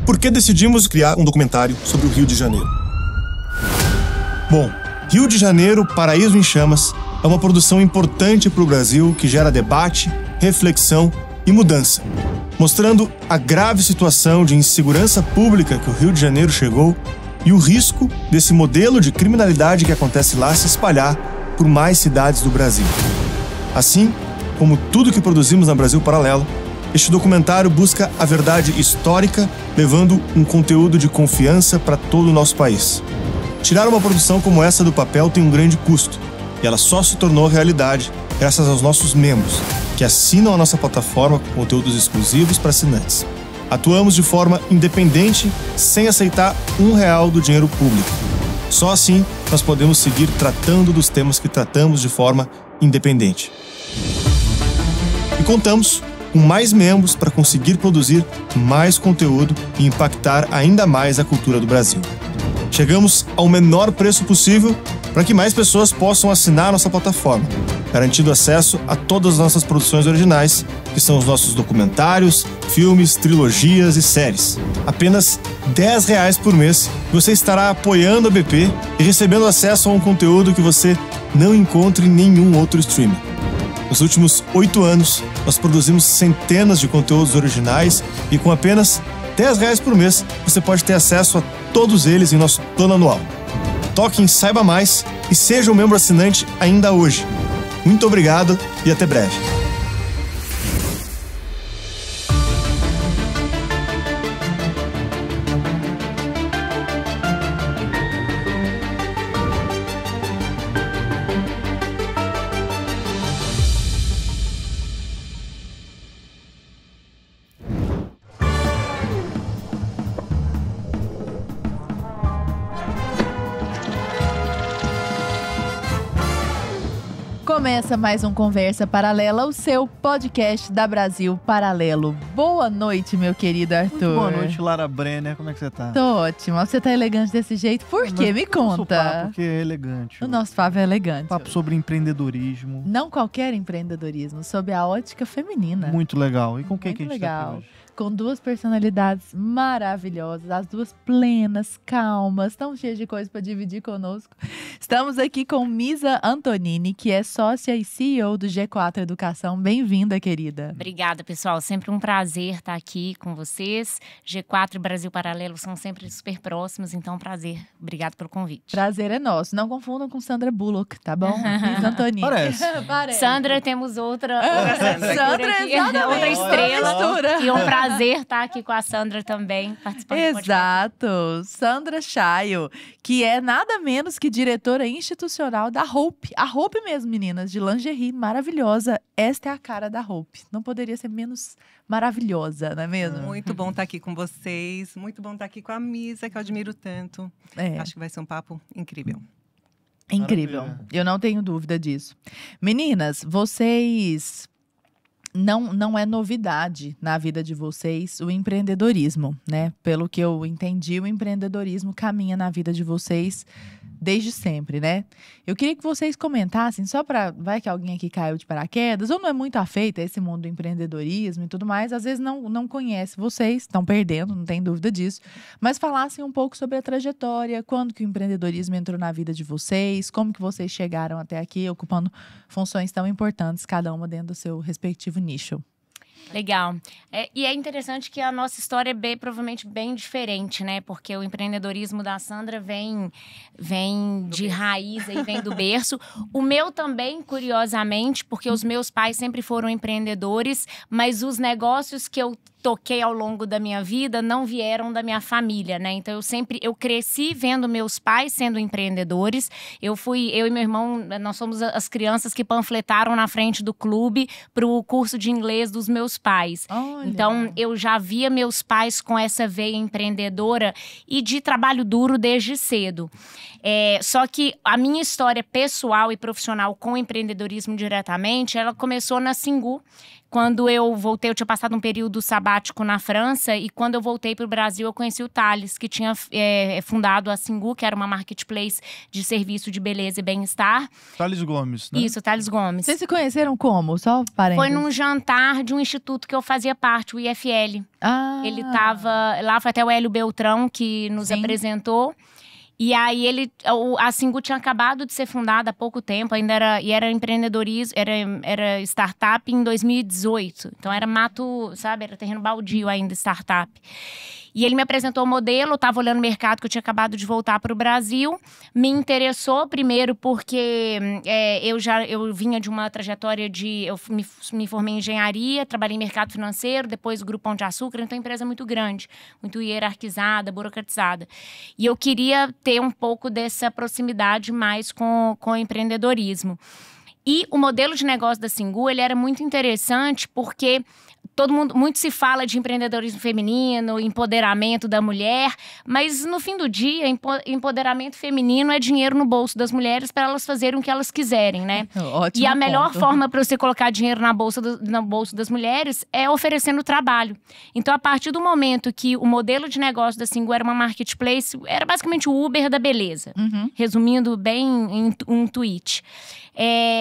Por que decidimos criar um documentário sobre o Rio de Janeiro? Bom, Rio de Janeiro, Paraíso em Chamas, é uma produção importante para o Brasil que gera debate, reflexão e mudança, mostrando a grave situação de insegurança pública que o Rio de Janeiro chegou e o risco desse modelo de criminalidade que acontece lá se espalhar por mais cidades do Brasil. Assim, como tudo que produzimos na Brasil Paralelo, este documentário busca a verdade histórica, levando um conteúdo de confiança para todo o nosso país. Tirar uma produção como essa do papel tem um grande custo, e ela só se tornou realidade graças aos nossos membros, que assinam a nossa plataforma com conteúdos exclusivos para assinantes. Atuamos de forma independente, sem aceitar R$1 do dinheiro público. Só assim nós podemos seguir tratando dos temas que tratamos de forma independente. E contamos com mais membros para conseguir produzir mais conteúdo e impactar ainda mais a cultura do Brasil. Chegamos ao menor preço possível para que mais pessoas possam assinar nossa plataforma, garantindo acesso a todas as nossas produções originais, que são os nossos documentários, filmes, trilogias e séries. Apenas R$10 por mês, você estará apoiando a BP e recebendo acesso a um conteúdo que você não encontra em nenhum outro streaming. Nos últimos 8 anos, nós produzimos centenas de conteúdos originais e com apenas R$10 por mês, você pode ter acesso a todos eles em nosso plano anual. Toque em Saiba Mais e seja um membro assinante ainda hoje. Muito obrigado e até breve. Começa mais um Conversa Paralela, o seu podcast da Brasil Paralelo. Boa noite, meu querido Arthur. Muito boa noite, Lara Brenner. Como é que você tá? Tô ótima. Você tá elegante desse jeito? Por quê? Me conta. Papo que é elegante. O nosso papo é elegante. Papo sobre empreendedorismo. Não qualquer empreendedorismo, sob a ótica feminina. Muito legal. E com quem que a gente legal. tá aqui hoje? Com duas personalidades maravilhosas, as duas plenas, calmas, tão cheias de coisa para dividir conosco. Estamos aqui com Misa Antonini, que é sócia e CEO do G4 Educação. Bem-vinda, querida. Obrigada, pessoal. Sempre um prazer estar aqui com vocês. G4 e Brasil Paralelo são sempre super próximos, então prazer. Obrigada pelo convite. Prazer é nosso. Não confundam com Sandra Bullock, tá bom? Misa Antonini. Parece. Parece. Sandra, temos outra Sandra, outra estrela. Mistura. E um prazer estar aqui com a Sandra também, participando do podcast. Exato. Sandra Chaio, que é nada menos que diretora institucional da Hope. A Hope mesmo, meninas, de lingerie, maravilhosa. Esta é a cara da Hope. Não poderia ser menos maravilhosa, não é mesmo? Muito bom estar aqui com vocês. Muito bom estar aqui com a Misa, que eu admiro tanto. Acho que vai ser um papo incrível. Incrível. Maravilha. Eu não tenho dúvida disso. Meninas, vocês... Não é novidade na vida de vocês o empreendedorismo, né? Pelo que eu entendi, o empreendedorismo caminha na vida de vocês desde sempre, né? Eu queria que vocês comentassem, só para... Vai que alguém aqui caiu de paraquedas, ou não é muito afeito a esse mundo do empreendedorismo e tudo mais, às vezes não conhece vocês, estão perdendo, não tem dúvida disso, mas falassem um pouco sobre a trajetória, quando que o empreendedorismo entrou na vida de vocês, como que vocês chegaram até aqui, ocupando funções tão importantes, cada uma dentro do seu respectivo nicho. Legal. E é interessante que a nossa história é provavelmente bem diferente, né? Porque o empreendedorismo da Sandra vem de raiz, aí vem do berço. O meu também, curiosamente, porque os meus pais sempre foram empreendedores, mas os negócios que eu toquei ao longo da minha vida não vieram da minha família, né? Então eu cresci vendo meus pais sendo empreendedores. Eu e meu irmão, nós somos as crianças que panfletaram na frente do clube para o curso de inglês dos meus pais. Olha. Então eu já via meus pais com essa veia empreendedora e de trabalho duro desde cedo. Só que a minha história pessoal e profissional com empreendedorismo diretamente, ela começou na Singu, Quando eu voltei, eu tinha passado um período sabático na França, e quando eu voltei para o Brasil, eu conheci o Thales, que tinha fundado a Singu, que era uma marketplace de serviço de beleza e bem-estar. Thales Gomes, né? Isso, Thales Gomes. Vocês se conheceram como? Só parênteses. Foi num jantar de um instituto que eu fazia parte, o IFL. Ele tava lá, foi até o Hélio Beltrão que nos apresentou. E aí a Singu tinha acabado de ser fundada há pouco tempo, ainda era empreendedorismo, era startup em 2018. Então era mato, sabe, era terreno baldio ainda, startup. E ele me apresentou o modelo, eu estava olhando o mercado, que eu tinha acabado de voltar para o Brasil. Me interessou primeiro porque eu vinha de uma trajetória eu me formei em engenharia, trabalhei em mercado financeiro, depois o Grupo Pão de Açúcar, então é uma empresa muito grande, muito hierarquizada, burocratizada. E eu queria ter um pouco dessa proximidade mais com o empreendedorismo. E o modelo de negócio da Singu, ele era muito interessante porque muito se fala de empreendedorismo feminino, empoderamento da mulher, mas no fim do dia, empoderamento feminino é dinheiro no bolso das mulheres para elas fazerem o que elas quiserem, né? Ótimo e a melhor ponto. forma para você colocar dinheiro no bolso das mulheres é oferecendo trabalho. Então, a partir do momento que o modelo de negócio da Singu era uma marketplace, era basicamente o Uber da beleza, resumindo bem em um tweet.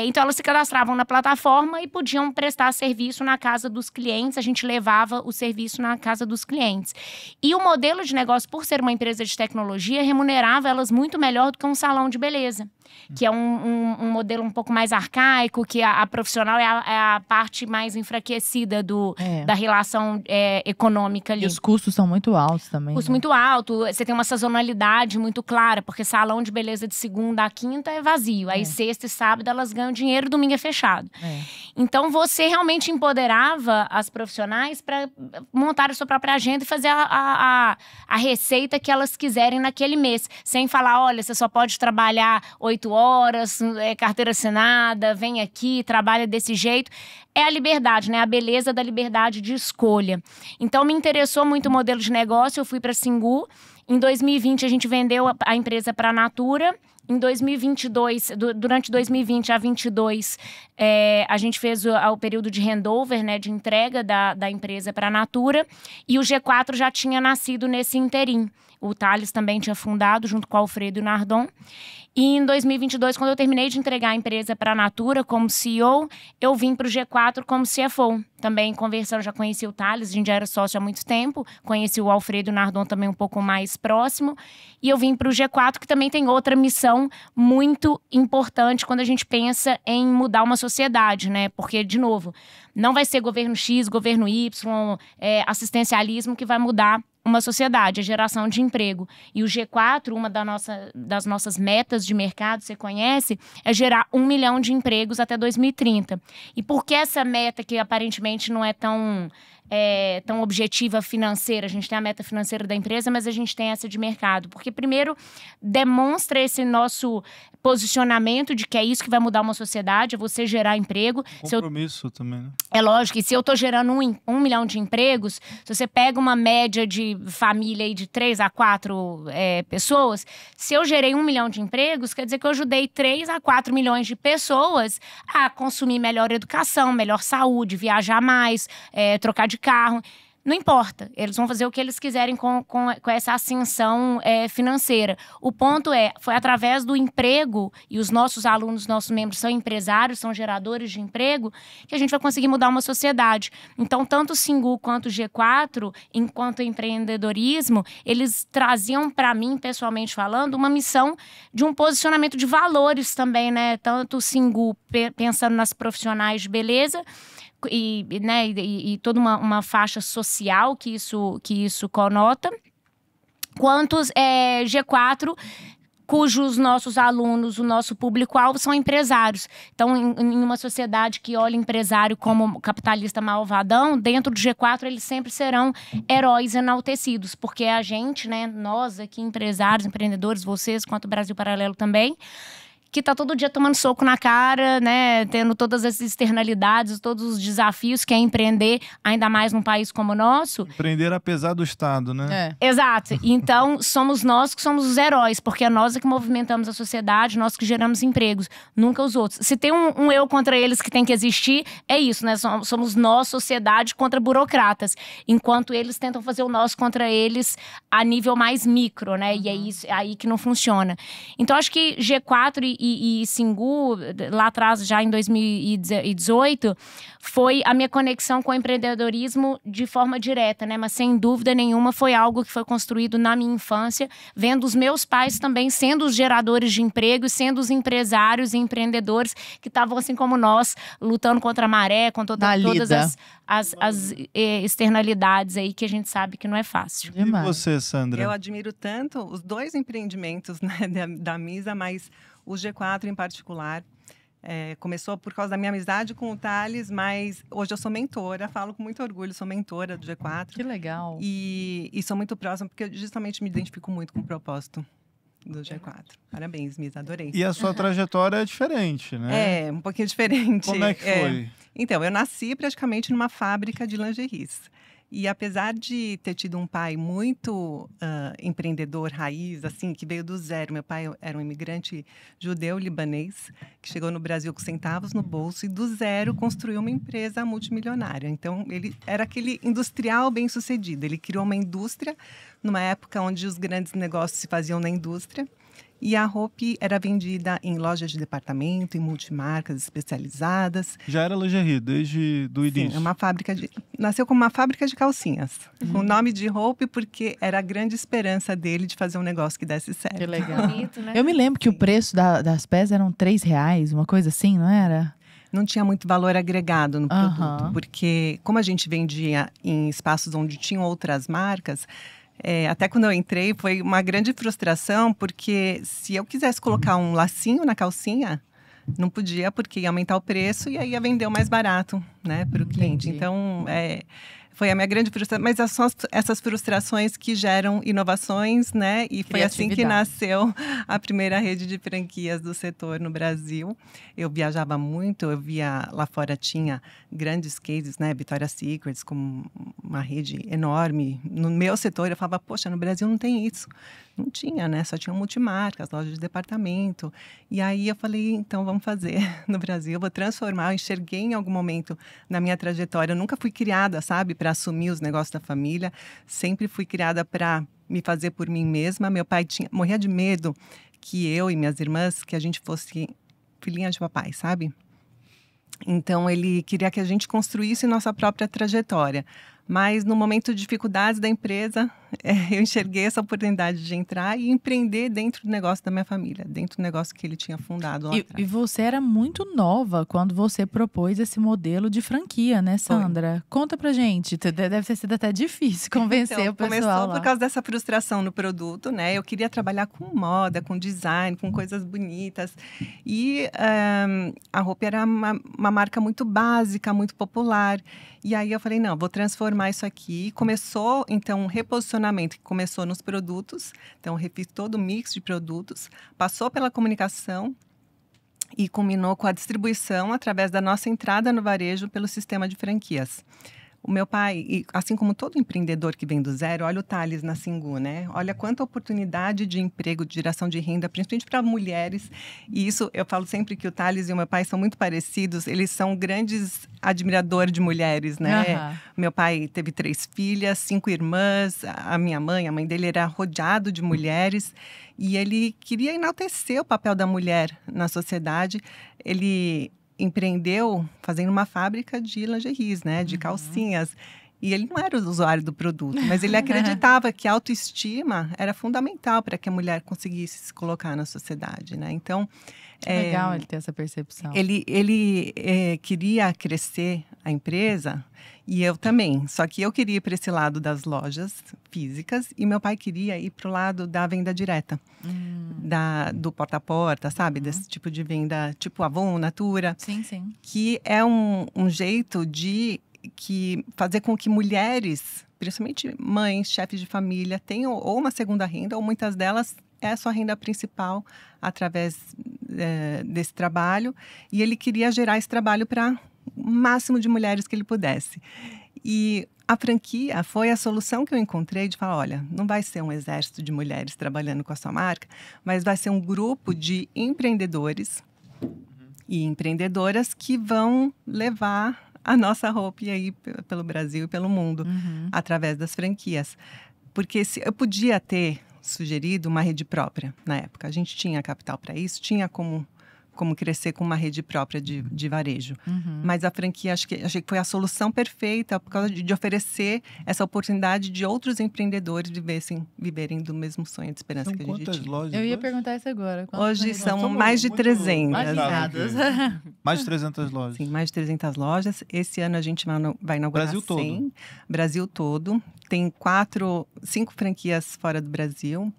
Então, elas se cadastravam na plataforma e podiam prestar serviço na casa dos clientes. A gente levava o serviço na casa dos clientes. E o modelo de negócio, por ser uma empresa de tecnologia, remunerava elas muito melhor do que um salão de beleza. Que é um modelo um pouco mais arcaico, que a profissional é a parte mais enfraquecida da relação econômica ali. E os custos são muito altos também. Custo muito alto, você tem uma sazonalidade muito clara, porque salão de beleza de segunda a quinta é vazio. Aí sexta e sábado elas ganham dinheiro, domingo é fechado. Então você realmente empoderava as profissionais para montar a sua própria agenda e fazer a receita que elas quiserem naquele mês. Sem falar, olha, você só pode trabalhar 8 horas, carteira assinada, vem aqui, trabalha desse jeito. É a liberdade, né? A beleza da liberdade de escolha. Então, me interessou muito o modelo de negócio, eu fui para a Singu. Em 2020, a gente vendeu a empresa para a Natura. Em 2022, durante 2020 a 2022, a gente fez o período de handover, né, de entrega da empresa para a Natura. E o G4 já tinha nascido nesse interim. O Thales também tinha fundado, junto com o Alfredo e o Nardon. E em 2022, quando eu terminei de entregar a empresa para a Natura como CEO, eu vim para o G4 como CFO. Também conversando, já conheci o Thales, a gente já era sócio há muito tempo. Conheci o Alfredo e o Nardon também um pouco mais próximo. E eu vim para o G4, que também tem outra missão muito importante quando a gente pensa em mudar uma sociedade, né? Porque, de novo, não vai ser governo X, governo Y, assistencialismo que vai mudar uma sociedade, a geração de emprego. E o G4, uma das nossas metas de mercado, você conhece, é gerar 1 milhão de empregos até 2030. E por que essa meta, que aparentemente não é tão objetiva financeira? A gente tem a meta financeira da empresa, mas a gente tem essa de mercado. Porque, primeiro, demonstra esse nosso posicionamento de que é isso que vai mudar uma sociedade, é você gerar emprego. Compromisso também, né? É lógico que se eu estou gerando 1 milhão de empregos, se você pega uma média de família aí de 3 a 4 pessoas, se eu gerei 1 milhão de empregos, quer dizer que eu ajudei 3 a 4 milhões de pessoas a consumir melhor educação, melhor saúde, viajar mais, trocar de carro. Não importa, eles vão fazer o que eles quiserem com essa ascensão financeira. O ponto foi através do emprego, e os nossos alunos, nossos membros são empresários, são geradores de emprego, que a gente vai conseguir mudar uma sociedade. Então, tanto o Singu quanto o G4, enquanto empreendedorismo, eles traziam para mim, pessoalmente falando, uma missão de um posicionamento de valores também, né? Tanto o Singu pensando nas profissionais de beleza, e toda uma faixa social que isso conota, quanto G4, cujos nossos alunos, o nosso público-alvo são empresários. Então, em uma sociedade que olha empresário como capitalista malvadão, dentro do G4 eles sempre serão heróis enaltecidos, porque a gente, né, nós aqui, empresários, empreendedores, vocês, quanto o Brasil Paralelo também, que tá todo dia tomando soco na cara, né? Tendo todas as externalidades, todos os desafios que é empreender, ainda mais num país como o nosso. Empreender apesar do Estado, né? Exato. Então, somos nós que somos os heróis, porque é nós que movimentamos a sociedade, nós que geramos empregos, nunca os outros. Se tem um eu contra eles que tem que existir, é isso, né? Somos nós, sociedade, contra burocratas. Enquanto eles tentam fazer o nosso contra eles a nível mais micro, né? E é isso, é aí que não funciona. Então, acho que G4 e Singu, lá atrás, já em 2018, foi a minha conexão com o empreendedorismo de forma direta, né? Mas sem dúvida nenhuma foi algo que foi construído na minha infância, vendo os meus pais também sendo os geradores de emprego e sendo os empresários e empreendedores que estavam, assim como nós, lutando contra a maré, contra todas as externalidades aí que a gente sabe que não é fácil. E você, Sandra? Eu admiro tanto os dois empreendimentos, né, da Misa, mas o G4 em particular. Começou por causa da minha amizade com o Thales, mas hoje eu sou mentora, falo com muito orgulho, sou mentora do G4. Que legal. E sou muito próxima, porque eu justamente me identifico muito com o propósito do G4. Parabéns, Misa, adorei. E a sua trajetória é diferente, né? Um pouquinho diferente. Como é que foi? Então, eu nasci praticamente numa fábrica de lingeries. E apesar de ter tido um pai muito empreendedor, raiz, assim, que veio do zero. Meu pai era um imigrante judeu-libanês, que chegou no Brasil com centavos no bolso e do zero construiu uma empresa multimilionária. Então, ele era aquele industrial bem-sucedido. Ele criou uma indústria numa época onde os grandes negócios se faziam na indústria. E a Hope era vendida em lojas de departamento, em multimarcas especializadas. Já era lingerie desde o início? Sim, nasceu como uma fábrica de calcinhas. Com o nome de Hope porque era a grande esperança dele de fazer um negócio que desse certo. Que legal. Bonito, né? Eu me lembro que o preço das peças eram R$3, uma coisa assim, não era? Não tinha muito valor agregado no produto. Porque como a gente vendia em espaços onde tinham outras marcas... até quando eu entrei, foi uma grande frustração, porque se eu quisesse colocar um lacinho na calcinha, não podia, porque ia aumentar o preço e aí ia vender o mais barato, né, para o cliente. Então, foi a minha grande frustração. Mas são essas frustrações que geram inovações, né? E foi assim que nasceu a primeira rede de franquias do setor no Brasil. Eu viajava muito, eu via lá fora tinha grandes cases, né? Victoria's Secret, como uma rede enorme. No meu setor, eu falava, poxa, no Brasil não tem isso. Não tinha, né? Só tinha multimarcas, lojas de departamento. E aí eu falei, então vamos fazer no Brasil. Eu vou transformar. Eu enxerguei em algum momento na minha trajetória. Eu nunca fui criada, sabe, para assumir os negócios da família. Sempre fui criada para me fazer por mim mesma. Meu pai morria de medo que eu e minhas irmãs, que a gente fosse filhinha de papai, sabe? Então, ele queria que a gente construísse nossa própria trajetória. Mas, no momento de dificuldades da empresa, eu enxerguei essa oportunidade de entrar e empreender dentro do negócio da minha família, dentro do negócio que ele tinha fundado lá atrás. E você era muito nova quando você propôs esse modelo de franquia, né, Sandra? Foi. Conta pra gente, deve ter sido até difícil convencer o pessoal começou lá. Por causa dessa frustração no produto, né? Eu queria trabalhar com moda, com design, com coisas bonitas. E a Hope era uma marca muito básica, muito popular. E aí eu falei, não, vou transformar isso aqui. Começou, então, um reposicionamento que começou nos produtos. Então, refiz todo o mix de produtos. Passou pela comunicação e culminou com a distribuição através da nossa entrada no varejo pelo sistema de franquias. O meu pai, assim como todo empreendedor que vem do zero, olha o Thales na Singu, né? Olha quanta oportunidade de emprego, de geração de renda, principalmente para mulheres. E isso, eu falo sempre que o Thales e o meu pai são muito parecidos. Eles são grandes admiradores de mulheres, né? Meu pai teve 3 filhas, 5 irmãs. A mãe dele era rodeado de mulheres. E ele queria enaltecer o papel da mulher na sociedade. Ele empreendeu fazendo uma fábrica de lingeries, né, de calcinhas. E ele não era o usuário do produto, mas ele acreditava que a autoestima era fundamental para que a mulher conseguisse se colocar na sociedade, né? Então, legal ele ter essa percepção. Ele queria crescer a empresa e eu também. Só que eu queria ir para esse lado das lojas físicas e meu pai queria ir para o lado da venda direta. Do porta a porta, sabe? Desse tipo de venda, tipo Avon, Natura. Sim, sim. Que é um jeito de fazer com que mulheres, principalmente mães, chefes de família, tenham ou uma segunda renda ou muitas delas é a sua renda principal através desse trabalho. E ele queria gerar esse trabalho para o máximo de mulheres que ele pudesse. E a franquia foi a solução que eu encontrei de falar, olha, não vai ser um exército de mulheres trabalhando com a sua marca, mas vai ser um grupo de empreendedores e empreendedoras que vão levar a nossa roupa aí pelo Brasil e pelo mundo, através das franquias. Porque eu podia ter sugerido uma rede própria na época. A gente tinha capital para isso, tinha como crescer com uma rede própria de varejo. Mas a franquia, achei que foi a solução perfeita por causa de oferecer essa oportunidade de outros empreendedores viverem do mesmo sonho de esperança São que a gente quantas tinha. lojas? Eu ia perguntar isso agora. Hoje são mais de 300. Mais de 300 lojas. Sim, mais de 300 lojas. Esse ano a gente vai inaugurar Brasil 100. todo. Brasil todo. Tem 5 franquias fora do Brasil.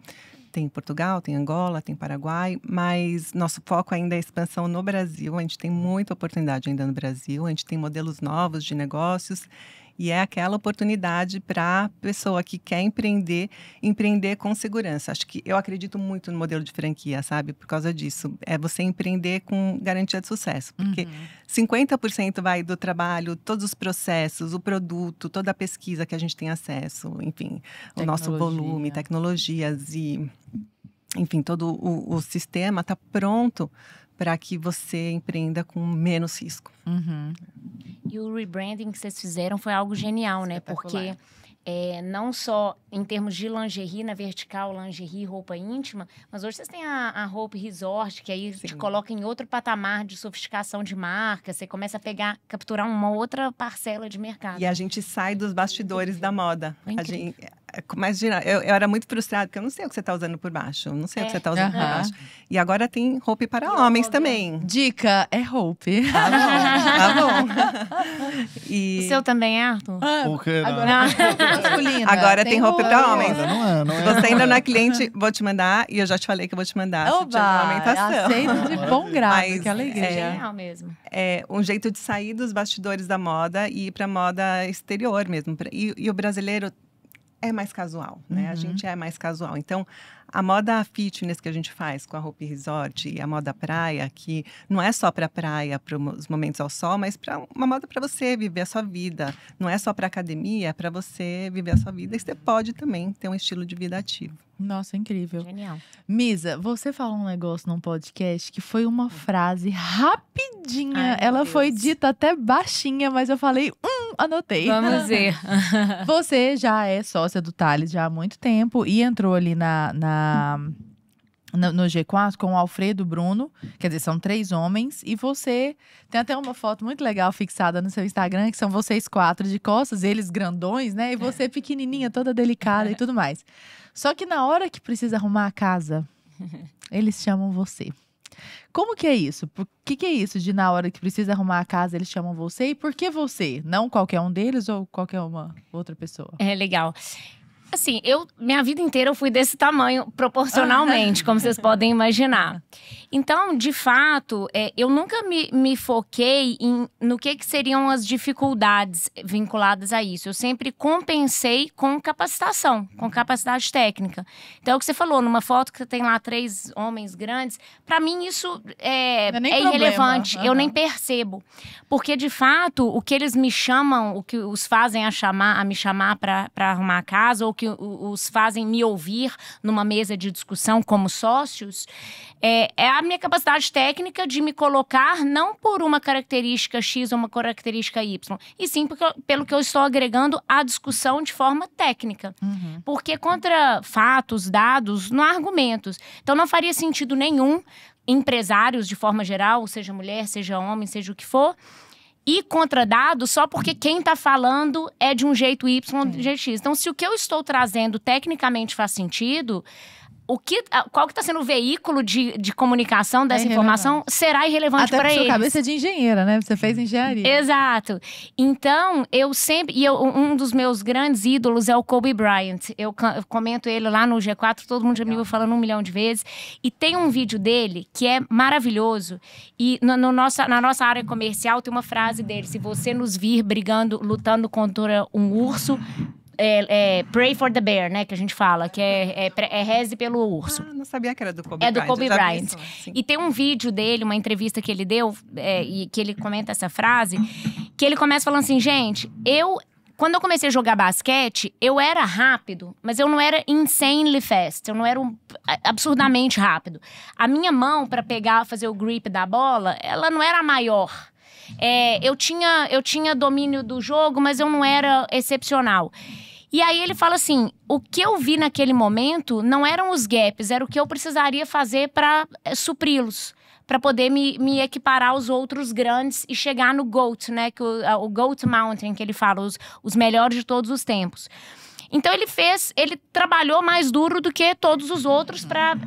Tem Portugal, tem Angola, tem Paraguai, mas nosso foco ainda é a expansão no Brasil. A gente tem muita oportunidade ainda no Brasil, a gente tem modelos novos de negócios e é aquela oportunidade para a pessoa que quer empreender com segurança. Eu acredito muito no modelo de franquia, sabe? Por causa disso. É você empreender com garantia de sucesso, porque 50% vai do trabalho, todos os processos, o produto, toda a pesquisa que a gente tem acesso, enfim, o nosso volume, tecnologias e, enfim, todo o sistema está pronto para que você empreenda com menos risco. E o rebranding que vocês fizeram foi algo genial, né? Porque não só em termos de lingerie, na vertical, lingerie, roupa íntima, mas hoje vocês têm a Hope Resort, que aí te coloca em outro patamar de sofisticação de marca, você começa a capturar uma outra parcela de mercado. E a gente sai dos bastidores da moda. Imagina, eu era muito frustrada, porque eu não sei o que você está usando por baixo. Eu não sei o que você está usando por baixo. E agora tem roupa para homens também. Dica, é Hope. Tá bom. O seu também é, Arthur? Agora tem roupa para homens. Não é. Se você ainda não é cliente, vou te mandar. E eu já te falei que eu vou te mandar. Aceito de bom grado, Mas, que alegria. É genial mesmo. É um jeito de sair dos bastidores da moda e ir para moda exterior mesmo. E o brasileiro é mais casual, né? A gente é mais casual. Então, a moda fitness que a gente faz com a Hope Resort e a moda praia, que não é só para praia, para os momentos ao sol, mas para uma moda para você viver a sua vida. Não é só para academia, é para você viver a sua vida. E você pode também ter um estilo de vida ativo. Nossa, incrível. Genial. Misa, você falou um negócio num podcast que foi uma frase rapidinha. Ela foi dita até baixinha, mas eu falei, anotei. Vamos ver. Você já é sócia do Thales já há muito tempo e entrou ali no G4 com o Alfredo Bruno, quer dizer, são 3 homens, e você tem até uma foto muito legal fixada no seu Instagram, que são vocês 4 de costas, eles grandões, né? E você pequenininha, toda delicada e tudo mais. Só que na hora que precisa arrumar a casa, eles chamam você. Como que é isso? O que é isso de na hora que precisa arrumar a casa, eles chamam você? E por que você? Não qualquer um deles ou qualquer uma outra pessoa? É legal. Assim, minha vida inteira eu fui desse tamanho, proporcionalmente, como vocês podem imaginar. Então, de fato, eu nunca me foquei no que seriam as dificuldades vinculadas a isso. Eu sempre compensei com capacitação, com capacidade técnica. Então, é o que você falou, numa foto que você tem lá 3 homens grandes, para mim isso é irrelevante, eu nem percebo. Porque, de fato, o que eles me chamam, o que os fazem a me chamar para arrumar a casa, ou que os fazem me ouvir numa mesa de discussão como sócios, é a minha capacidade técnica de me colocar não por uma característica X ou uma característica Y, e sim pelo que eu estou agregando à discussão de forma técnica. Porque contra fatos, dados, não há argumentos. Então não faria sentido nenhum empresários, de forma geral, seja mulher, seja homem, seja o que for, e contra dados só porque quem está falando é de um jeito Y, de um jeito X. Então, se o que eu estou trazendo tecnicamente faz sentido, qual que está sendo o veículo de comunicação dessa informação será irrelevante para eles. Até sua cabeça é de engenheira, né? Você fez engenharia. Exato. Então, um dos meus grandes ídolos é o Kobe Bryant. Eu comento ele lá no G4, todo mundo já me viu falando 1 milhão de vezes. E tem um vídeo dele que é maravilhoso. E na nossa área comercial tem uma frase dele: se você nos vir brigando, lutando contra um urso, Pray for the Bear, né? Que a gente fala, que é reze pelo urso. Não sabia que era do Kobe Bryant. É do Kobe Bryant. E tem um vídeo dele, uma entrevista que ele deu, e que ele comenta essa frase, que ele começa falando assim, gente, quando eu comecei a jogar basquete, eu era rápido, mas eu não era insanely fast. Eu não era absurdamente rápido. A minha mão, para fazer o grip da bola, ela não era a maior. Eu tinha domínio do jogo, mas eu não era excepcional. E aí ele fala assim, o que eu vi naquele momento não eram os gaps, era o que eu precisaria fazer para supri-los, para poder me equiparar aos outros grandes e chegar no GOAT, né? O GOAT Mountain, que ele fala, os melhores de todos os tempos. Então ele trabalhou mais duro do que todos os outros para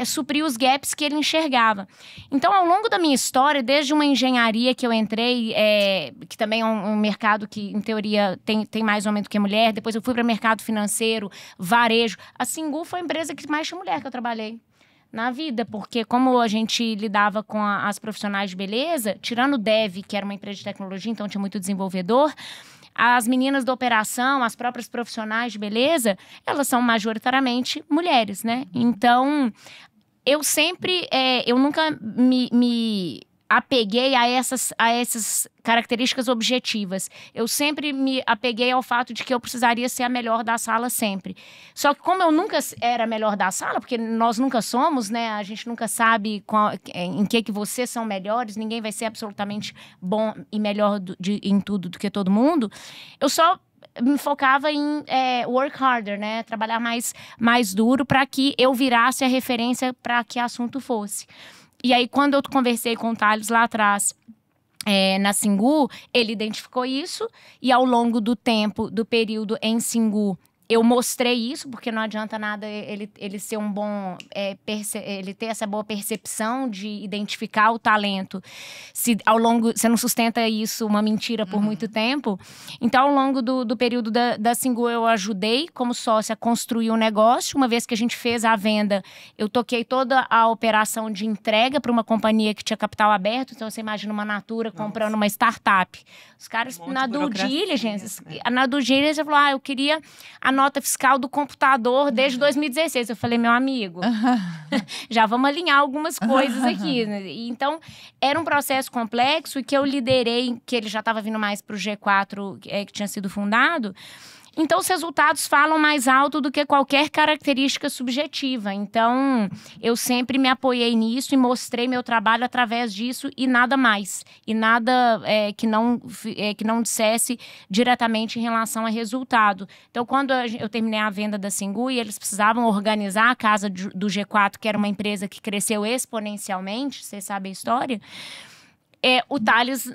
suprir os gaps que ele enxergava. Então, ao longo da minha história, desde uma engenharia que eu entrei, que também é um mercado que, em teoria, tem mais homem do que mulher, depois eu fui para mercado financeiro, varejo. A Singu foi a empresa que mais tinha mulher que eu trabalhei na vida, porque como a gente lidava com as profissionais de beleza, tirando o Dev, que era uma empresa de tecnologia, então tinha muito desenvolvedor, as meninas da operação, as próprias profissionais de beleza, elas são majoritariamente mulheres, né? Então, eu nunca me apeguei a essas características objetivas. Eu sempre me apeguei ao fato de que eu precisaria ser a melhor da sala sempre. Só que como eu nunca era a melhor da sala, porque nós nunca somos, né? A gente nunca sabe em que vocês são melhores, ninguém vai ser absolutamente bom e melhor em tudo do que todo mundo. Eu só me focava em work harder, né? Trabalhar mais duro para que eu virasse a referência para que assunto fosse. E aí, quando eu conversei com o Thales lá atrás, na Singu, ele identificou isso. E ao longo do tempo, do período em Singu, eu mostrei isso, porque não adianta nada ele ser um bom... ele ter essa boa percepção de identificar o talento. Se ao longo... Você não sustenta isso, uma mentira, por muito tempo. Então, ao longo do período da Singu, eu ajudei, como sócia, a construir o negócio. Uma vez que a gente fez a venda, eu toquei toda a operação de entrega para uma companhia que tinha capital aberto. Então, você imagina uma Natura comprando uma startup. Os caras, na due diligence, eu falou, eu queria a nota fiscal do computador desde 2016. Eu falei, meu amigo, já vamos alinhar algumas coisas aqui. Então, era um processo complexo e que eu liderei, que ele já estava vindo mais para o G4, que tinha sido fundado. Então, os resultados falam mais alto do que qualquer característica subjetiva. Então, eu sempre me apoiei nisso e mostrei meu trabalho através disso e nada mais. E nada que não dissesse diretamente em relação a resultado. Então, quando eu terminei a venda da Singu e eles precisavam organizar a casa do G4, que era uma empresa que cresceu exponencialmente, vocês sabem a história... o Thales,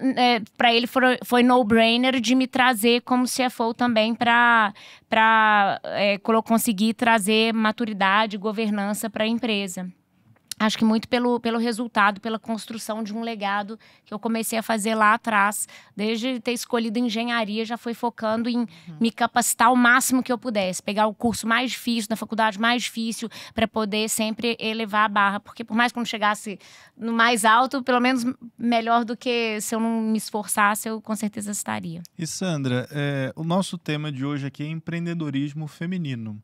para ele, foi no-brainer de me trazer como CFO também para conseguir trazer maturidade e governança para a empresa. Acho que muito pelo resultado, pela construção de um legado que eu comecei a fazer lá atrás. Desde ter escolhido engenharia, já foi focando em me capacitar o máximo que eu pudesse. Pegar o curso mais difícil, da faculdade mais difícil, para poder sempre elevar a barra. Porque por mais que eu não chegasse no mais alto, pelo menos melhor do que se eu não me esforçasse, eu com certeza estaria. E Sandra, o nosso tema de hoje aqui é empreendedorismo feminino.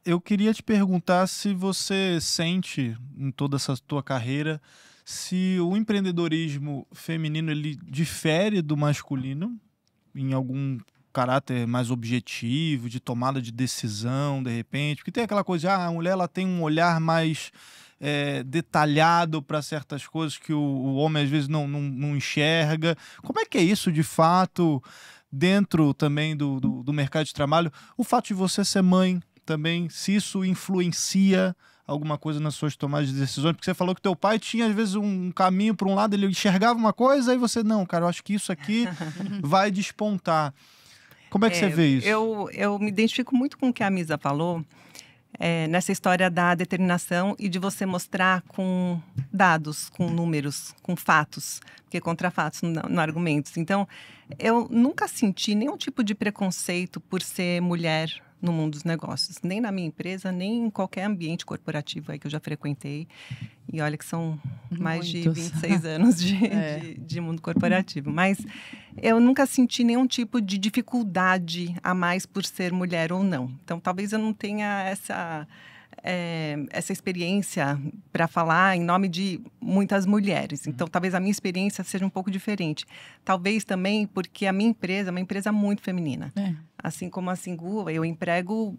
Eu queria te perguntar se você sente, em toda essa tua carreira, se o empreendedorismo feminino ele difere do masculino em algum caráter mais objetivo, de tomada de decisão, de repente. Porque tem aquela coisa, a mulher ela tem um olhar mais detalhado para certas coisas que o homem às vezes não enxerga. Como é que é isso de fato, dentro também do mercado de trabalho? O fato de você ser mãe, também, se isso influencia alguma coisa nas suas tomadas de decisões, porque você falou que teu pai tinha às vezes um caminho para um lado, ele enxergava uma coisa, aí você, não, cara, eu acho que isso aqui vai despontar. Como é que você vê isso? Eu me identifico muito com o que a Misa falou, nessa história da determinação e de você mostrar com dados, com números, com fatos, porque contra fatos não argumentos. Então, eu nunca senti nenhum tipo de preconceito por ser mulher no mundo dos negócios, nem na minha empresa, nem em qualquer ambiente corporativo aí que eu já frequentei. E olha que são mais de 26 anos de mundo corporativo. Mas eu nunca senti nenhum tipo de dificuldade a mais por ser mulher ou não. Então, talvez eu não tenha essa experiência para falar em nome de muitas mulheres. Então, talvez a minha experiência seja um pouco diferente. Talvez também porque a minha empresa é uma empresa muito feminina. Assim como a Singu, eu emprego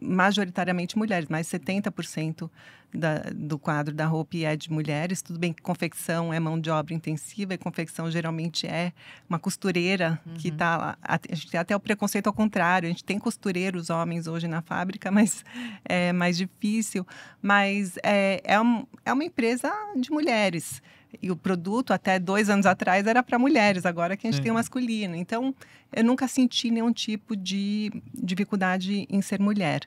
majoritariamente mulheres, mais 70% do quadro da Hope é de mulheres. Tudo bem que confecção é mão de obra intensiva, e confecção geralmente é uma costureira que está lá. A gente tem até o preconceito ao contrário, a gente tem costureiros homens hoje na fábrica, mas é mais difícil. Mas é uma empresa de mulheres. E o produto, até 2 anos atrás, era para mulheres, agora que a gente tem o masculino. Então, eu nunca senti nenhum tipo de dificuldade em ser mulher.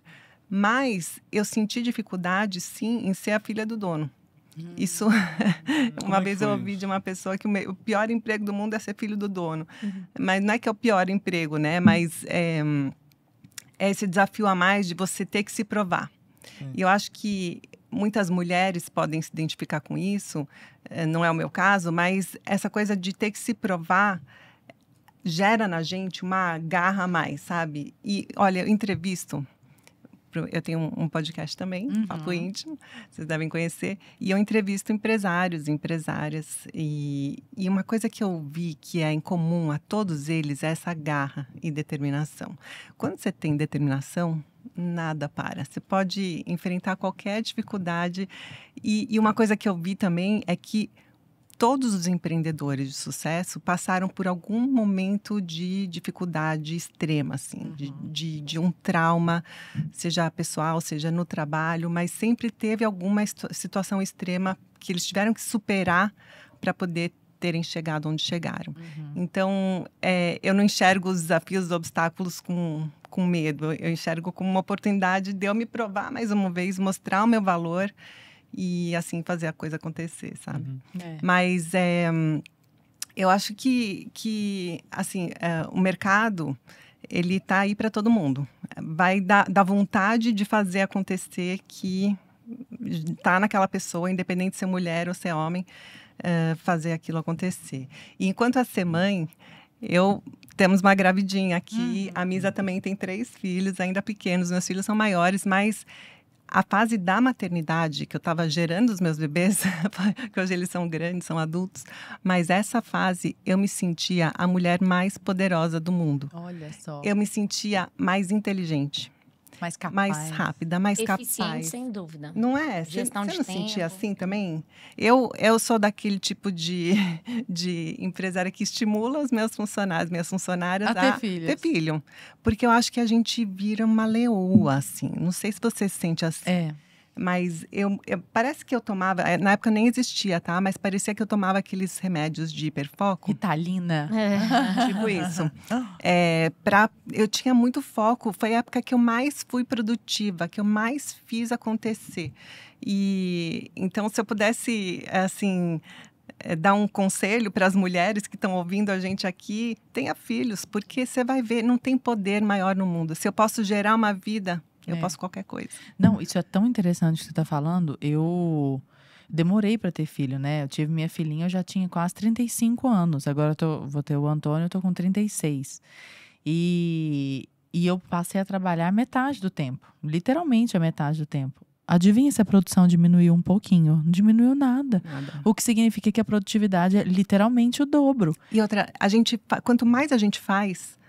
Mas eu senti dificuldade, sim, em ser a filha do dono. Isso, uma vez eu ouvi de uma pessoa que o pior emprego do mundo é ser filho do dono. Mas não é que é o pior emprego, né? Mas é esse desafio a mais de você ter que se provar. E eu acho que muitas mulheres podem se identificar com isso, não é o meu caso, mas essa coisa de ter que se provar gera na gente uma garra a mais, sabe? E, olha, eu entrevisto, eu tenho um podcast também, Papo Íntimo, vocês devem conhecer, e eu entrevisto empresários e empresárias, e uma coisa que eu vi que é em comum a todos eles é essa garra e determinação. Quando você tem determinação, nada para. Você pode enfrentar qualquer dificuldade. E uma coisa que eu vi também é que todos os empreendedores de sucesso passaram por algum momento de dificuldade extrema, assim, de um trauma, seja pessoal, seja no trabalho, mas sempre teve alguma situação extrema que eles tiveram que superar para poder terem chegado onde chegaram. Então, eu não enxergo os desafios, os obstáculos com medo. Eu enxergo como uma oportunidade de eu me provar mais uma vez, mostrar o meu valor e, assim, fazer a coisa acontecer, sabe? Mas eu acho que assim, o mercado, ele tá aí para todo mundo. Vai dar vontade de fazer acontecer que tá naquela pessoa, independente de ser mulher ou ser homem, fazer aquilo acontecer. E enquanto a ser mãe, temos uma gravidinha aqui. A Misa também tem 3 filhos, ainda pequenos. Meus filhos são maiores, mas a fase da maternidade, que eu estava gerando os meus bebês, que hoje eles são grandes, são adultos, mas essa fase eu me sentia a mulher mais poderosa do mundo. Olha só. Eu me sentia mais inteligente. Mais capaz. Mais rápida, mais Eficiente, capaz. sem dúvida. Não é? Gestão você de não tempo. sentia assim também? Eu sou daquele tipo de empresária que estimula os meus funcionários, minhas funcionárias a ter filho. Porque eu acho que a gente vira uma leoa, assim. Não sei se você se sente assim. Mas parece que eu tomava, na época nem existia, tá? Mas parecia que eu tomava aqueles remédios de hiperfoco. Ritalina. Tipo isso. Eu tinha muito foco, foi a época que eu mais fui produtiva, que eu mais fiz acontecer. E então, se eu pudesse, assim, dar um conselho para as mulheres que estão ouvindo a gente aqui, tenha filhos, porque você vai ver, não tem poder maior no mundo. Se eu posso gerar uma vida, eu posso qualquer coisa. Não, isso é tão interessante que você está falando. Eu demorei para ter filho, né? Eu tive minha filhinha, eu já tinha quase 35 anos. Agora vou ter o Antônio, eu tô com 36. E eu passei a trabalhar metade do tempo. Literalmente a metade do tempo. Adivinha se a produção diminuiu um pouquinho? Não diminuiu nada. O que significa que a produtividade é literalmente o dobro. E outra, quanto mais a gente faz,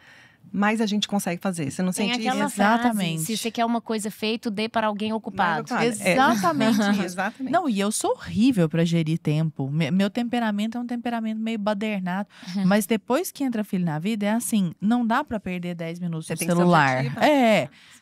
mais a gente consegue fazer. Você não sente isso? Exatamente. Frase, se você quer uma coisa feita, dê para alguém ocupado. Exatamente isso. Exatamente. Não, e eu sou horrível para gerir tempo. Meu temperamento é um temperamento meio badernado. Mas depois que entra filho na vida, é assim, não dá para perder 10 minutos no celular.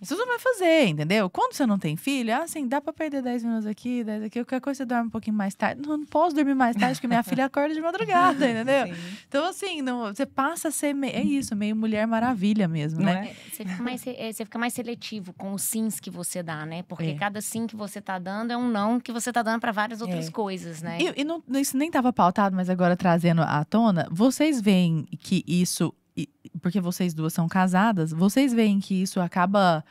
Você não vai fazer, entendeu? Quando você não tem filho, é assim, dá para perder 10 minutos aqui, 10 aqui. Qualquer coisa você dorme um pouquinho mais tarde. Não posso dormir mais tarde, porque minha filha acorda de madrugada, entendeu? Sim. Então, assim, você passa a ser, meio Mulher Maravilha mesmo, né? Você fica mais seletivo com os sims que você dá, né? Porque cada sim que você tá dando é um não que você tá dando para várias outras coisas, né? E isso nem estava pautado, mas agora trazendo à tona, vocês veem que isso porque vocês duas são casadas, vocês veem que isso acaba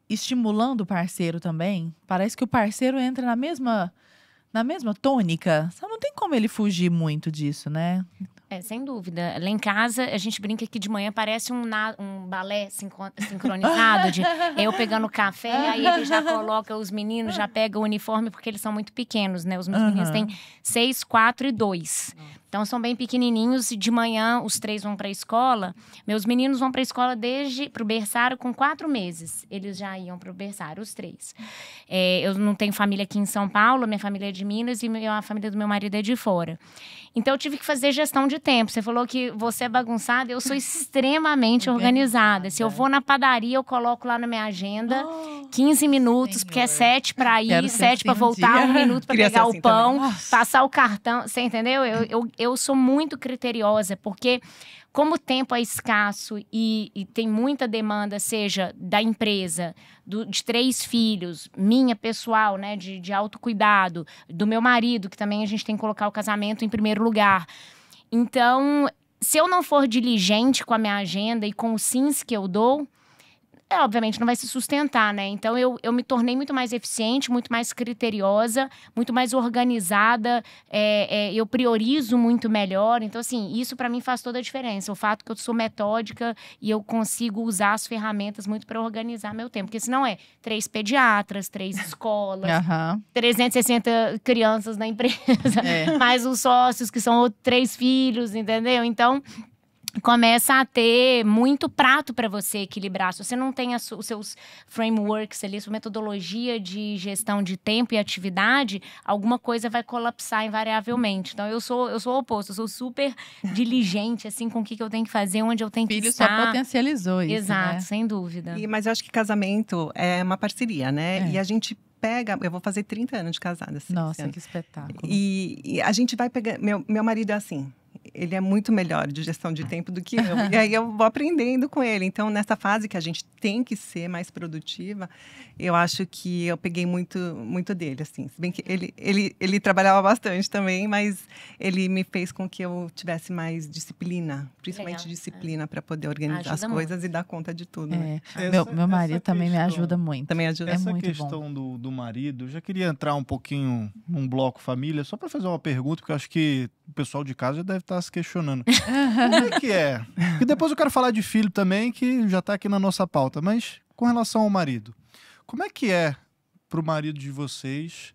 estimulando o parceiro também? Parece que o parceiro entra na mesma tônica. Só não tem como ele fugir muito disso, né? Sem dúvida. Lá em casa, a gente brinca que de manhã parece um balé sincronizado, de eu pegando café, aí ele já coloca os meninos, já pega o uniforme, porque eles são muito pequenos, né? Os meus meninos têm 6, 4 e 2. Então, são bem pequenininhos e de manhã os 3 vão para a escola. Meus meninos vão para a escola pro berçário com 4 meses. Eles já iam para o berçário, os 3. Eu não tenho família aqui em São Paulo, minha família é de Minas e a família do meu marido é de fora. Então, eu tive que fazer gestão de tempo. Você falou que você é bagunçada, eu sou extremamente organizada. Se eu vou na padaria, eu coloco lá na minha agenda 15 minutos, porque é 7 para ir, 7 para voltar, 1 minuto para pegar o pão, passar o cartão. Você entendeu? Eu sou muito criteriosa, porque como o tempo é escasso e tem muita demanda, seja da empresa, de 3 filhos, minha pessoal, né, de autocuidado, do meu marido, que também a gente tem que colocar o casamento em primeiro lugar. Então, se eu não for diligente com a minha agenda e com os sims que eu dou, obviamente não vai se sustentar, né? Então, eu me tornei muito mais eficiente, muito mais criteriosa, muito mais organizada. Eu priorizo muito melhor. Então, assim, isso para mim faz toda a diferença. O fato que eu sou metódica e eu consigo usar as ferramentas muito para organizar meu tempo. Porque senão 3 pediatras, 3 escolas, 360 crianças na empresa, mais os sócios que são 3 filhos, entendeu? Então, começa a ter muito prato para você equilibrar. Se você não tem os seus frameworks ali, sua metodologia de gestão de tempo e atividade, alguma coisa vai colapsar invariavelmente. Então, eu sou o oposto. Eu sou super diligente, assim, com o que eu tenho que fazer, onde eu tenho que estar. Filho só potencializou isso, Exato, né? sem dúvida. Mas eu acho que casamento é uma parceria, né? E a gente pega... Eu vou fazer 30 anos de casada. Assim, nossa, que espetáculo. E a gente vai pegar... Meu marido é assim... Ele é muito melhor de gestão de tempo do que eu. E aí eu vou aprendendo com ele. Então, nessa fase que a gente tem que ser mais produtiva, eu acho que eu peguei muito dele, assim. Se bem que ele trabalhava bastante também, mas ele me fez com que eu tivesse mais disciplina. Principalmente disciplina para poder organizar as coisas e dar conta de tudo. Né? Meu marido também me ajuda muito. Também ajuda. Essa muito questão do marido, eu já queria entrar um pouquinho num bloco família, só para fazer uma pergunta, porque eu acho que o pessoal de casa já deve estar se questionando. Como é que é? Porque depois eu quero falar de filho também, que já está aqui na nossa pauta. Mas com relação ao marido, como é que é para o marido de vocês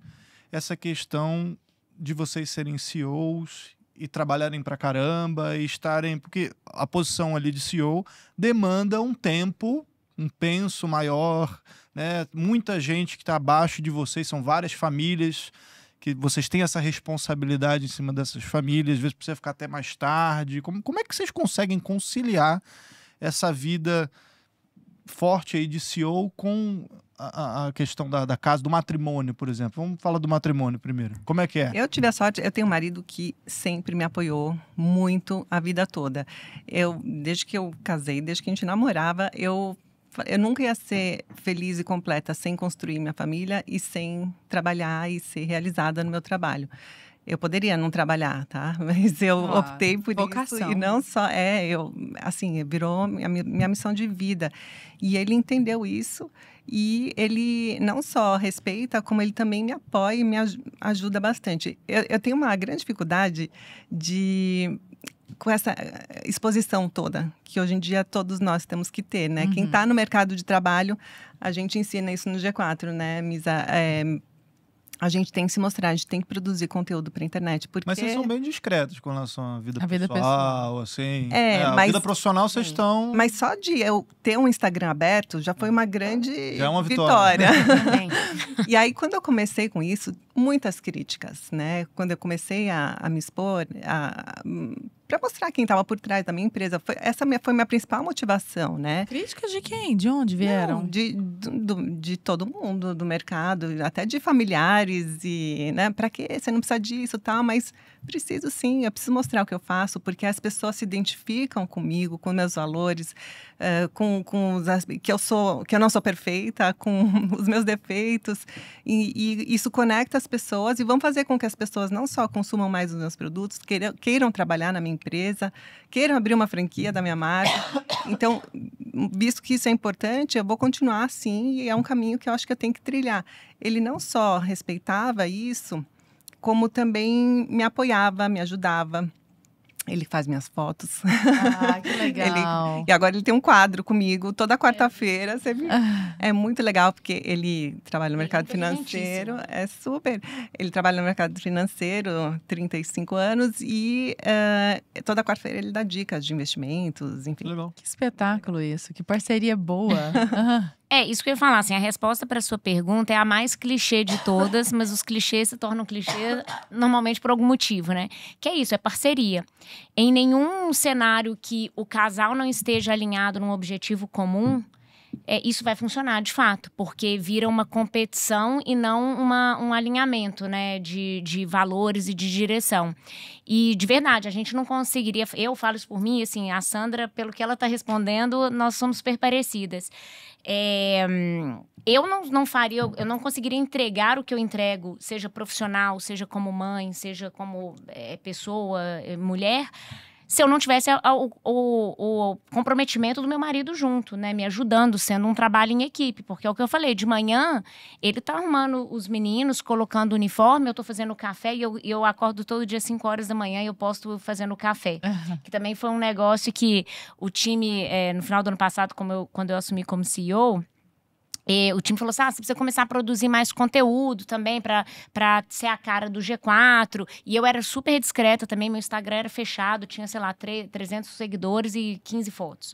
essa questão de vocês serem CEOs e trabalharem pra caramba e estarem... Porque a posição ali de CEO demanda um tempo, um penso maior, né? Muita gente que está abaixo de vocês, são várias famílias... que vocês têm essa responsabilidade em cima dessas famílias, às vezes precisa ficar até mais tarde. Como é que vocês conseguem conciliar essa vida forte aí de CEO com a questão da casa, do matrimônio, por exemplo? Vamos falar do matrimônio primeiro. Como é que é? Eu tive a sorte, eu tenho um marido que sempre me apoiou muito a vida toda. Desde que eu casei, desde que a gente namorava, eu nunca ia ser feliz e completa sem construir minha família e sem trabalhar e ser realizada no meu trabalho. Eu poderia não trabalhar, tá? Mas eu optei por vocação. Isso. E não só... virou minha missão de vida. E ele entendeu isso. E ele não só respeita, como ele também me apoia e me ajuda bastante. Eu tenho uma grande dificuldade com essa exposição toda, que hoje em dia todos nós temos que ter, né? Quem está no mercado de trabalho, a gente ensina isso no G4, né, Misa? A gente tem que se mostrar, a gente tem que produzir conteúdo para a internet, porque... Mas vocês são bem discretos com relação à vida pessoal, assim... mas... A vida profissional vocês estão... Mas só de eu ter um Instagram aberto, já foi uma grande já é uma vitória. E aí, quando eu comecei com isso, muitas críticas, né? Quando eu comecei a me expor, para mostrar quem estava por trás da minha empresa. Essa foi minha principal motivação, né? Críticas de quem? De onde vieram? Não, de todo mundo, do mercado, até de familiares. E, né, para quê? Você não precisa disso, tal, mas preciso sim, eu preciso mostrar o que eu faço, porque as pessoas se identificam comigo, com meus valores, que eu não sou perfeita, com os meus defeitos. E isso conecta as pessoas e vão fazer com que as pessoas não só consumam mais os meus produtos, queiram trabalhar na minha empresa, queiram abrir uma franquia da minha marca. Então, visto que isso é importante, eu vou continuar assim, e é um caminho que eu acho que eu tenho que trilhar. Ele não só respeitava isso, como também me apoiava, me ajudava. Ele faz minhas fotos. Ah, que legal. E agora ele tem um quadro comigo toda quarta-feira. É muito legal, porque ele trabalha no mercado financeiro. É super. Ele trabalha no mercado financeiro 35 anos e toda quarta-feira ele dá dicas de investimentos, enfim. Legal. Que espetáculo isso, que parceria boa. Isso que eu ia falar, assim, a resposta para sua pergunta é a mais clichê de todas, mas os clichês se tornam clichê normalmente por algum motivo, né? Que é isso, é parceria. Em nenhum cenário que o casal não esteja alinhado num objetivo comum, isso vai funcionar de fato, porque vira uma competição e não um alinhamento, né, de valores e de direção. E de verdade, a gente não conseguiria, eu falo isso por mim, assim, a Sandra, pelo que ela está respondendo, nós somos super parecidas. Eu não conseguiria entregar o que eu entrego, seja profissional, seja como mãe, seja como pessoa, mulher, se eu não tivesse o comprometimento do meu marido junto, né? Me ajudando, sendo um trabalho em equipe. Porque é o que eu falei, de manhã, ele tá arrumando os meninos, colocando o uniforme, eu tô fazendo café e eu acordo todo dia às 5 horas da manhã e eu posto fazendo café. Que também foi um negócio que o time, no final do ano passado, quando eu assumi como CEO... o time falou assim, você precisa começar a produzir mais conteúdo também pra ser a cara do G4. E eu era super discreta também, meu Instagram era fechado, tinha, sei lá, 300 seguidores e 15 fotos.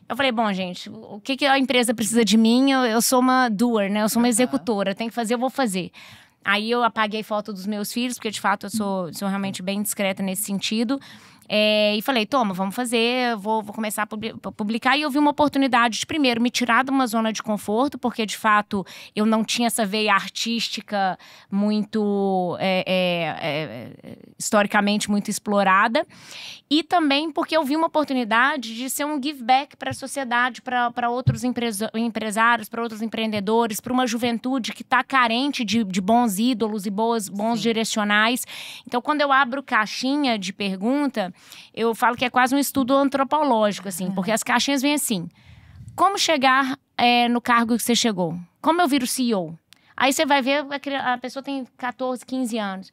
Eu falei, bom, gente, o que a empresa precisa de mim? Eu sou uma doer, né? Eu sou uma executora, tem que fazer, eu vou fazer. Aí eu apaguei foto dos meus filhos, porque de fato eu sou realmente bem discreta nesse sentido. E falei, toma, vamos fazer, vou começar a publicar. E eu vi uma oportunidade de, primeiro, me tirar de uma zona de conforto, porque, de fato, eu não tinha essa veia artística muito, historicamente, muito explorada. E também porque eu vi uma oportunidade de ser um give back para a sociedade, para outros empresários, para outros empreendedores, para uma juventude que está carente de bons ídolos e bons direcionais. Então, quando eu abro caixinha de pergunta, eu falo que é quase um estudo antropológico, assim, porque as caixinhas vêm assim: como chegar no cargo que você chegou? Como eu viro CEO? Aí você vai ver, a pessoa tem 14, 15 anos.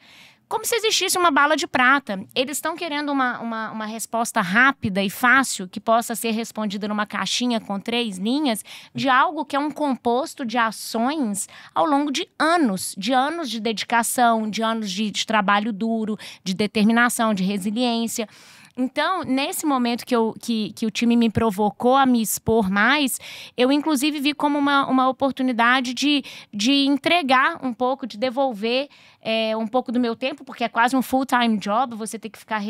Como se existisse uma bala de prata. Eles estão querendo uma resposta rápida e fácil, que possa ser respondida numa caixinha com 3 linhas, de algo que é um composto de ações ao longo de anos de dedicação, de anos de trabalho duro, de determinação, de resiliência. Então, nesse momento que o time me provocou a me expor mais, eu, inclusive, vi como uma oportunidade de entregar um pouco, de devolver um pouco do meu tempo, porque é quase um full-time job, você tem que ficar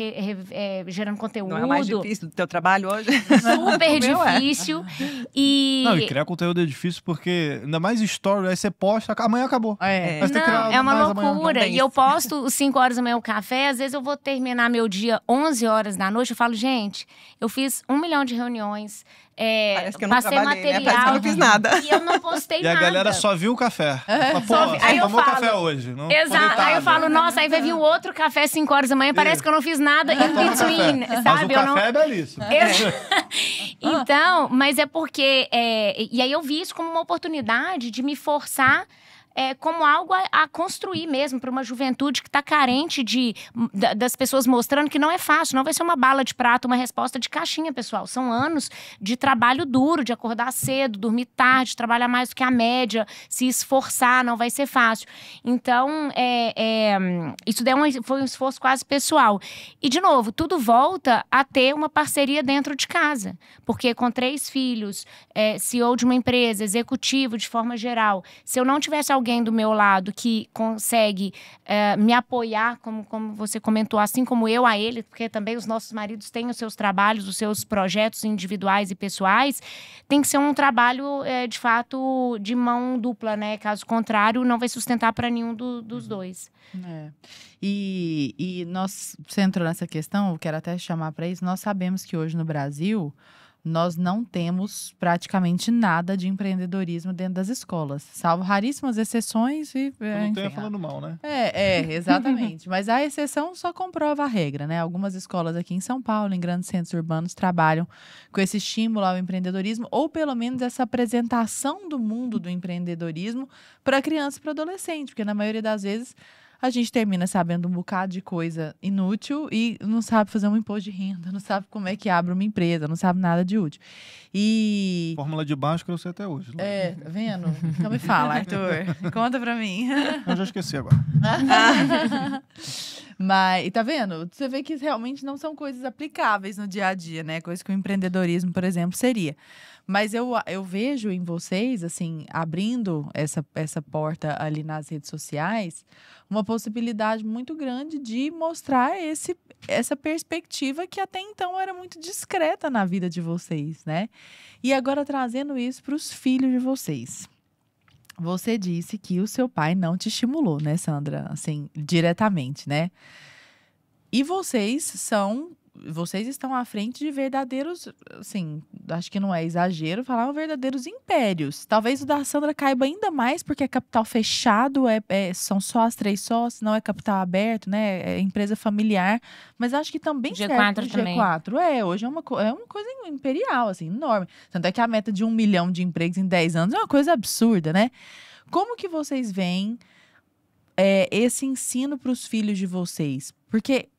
gerando conteúdo. Não é mais difícil do teu trabalho hoje? Super difícil. Não, e criar conteúdo é difícil porque, ainda mais story, aí você posta, amanhã acabou. Mas tem que criar é uma mais loucura. amanhã. E eu posto 5 horas da manhã o café, às vezes eu vou terminar meu dia 11 horas da noite, eu falo, gente, eu fiz 1 milhão de reuniões, parece que eu não passei trabalhei, material, né? Parece que eu não fiz nada. E eu não postei nada. E a galera só viu o café. Aí eu tomou falo, café hoje. Não exato. Aí eu falo, nossa, aí vai vir outro café 5 horas da manhã, parece que eu não fiz nada in between, sabe? Mas o café é belíssimo. Então, mas é porque... e aí eu vi isso como uma oportunidade de me forçar como algo a construir mesmo para uma juventude que está carente das pessoas mostrando que não é fácil, não vai ser uma bala de prata, uma resposta de caixinha, pessoal. São anos de trabalho duro, de acordar cedo, dormir tarde, trabalhar mais do que a média, se esforçar, não vai ser fácil. Então, isso foi um esforço quase pessoal. E, de novo, tudo volta a ter uma parceria dentro de casa. Porque com 3 filhos, CEO de uma empresa, executivo de forma geral, se eu não tivesse alguém do meu lado que consegue me apoiar, como você comentou, assim como eu a ele, porque também os nossos maridos têm os seus trabalhos, os seus projetos individuais e pessoais, tem que ser um trabalho, de fato, de mão dupla, né? Caso contrário, não vai sustentar para nenhum dos dois. E você entrou nessa questão, eu quero até chamar para isso, nós sabemos que hoje no Brasil nós não temos praticamente nada de empreendedorismo dentro das escolas, salvo raríssimas exceções. E, não tenho falando mal, né? Exatamente. Mas a exceção só comprova a regra, né? Algumas escolas aqui em São Paulo, em grandes centros urbanos, trabalham com esse estímulo ao empreendedorismo, ou pelo menos essa apresentação do mundo do empreendedorismo para criança e para adolescente, porque na maioria das vezes a gente termina sabendo um bocado de coisa inútil e não sabe fazer um imposto de renda, não sabe como é que abre uma empresa, não sabe nada de útil. E... Fórmula de Bhaskara eu sei até hoje. Tá vendo? Então me fala, Arthur. Conta pra mim. Eu já esqueci agora. Mas, tá vendo? Você vê que realmente não são coisas aplicáveis no dia a dia, né? Coisa que o empreendedorismo, por exemplo, seria. Mas eu vejo em vocês, assim, abrindo essa porta ali nas redes sociais, uma possibilidade muito grande de mostrar essa perspectiva que até então era muito discreta na vida de vocês, né? E agora trazendo isso para os filhos de vocês. Você disse que o seu pai não te estimulou, né, Sandra? Assim, diretamente, né? E vocês estão à frente de verdadeiros, assim, acho que não é exagero falar, verdadeiros impérios. Talvez o da Sandra caiba ainda mais, porque é capital fechado, são só as 3 sócios, não é capital aberto, né? É empresa familiar. Mas acho que também G4 também. G4. Hoje é uma coisa imperial, assim, enorme. Tanto é que a meta de 1 milhão de empregos em 10 anos é uma coisa absurda, né? Como que vocês veem esse ensino para os filhos de vocês? Porque...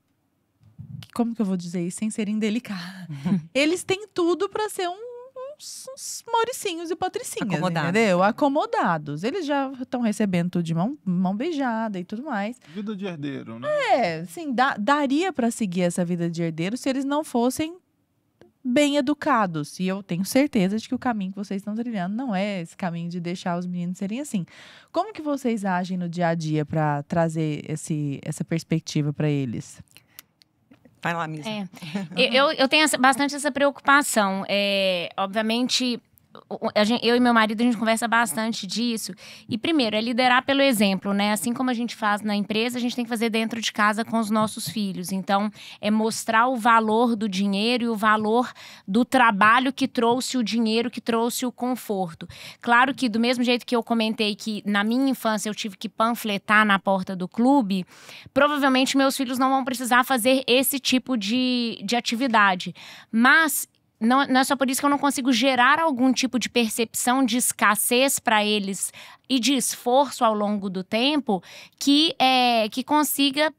como que eu vou dizer isso sem ser indelicada? Eles têm tudo para ser uns Mauricinhos e Patricinhas, entendeu? Acomodados. Eles já estão recebendo tudo de mão beijada e tudo mais. Vida de herdeiro, né? Sim, daria para seguir essa vida de herdeiro se eles não fossem bem educados. E eu tenho certeza de que o caminho que vocês estão trilhando não é esse caminho de deixar os meninos serem assim. Como que vocês agem no dia a dia para trazer essa perspectiva para eles? Vai lá, Misa. Eu tenho bastante essa preocupação. Obviamente, eu e meu marido, a gente conversa bastante disso. E primeiro, é liderar pelo exemplo, né? Assim como a gente faz na empresa, a gente tem que fazer dentro de casa com os nossos filhos. Então, é mostrar o valor do dinheiro e o valor do trabalho que trouxe o dinheiro, que trouxe o conforto. Claro que, do mesmo jeito que eu comentei que na minha infância eu tive que panfletar na porta do clube, provavelmente meus filhos não vão precisar fazer esse tipo de atividade. Mas... não é só por isso que eu não consigo gerar algum tipo de percepção de escassez para eles e de esforço ao longo do tempo que consiga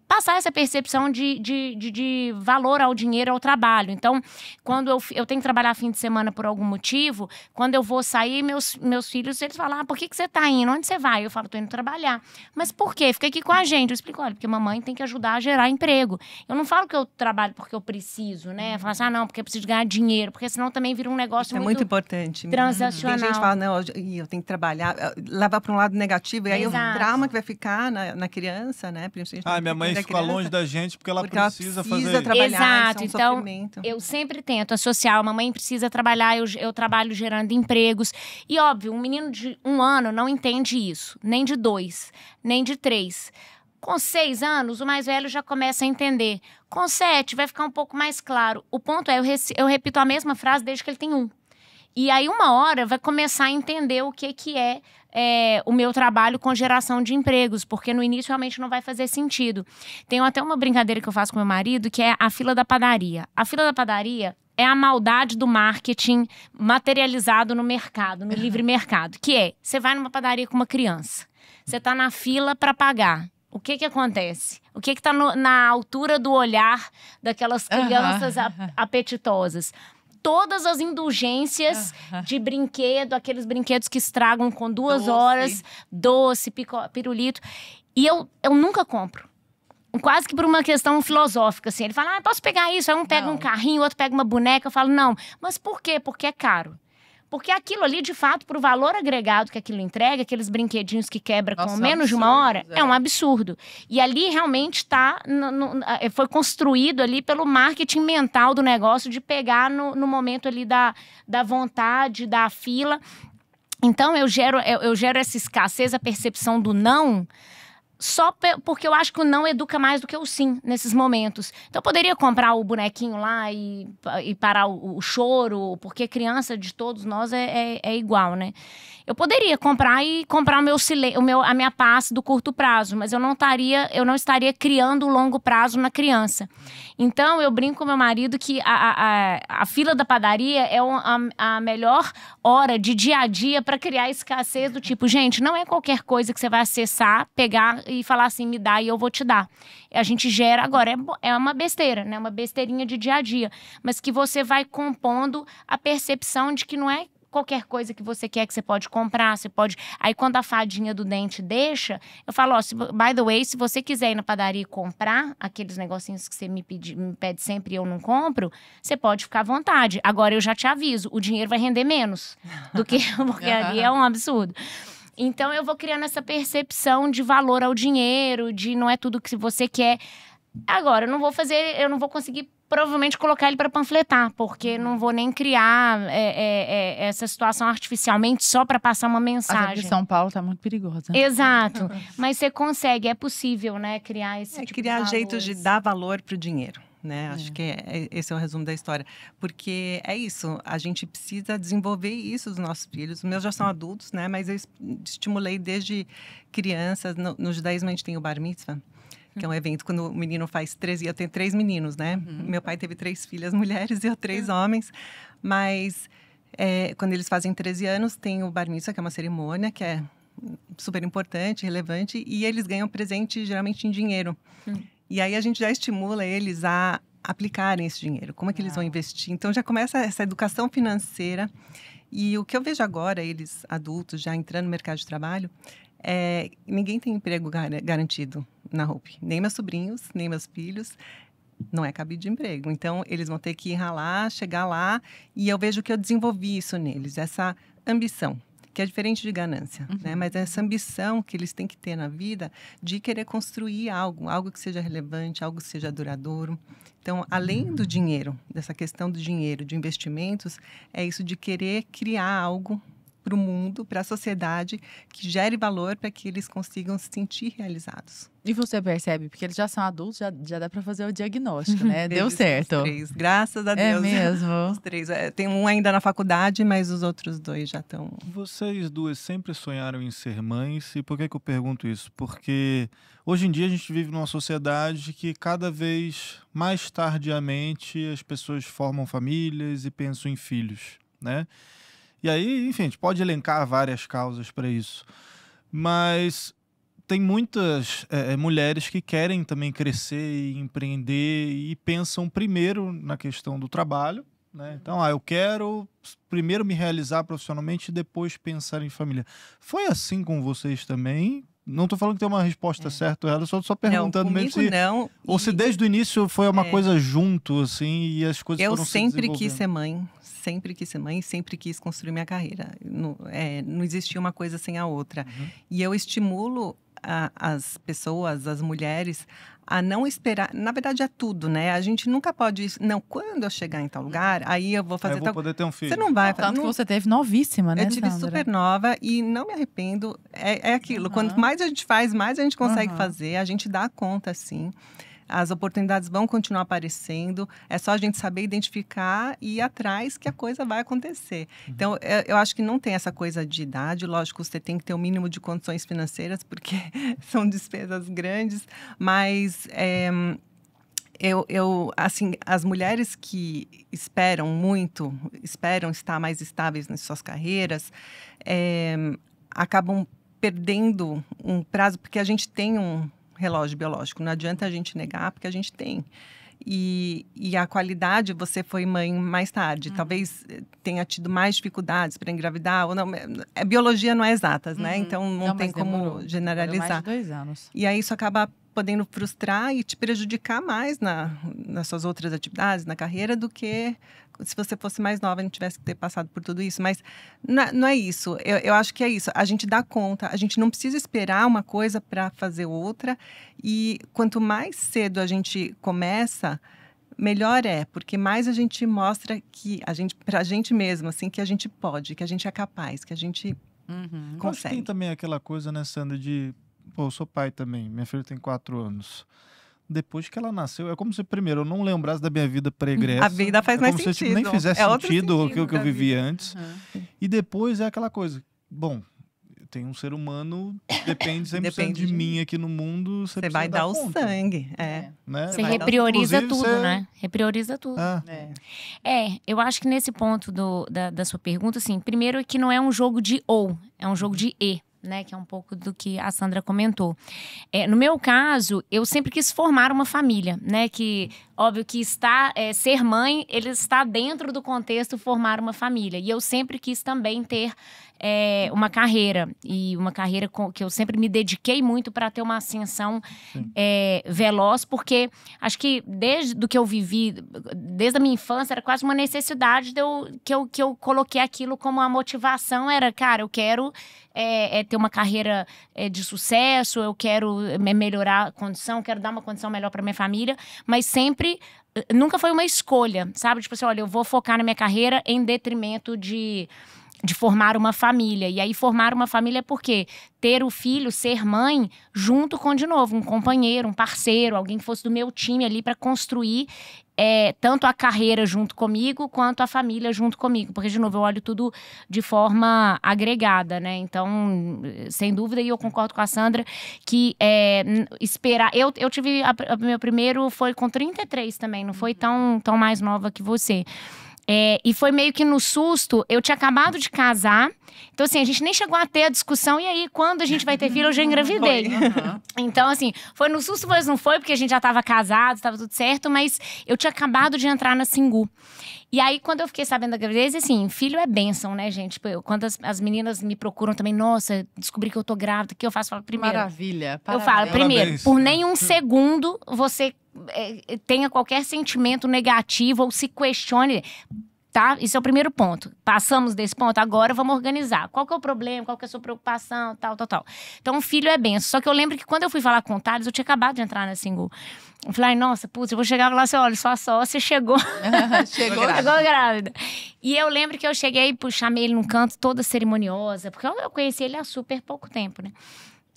passar essa percepção de valor ao dinheiro, ao trabalho. Então, quando eu tenho que trabalhar fim de semana por algum motivo, quando eu vou sair, meus filhos, eles falam, por que você tá indo? Onde você vai? Eu falo, tô indo trabalhar. Mas por quê? Fica aqui com a gente. Eu explico, olha, porque mamãe tem que ajudar a gerar emprego. Eu não falo que eu trabalho porque eu preciso, né? Eu falo assim, não, porque eu preciso ganhar dinheiro, porque senão também vira um negócio muito importante. Transacional. Tem gente que fala, não, eu tenho que trabalhar, levar para um lado negativo, e aí o trauma que vai ficar na criança, né? Minha mãe fica longe da gente porque ela precisa fazer isso. Exato, então eu sempre tento associar, a mamãe precisa trabalhar, eu trabalho gerando empregos. E óbvio, um menino de 1 ano não entende isso, nem de 2, nem de 3. Com 6 anos, o mais velho já começa a entender. Com 7, vai ficar um pouco mais claro. O ponto é, eu repito a mesma frase desde que ele tem 1. E aí, uma hora, vai começar a entender o que é o meu trabalho com geração de empregos, porque no início realmente não vai fazer sentido. Tem até uma brincadeira que eu faço com meu marido, que é a fila da padaria. A fila da padaria é a maldade do marketing materializado no mercado, no livre mercado, que é, você vai numa padaria com uma criança, você tá na fila para pagar. O que acontece? O que tá na altura do olhar daquelas crianças apetitosas? Todas as indulgências de brinquedo, aqueles brinquedos que estragam com 2 horas, doce, pirulito. E eu nunca compro. Quase que por uma questão filosófica, assim. Ele fala, posso pegar isso? Aí um pega um carrinho, outro pega uma boneca. Eu falo, não. Mas por quê? Porque é caro. Porque aquilo ali, de fato, pro valor agregado que aquilo entrega, aqueles brinquedinhos que quebra com menos de 1 hora, é um absurdo. E ali realmente foi construído ali pelo marketing mental do negócio de pegar no momento ali da vontade, da fila. Então, eu gero essa escassez, a percepção do não, só porque eu acho que o não educa mais do que o sim nesses momentos. Então eu poderia comprar o bonequinho lá e parar o choro, porque criança de todos nós é igual, né? Eu poderia comprar a minha paz do curto prazo, mas eu não estaria criando o longo prazo na criança. Então eu brinco com meu marido que a fila da padaria é a melhor hora de dia a dia para criar escassez do tipo, gente, não é qualquer coisa que você vai acessar, pegar e falar assim, me dá e eu vou te dar. A gente gera agora, é uma besteira, né? Uma besteirinha de dia a dia, mas que você vai compondo a percepção de que não é qualquer coisa que você quer que você pode comprar, você pode... Aí quando a fadinha do dente deixa, eu falo, by the way, se você quiser ir na padaria e comprar aqueles negocinhos que você me pede sempre e eu não compro, você pode ficar à vontade. Agora eu já te aviso, o dinheiro vai render menos do que... Porque ali é um absurdo. Então eu vou criando essa percepção de valor ao dinheiro, de não é tudo que você quer. Agora, eu não vou conseguir provavelmente colocar ele para panfletar, porque não vou nem criar essa situação artificialmente só para passar uma mensagem. A São Paulo tá muito perigosa. Exato. Mas você consegue, é possível, né, criar esse tipo criar de jeitos de dar valor pro dinheiro. Né? Acho que esse é o resumo da história. Porque é isso, a gente precisa desenvolver isso dos nossos filhos. Os meus já são adultos, né? Mas eu estimulei desde crianças. No judaísmo a gente tem o Bar Mitzvah, que é um evento quando o menino faz 13... Eu tenho 3 meninos, né? Meu pai teve 3 filhas mulheres e eu 3 homens. Mas quando eles fazem 13 anos, tem o Bar Mitzvah, que é uma cerimônia que é super importante, relevante. E eles ganham presente, geralmente, em dinheiro. E aí a gente já estimula eles a aplicarem esse dinheiro. Como é que eles vão investir? Então já começa essa educação financeira. E o que eu vejo agora, eles adultos já entrando no mercado de trabalho, ninguém tem emprego garantido na Hope. Nem meus sobrinhos, nem meus filhos. Não é cabide de emprego. Então eles vão ter que ir ralar, chegar lá. E eu vejo que eu desenvolvi isso neles, essa ambição. Que é diferente de ganância, né? Mas essa ambição que eles têm que ter na vida de querer construir algo que seja relevante, algo que seja duradouro. Então, além do dinheiro, dessa questão do dinheiro, de investimentos, é isso de querer criar algo para o mundo, para a sociedade, que gere valor para que eles consigam se sentir realizados. E você percebe, porque eles já são adultos, já dá para fazer o diagnóstico, né? Deu certo. Os 3, graças a Deus. É mesmo? Os 3. Tem um ainda na faculdade, mas os outros 2 já estão... Vocês duas sempre sonharam em ser mães, e por que eu pergunto isso? Porque hoje em dia a gente vive numa sociedade que cada vez mais tardiamente as pessoas formam famílias e pensam em filhos, né? E aí, enfim, a gente pode elencar várias causas para isso. Mas tem muitas mulheres que querem também crescer e empreender e pensam primeiro na questão do trabalho, né? Então, eu quero primeiro me realizar profissionalmente e depois pensar em família. Foi assim com vocês também? Não estou falando que tem uma resposta certa ou errada, só perguntando não, mesmo se... Não, ou se desde o início foi uma coisa junto, assim, e as coisas foram se desenvolvendo. Eu sempre quis ser mãe, sempre quis construir minha carreira. Não existia uma coisa sem a outra. E eu estimulo as pessoas, as mulheres, a não esperar. Na verdade, é tudo, né? A gente nunca pode... Não, quando eu chegar em tal lugar, aí eu vou fazer eu vou poder ter um filho. Você não vai... Tanto que você teve novíssima, né, Eu tive Sandra? super nova e não me arrependo. É aquilo. Quanto mais a gente faz, mais a gente consegue fazer. A gente dá conta, sim. As oportunidades vão continuar aparecendo. É só a gente saber identificar e ir atrás que a coisa vai acontecer. Então, eu acho que não tem essa coisa de idade. Lógico, você tem que ter o mínimo de condições financeiras, porque são despesas grandes. Mas assim, as mulheres que esperam estar mais estáveis nas suas carreiras, acabam perdendo um prazo, porque a gente tem um relógio biológico. Não adianta a gente negar, porque a gente tem. E a qualidade, você foi mãe mais tarde. Talvez tenha tido mais dificuldades para engravidar. Ou não, biologia não é exatas, né? Então, não tem como generalizar. Mais de 2 anos. E aí, isso acaba podendo frustrar e te prejudicar mais nas suas outras atividades, na carreira, do que se você fosse mais nova e não tivesse que ter passado por tudo isso. Mas não é isso. Eu acho que é isso. A gente dá conta. A gente não precisa esperar uma coisa para fazer outra. E quanto mais cedo a gente começa, melhor é. Porque mais a gente mostra que pra gente mesmo, assim, que a gente pode, que a gente é capaz, que a gente consegue. Acho que tem também aquela coisa, né, Sandra, de Pô, eu sou pai também. Minha filha tem 4 anos. Depois que ela nasceu, é como se primeiro eu não lembrasse da minha vida pregressa. A vida faz mais sentido. sentido. Como se nem fizesse sentido o que eu vivi antes. Uhum. E depois é aquela coisa. Bom, tem um ser humano, depende 100% de mim aqui no mundo. Você vai dar o conta, sangue. né? Você reprioriza tudo, Inclusive, né? Reprioriza tudo. Eu acho que nesse ponto da sua pergunta, assim, primeiro é que não é um jogo de ou, é um jogo de e. Né, que é um pouco do que a Sandra comentou. No meu caso, eu sempre quis formar uma família, né? Que, óbvio que ser mãe, ele está dentro do contexto formar uma família. E eu sempre quis também ter uma carreira. E uma carreira que eu sempre me dediquei muito para ter uma ascensão veloz, porque acho que desde do que eu vivi, desde a minha infância, era quase uma necessidade que eu coloquei aquilo como a motivação. Era, cara, eu quero ter uma carreira de sucesso, eu quero melhorar a condição, quero dar uma condição melhor para minha família, mas sempre, nunca foi uma escolha, sabe? Tipo assim, olha, eu vou focar na minha carreira em detrimento de formar uma família. E aí formar uma família é porque ter o filho, ser mãe, junto com, de novo, um companheiro, um parceiro, alguém que fosse do meu time ali para construir tanto a carreira junto comigo, quanto a família junto comigo. Porque, de novo, eu olho tudo de forma agregada, né? Então, sem dúvida, e eu concordo com a Sandra, que esperar... Eu tive... meu primeiro foi com 33 também, não foi tão mais nova que você. E foi meio que no susto, eu tinha acabado de casar, então assim, a gente nem chegou a ter a discussão, e aí, quando a gente vai ter filho, eu já engravidei. Então assim, foi no susto, mas não foi, porque a gente já tava casado, tava tudo certo, mas eu tinha acabado de entrar na Singu. E aí, quando eu fiquei sabendo da gravidez, assim, filho é bênção, né, gente? Tipo, quando as meninas me procuram também, nossa, descobri que eu tô grávida, o que eu faço? Eu falo, primeiro... Maravilha. Eu falo, primeiro, Parabéns. por nenhum segundo você tenha qualquer sentimento negativo ou se questione, tá? Isso é o primeiro ponto. Passamos desse ponto, agora vamos organizar. Qual que é o problema, qual que é a sua preocupação, tal. Então, o filho é benção. Só que eu lembro que quando eu fui falar com o Thales, eu tinha acabado de entrar na Singu. Eu falei, ai, nossa, putz, eu vou chegar lá assim, olha, sua sócia chegou. Chegou grávida. E eu lembro que eu cheguei, chamei ele num canto, toda cerimoniosa, porque eu conheci ele há super pouco tempo, né?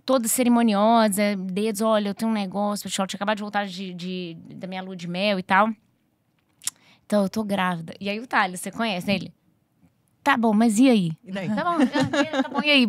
Toda cerimoniosa, dedos, olha, eu tenho um negócio, eu tinha acabado de voltar da minha lua de mel e tal. Então, eu tô grávida. E aí o Thales, você conhece ele? Tá bom, mas e aí? E daí? Tá bom, e aí?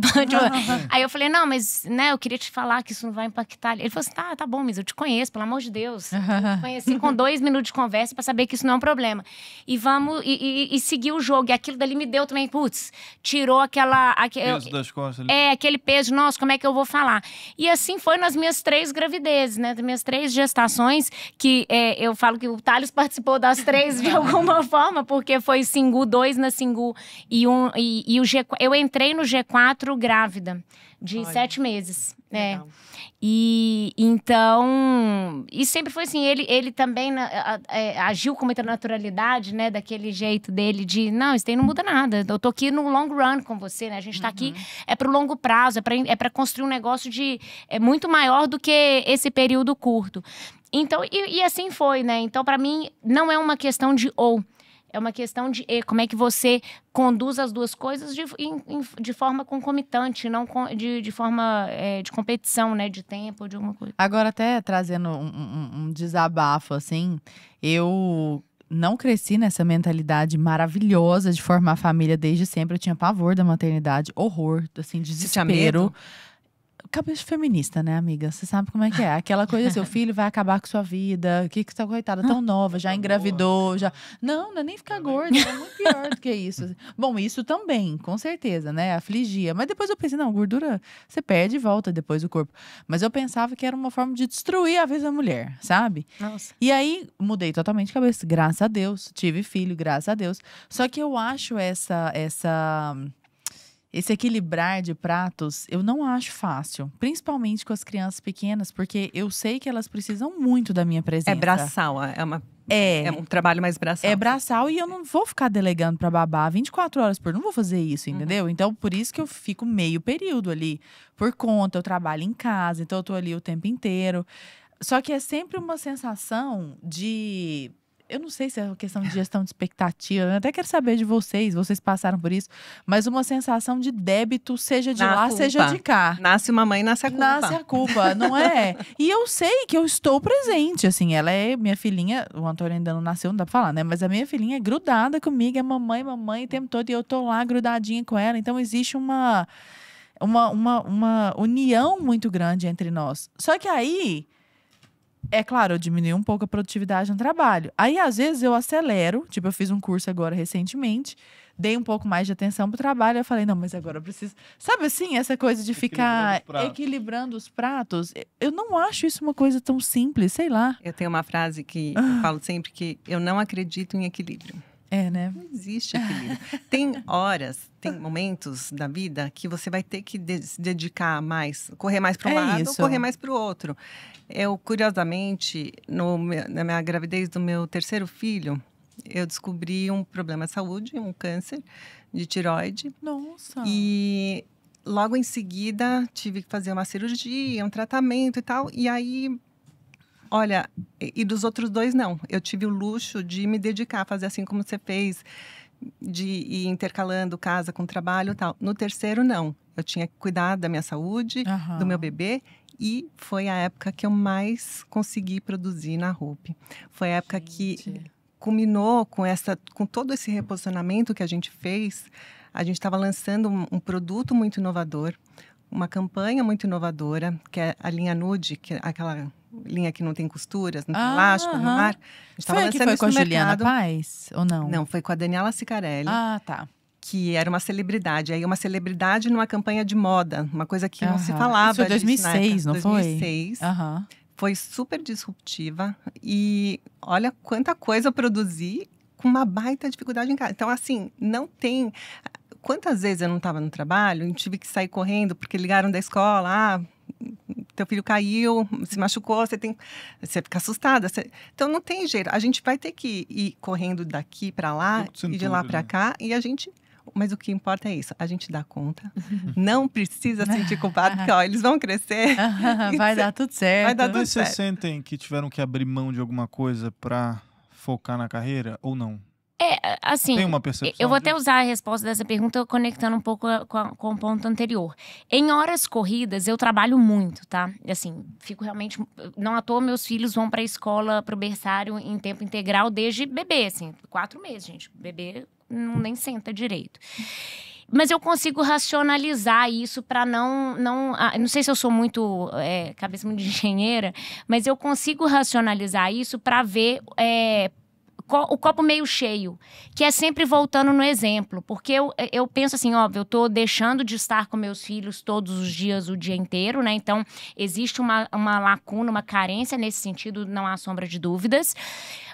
Aí eu falei, não, mas né, eu queria te falar que isso não vai impactar. Ele falou assim, tá bom, mas eu te conheço, pelo amor de Deus. Eu te conheci com 2 minutos de conversa pra saber que isso não é um problema. E vamos, e seguir o jogo. E aquilo dali me deu também, putz, tirou peso das costas ali. Aquele peso, nossa, como é que eu vou falar? E assim foi nas minhas 3 gravidezes, né? Das minhas 3 gestações, que eu falo que o Thales participou das 3 de alguma forma, porque foi Singu, 2 na Singu. E o G4, eu entrei no G4 grávida, de 7 meses. E então, e sempre foi assim, ele também agiu com muita naturalidade, né, daquele jeito dele de, não, isso daí não muda nada, eu tô aqui no long run com você, né, a gente tá aqui, pro longo prazo, é pra construir um negócio muito maior do que esse período curto. Então, e assim foi, né, então pra mim não é uma questão de ou, é uma questão de como é que você conduz as duas coisas de forma concomitante, não de forma de competição, né? De tempo, de alguma coisa. Agora, até trazendo um desabafo, assim, eu não cresci nessa mentalidade maravilhosa de formar família desde sempre. Eu tinha pavor da maternidade, horror, assim, desespero. Cabeça feminista, né, amiga? Você sabe como é que é. Aquela coisa, seu filho vai acabar com sua vida. Que tá, coitada, tão nova, já engravidou, já... Não é nem ficar gorda, é muito pior do que isso. Bom, isso também, com certeza, né? Afligia. Mas depois eu pensei, não, gordura você perde e volta depois do corpo. Mas eu pensava que era uma forma de destruir a vida da mulher, sabe? Nossa. E aí, mudei totalmente de cabeça. Graças a Deus. Tive filho, graças a Deus. Só que eu acho esse equilibrar de pratos, eu não acho fácil. Principalmente com as crianças pequenas, porque eu sei que elas precisam muito da minha presença. É braçal, é um trabalho mais braçal. É braçal, e eu não vou ficar delegando pra babá 24 horas por dia. Não vou fazer isso, entendeu? Então, por isso que eu fico meio período ali. Por conta, eu trabalho em casa, então eu tô ali o tempo inteiro. Só que é sempre uma sensação de... eu não sei se é uma questão de gestão de expectativa, eu até quero saber de vocês passaram por isso, mas uma sensação de débito, seja de lá, seja de cá. Nasce uma mãe, nasce a culpa. Nasce a culpa, não é? E eu sei que eu estou presente, assim, ela é minha filhinha, o Antônio ainda não nasceu, não dá pra falar, né? Mas a minha filhinha é grudada comigo, é mamãe o tempo todo, e eu tô lá grudadinha com ela, então existe uma união muito grande entre nós. Só que aí, é claro, eu diminui um pouco a produtividade no trabalho. Aí, às vezes, eu acelero. Tipo, eu fiz um curso agora recentemente. Dei um pouco mais de atenção pro trabalho. Eu falei, não, mas agora eu preciso... Sabe assim, essa coisa de ficar equilibrando os pratos? Eu não acho isso uma coisa tão simples, sei lá. Eu tenho uma frase que eu falo sempre, que eu não acredito em equilíbrio. É, né? Não existe equilíbrio. Tem horas, tem momentos da vida que você vai ter que se dedicar mais, correr mais para um lado ou correr mais para o outro. Eu, curiosamente, na minha gravidez do meu terceiro filho, eu descobri um problema de saúde, um câncer de tireoide. Nossa! E logo em seguida tive que fazer uma cirurgia, um tratamento e tal. E aí... Olha, e dos outros 2 não. Eu tive o luxo de me dedicar a fazer assim como você fez, de ir intercalando casa com trabalho e tal. No terceiro, não. Eu tinha que cuidar da minha saúde, do meu bebê. E foi a época que eu mais consegui produzir na Hope. Foi a época que culminou com todo esse reposicionamento que a gente fez. A gente estava lançando um produto muito inovador, uma campanha muito inovadora, que é a linha Nude, que é aquela linha que não tem costuras, não tem elástico, no mar. Foi que foi com a Juliana Paz, ou não? Não, foi com a Daniela Sicarelli. Ah, tá. Que era uma celebridade. Aí uma celebridade numa campanha de moda, uma coisa que não se falava. Isso foi 2006, não foi? 2006. Foi super disruptiva. E olha quanta coisa eu produzi com uma baita dificuldade em casa. Então, assim, não tem... Quantas vezes eu não estava no trabalho e tive que sair correndo porque ligaram da escola, teu filho caiu, se machucou, você fica assustada. Então, não tem jeito. A gente vai ter que ir correndo daqui para lá e de lá para cá. E a gente... Mas o que importa é isso. A gente dá conta. Não precisa sentir culpado, porque eles vão crescer. Vai dar tudo certo. Vai dar tudo certo. Vocês sentem que tiveram que abrir mão de alguma coisa para focar na carreira ou não? Assim, tem uma percepção eu vou até usar a resposta dessa pergunta conectando um pouco com o ponto anterior. Em horas corridas, eu trabalho muito, tá? Assim, fico realmente... Não à toa, meus filhos vão pra escola, pro berçário em tempo integral desde bebê, assim. 4 meses, gente. Bebê nem senta direito. Mas eu consigo racionalizar isso para não sei se eu sou muito cabeça muito de engenheira, mas eu consigo racionalizar isso para ver o copo meio cheio, que é sempre voltando no exemplo, porque eu penso assim, óbvio, eu tô deixando de estar com meus filhos todos os dias, o dia inteiro, né? Então, existe uma lacuna, uma carência nesse sentido, não há sombra de dúvidas,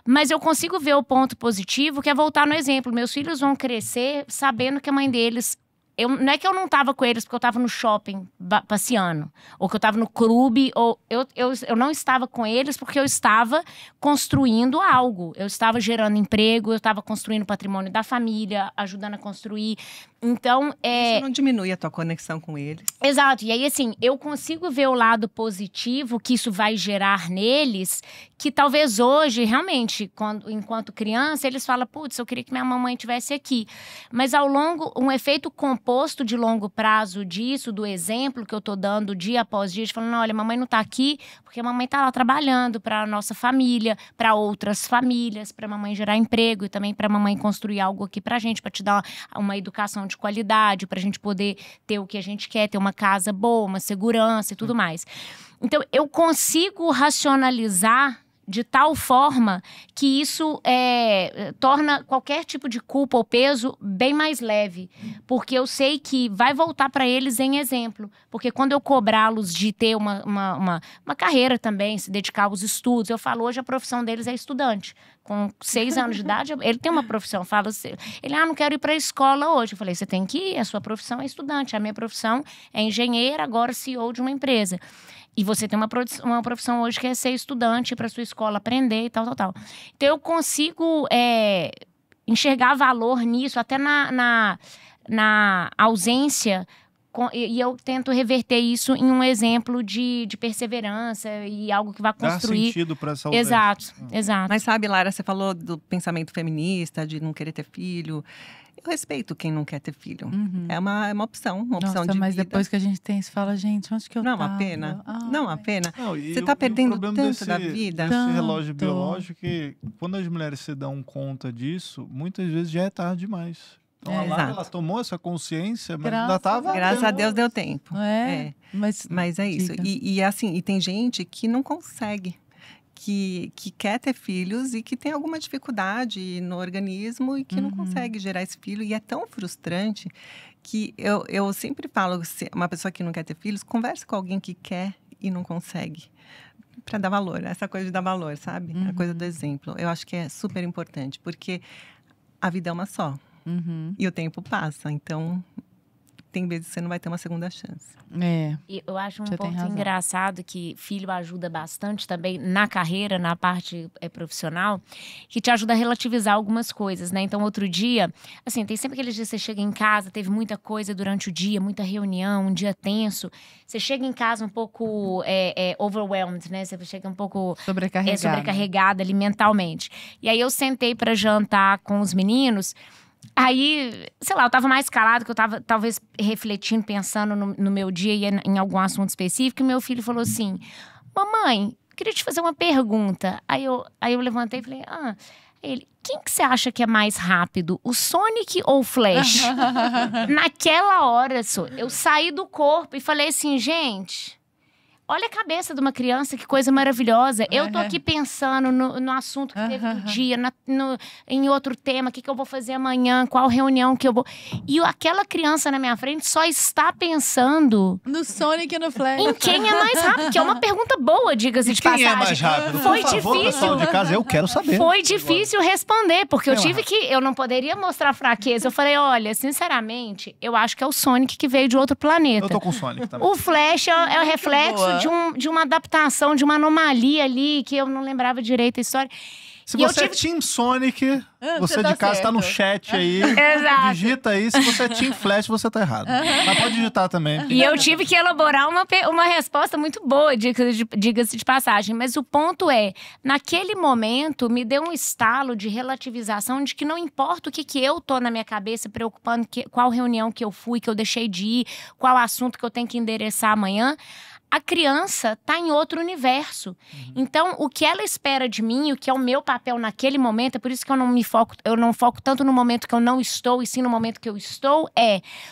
mas eu consigo ver o ponto positivo, que é voltar no exemplo. Meus filhos vão crescer sabendo que a mãe deles... não é que eu não estava com eles porque eu estava no shopping passeando, ou que eu estava no clube, ou eu não estava com eles porque eu estava construindo algo. Eu estava gerando emprego, eu estava construindo patrimônio da família, ajudando a construir. Então, isso não diminui a tua conexão com eles. Exato. E aí, assim, eu consigo ver o lado positivo que isso vai gerar neles, que talvez hoje, realmente, enquanto criança, eles falam, putz, eu queria que minha mamãe estivesse aqui. Mas ao longo, um efeito composto de longo prazo disso, do exemplo que eu tô dando dia após dia, de falando, olha, mamãe não tá aqui porque a mamãe tá lá trabalhando para a nossa família, para outras famílias, para a mamãe gerar emprego e também para a mamãe construir algo aqui pra gente, para te dar uma educação de qualidade, pra gente poder ter o que a gente quer, ter uma casa boa, uma segurança e tudo mais. Então, eu consigo racionalizar de tal forma que isso torna qualquer tipo de culpa ou peso bem mais leve. Porque eu sei que vai voltar para eles em exemplo. Porque quando eu cobrá-los de ter uma carreira também, se dedicar aos estudos, eu falo, hoje a profissão deles é estudante. Com 6 anos de idade, ele tem uma profissão. Fala assim, ele, não quero ir para a escola hoje. Eu falei, você tem que ir, a sua profissão é estudante. A minha profissão é engenheira, agora CEO de uma empresa. E você tem uma profissão hoje que é ser estudante para sua escola aprender e tal. Então, eu consigo enxergar valor nisso, até na ausência e eu tento reverter isso em um exemplo de perseverança e algo que vai construir. Dá sentido para essa ausência. Exato, exato. Mas sabe, Lara, você falou do pensamento feminista, de não querer ter filho. Eu respeito quem não quer ter filho. É uma opção, uma opção de mas vida. depois que a gente tem, você fala, gente, onde que eu Não é tava? uma pena? Não é uma pena? Você tá está perdendo tanto da vida. Esse relógio biológico que, quando as mulheres se dão conta disso, muitas vezes já é tarde demais. Então, ela tomou essa consciência, mas ainda estava... Graças a Deus deu tempo. Mas é isso. E assim, e tem gente que não consegue. Que quer ter filhos e que tem alguma dificuldade no organismo e que não consegue gerar esse filho. E é tão frustrante que eu sempre falo, se uma pessoa que não quer ter filhos, converse com alguém que quer e não consegue. Para dar valor, essa coisa de dar valor, sabe? A coisa do exemplo. Eu acho que é super importante, porque a vida é uma só. E o tempo passa, então... tem vezes que você não vai ter uma segunda chance. E eu acho um ponto engraçado que filho ajuda bastante também na carreira, na parte profissional, que te ajuda a relativizar algumas coisas, né? Então, outro dia, assim, tem sempre aqueles dias que você chega em casa, teve muita coisa durante o dia, muita reunião, um dia tenso. Você chega em casa um pouco overwhelmed, né? Você chega um pouco sobrecarregada ali mentalmente. E aí eu sentei para jantar com os meninos. Aí, sei lá, eu tava mais calado, que eu tava talvez refletindo, pensando no meu dia e em algum assunto específico. E meu filho falou assim, mamãe, queria te fazer uma pergunta. Aí eu levantei e falei, ele, quem que você acha que é mais rápido, o Sonic ou o Flash? Naquela hora, eu saí do corpo e falei assim, gente... olha a cabeça de uma criança, que coisa maravilhosa. Eu tô aqui pensando no assunto que teve no dia, em outro tema, o que eu vou fazer amanhã, qual reunião que eu vou... E aquela criança na minha frente só está pensando... no Sonic e no Flash. Em quem é mais rápido, que é uma pergunta boa, diga-se de passagem. Quem é mais rápido? Foi Por favor, difícil. pessoal de casa, eu quero saber. Foi difícil responder, porque eu não poderia mostrar fraqueza. Eu falei, olha, sinceramente, eu acho que é o Sonic que veio de outro planeta. Eu tô com o Sonic também. O Flash é o reflexo de uma adaptação, de uma anomalia ali, que eu não lembrava direito a história. Se você é Team Sonic, você de casa tá no chat aí. Exato. Digita aí. Se você é Team Flash, você tá errado. Mas pode digitar também. E eu tive que elaborar uma resposta muito boa, diga-se de passagem. Mas o ponto é, naquele momento, me deu um estalo de relativização de que não importa o que eu tô na minha cabeça preocupando, qual reunião que eu fui, que eu deixei de ir, qual assunto que eu tenho que endereçar amanhã. A criança está em outro universo. Então, o que ela espera de mim, o que é o meu papel naquele momento, é por isso que eu não foco tanto no momento que eu não estou, e sim no momento que eu estou,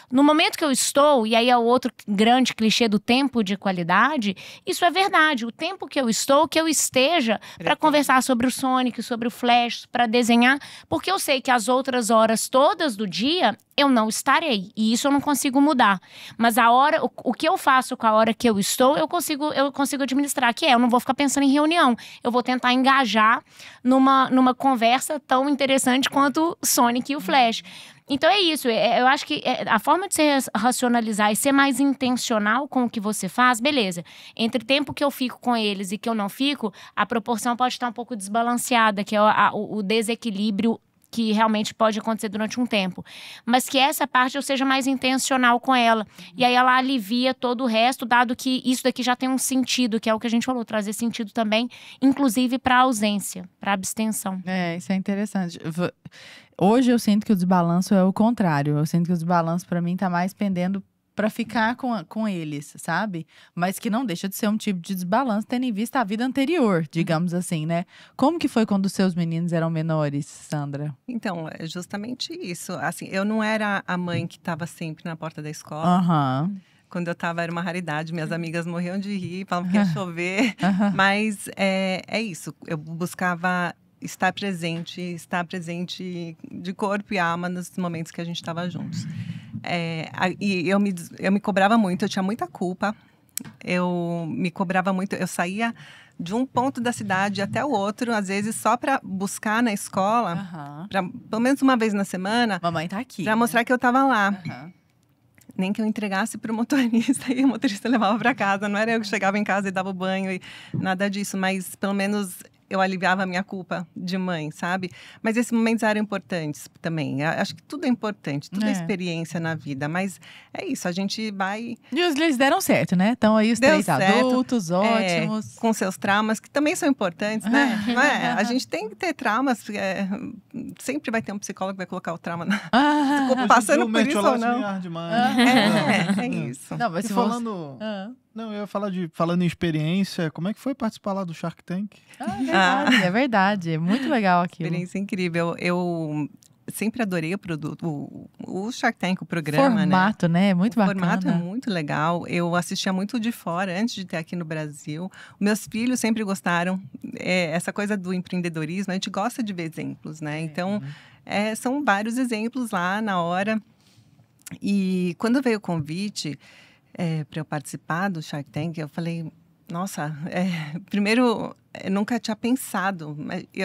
no momento que eu estou, e aí é o outro grande clichê do tempo de qualidade, isso é verdade. O tempo que eu estou, que eu esteja para conversar sobre o Sonic, sobre o Flash, para desenhar, porque eu sei que as outras horas todas do dia, eu não estarei. E isso eu não consigo mudar. Mas a hora, o que eu faço com a hora que eu estou, eu consigo administrar, que eu não vou ficar pensando em reunião. Eu vou tentar engajar numa conversa tão interessante quanto o Sonic e o Flash. Então é isso, eu acho que a forma de se racionalizar e ser mais intencional com o que você faz, beleza. Entre o tempo que eu fico com eles e que eu não fico, a proporção pode estar um pouco desbalanceada, que é o desequilíbrio que realmente pode acontecer durante um tempo. Mas que essa parte eu seja mais intencional com ela. E aí ela alivia todo o resto, dado que isso daqui já tem um sentido, que é o que a gente falou, trazer sentido também, inclusive para a ausência, para a abstenção. Isso é interessante. Hoje eu sinto que o desbalanço é o contrário. Eu sinto que o desbalanço para mim tá mais pendendo para ficar com eles, sabe? Mas que não deixa de ser um tipo de desbalanço, tendo em vista a vida anterior, digamos assim, né? Como que foi quando os seus meninos eram menores, Sandra? Então, é justamente isso. Assim, eu não era a mãe que estava sempre na porta da escola. Quando eu estava, era uma raridade. Minhas amigas morriam de rir, falavam que ia chover. Mas é isso. Eu buscava estar presente de corpo e alma nos momentos que a gente estava juntos. E eu me cobrava muito, eu tinha muita culpa. Eu me cobrava muito, eu saía de um ponto da cidade até o outro, às vezes só para buscar na escola, pelo menos uma vez na semana. Mamãe tá aqui. Para mostrar que eu estava lá. Nem que eu entregasse para o motorista e o motorista levava para casa. Não era eu que chegava em casa e dava o banho e nada disso, mas pelo menos eu aliviava a minha culpa de mãe, sabe? Mas esses momentos eram importantes também. Acho que tudo é importante, tudo é experiência na vida. Mas é isso, a gente vai... E eles deram certo, né? Então aí os três adultos, ótimos. Com seus traumas, que também são importantes, né? Não é? A gente tem que ter traumas. Sempre vai ter um psicólogo que vai colocar o trauma na... passando por isso ou não. É isso. Não, mas e falando... Não, eu ia falar falando em experiência, como é que foi participar lá do Shark Tank? É verdade. É muito legal aquilo. Experiência incrível. Eu sempre adorei o produto, o Shark Tank, o programa, formato, né? Muito bacana. O formato é muito legal. Eu assistia muito de fora, antes de ter aqui no Brasil. Meus filhos sempre gostaram. Essa coisa do empreendedorismo, a gente gosta de ver exemplos, né? Então, são vários exemplos lá na hora. E quando veio o convite... para eu participar do Shark Tank, eu falei, nossa, primeiro, eu nunca tinha pensado,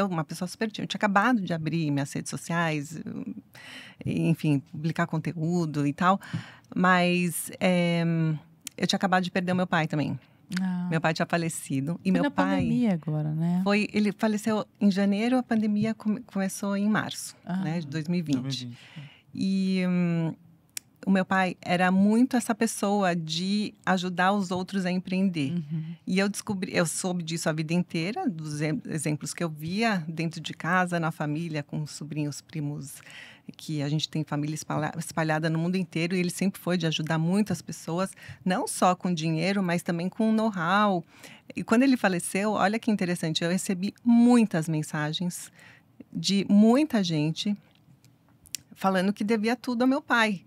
uma pessoa super tímida, eu tinha acabado de abrir minhas redes sociais, enfim, publicar conteúdo e tal, mas eu tinha acabado de perder o meu pai também. Meu pai tinha falecido. E meu pai, pandemia agora, né? Ele faleceu em janeiro, a pandemia começou em março, né, de 2020. E... o meu pai era muito essa pessoa de ajudar os outros a empreender. E eu soube disso a vida inteira, dos exemplos que eu via dentro de casa, na família, com sobrinhos, primos, que a gente tem família espalhada no mundo inteiro. E ele sempre foi de ajudar muitas pessoas, não só com dinheiro, mas também com know-how. E quando ele faleceu, olha que interessante, eu recebi muitas mensagens de muita gente falando que devia tudo ao meu pai.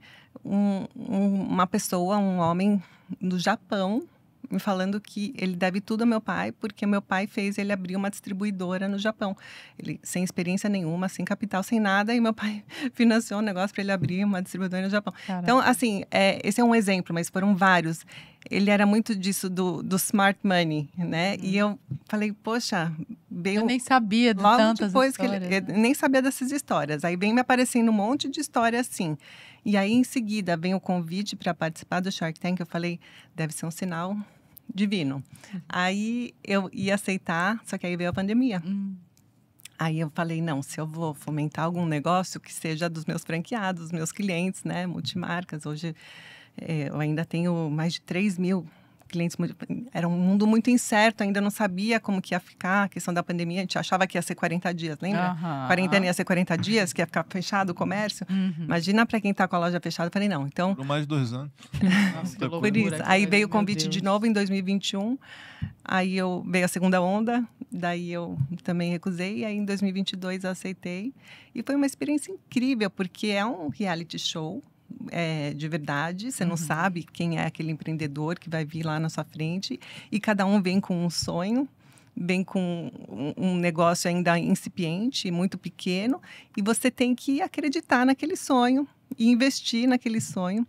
Uma pessoa, um homem do Japão, me falando que ele deve tudo ao meu pai, porque meu pai fez ele abrir uma distribuidora no Japão. Ele, sem experiência nenhuma, sem capital, sem nada, e meu pai financiou um negócio para ele abrir uma distribuidora no Japão. Caraca. Então, assim, esse é um exemplo, mas foram vários. Ele era muito disso do smart money, né? E eu falei, poxa, eu nem sabia de tantas depois histórias. Eu nem sabia dessas histórias. Aí vem me aparecendo um monte de história assim. E aí, em seguida, vem o convite para participar do Shark Tank. Eu falei, deve ser um sinal divino. Aí eu ia aceitar, só que aí veio a pandemia. Aí eu falei, não, se eu vou fomentar algum negócio que seja dos meus franqueados, dos meus clientes, né, multimarcas. Hoje eu ainda tenho mais de 3 mil clientes. Era um mundo muito incerto, ainda não sabia como que ia ficar a questão da pandemia. A gente achava que ia ser 40 dias, lembra? Quarentena ia ser 40 dias, que ia ficar fechado o comércio. Imagina para quem está com a loja fechada. Eu falei, não, então... Por mais de 2 anos. Nossa, que por isso. Aí veio o convite de novo em 2021. Aí veio a segunda onda. Daí eu também recusei. E aí em 2022 eu aceitei. E foi uma experiência incrível, porque é um reality show. De verdade, você não sabe quem é aquele empreendedor que vai vir lá na sua frente, e cada um vem com um sonho, vem com um negócio ainda incipiente, muito pequeno, e você tem que acreditar naquele sonho e investir naquele sonho.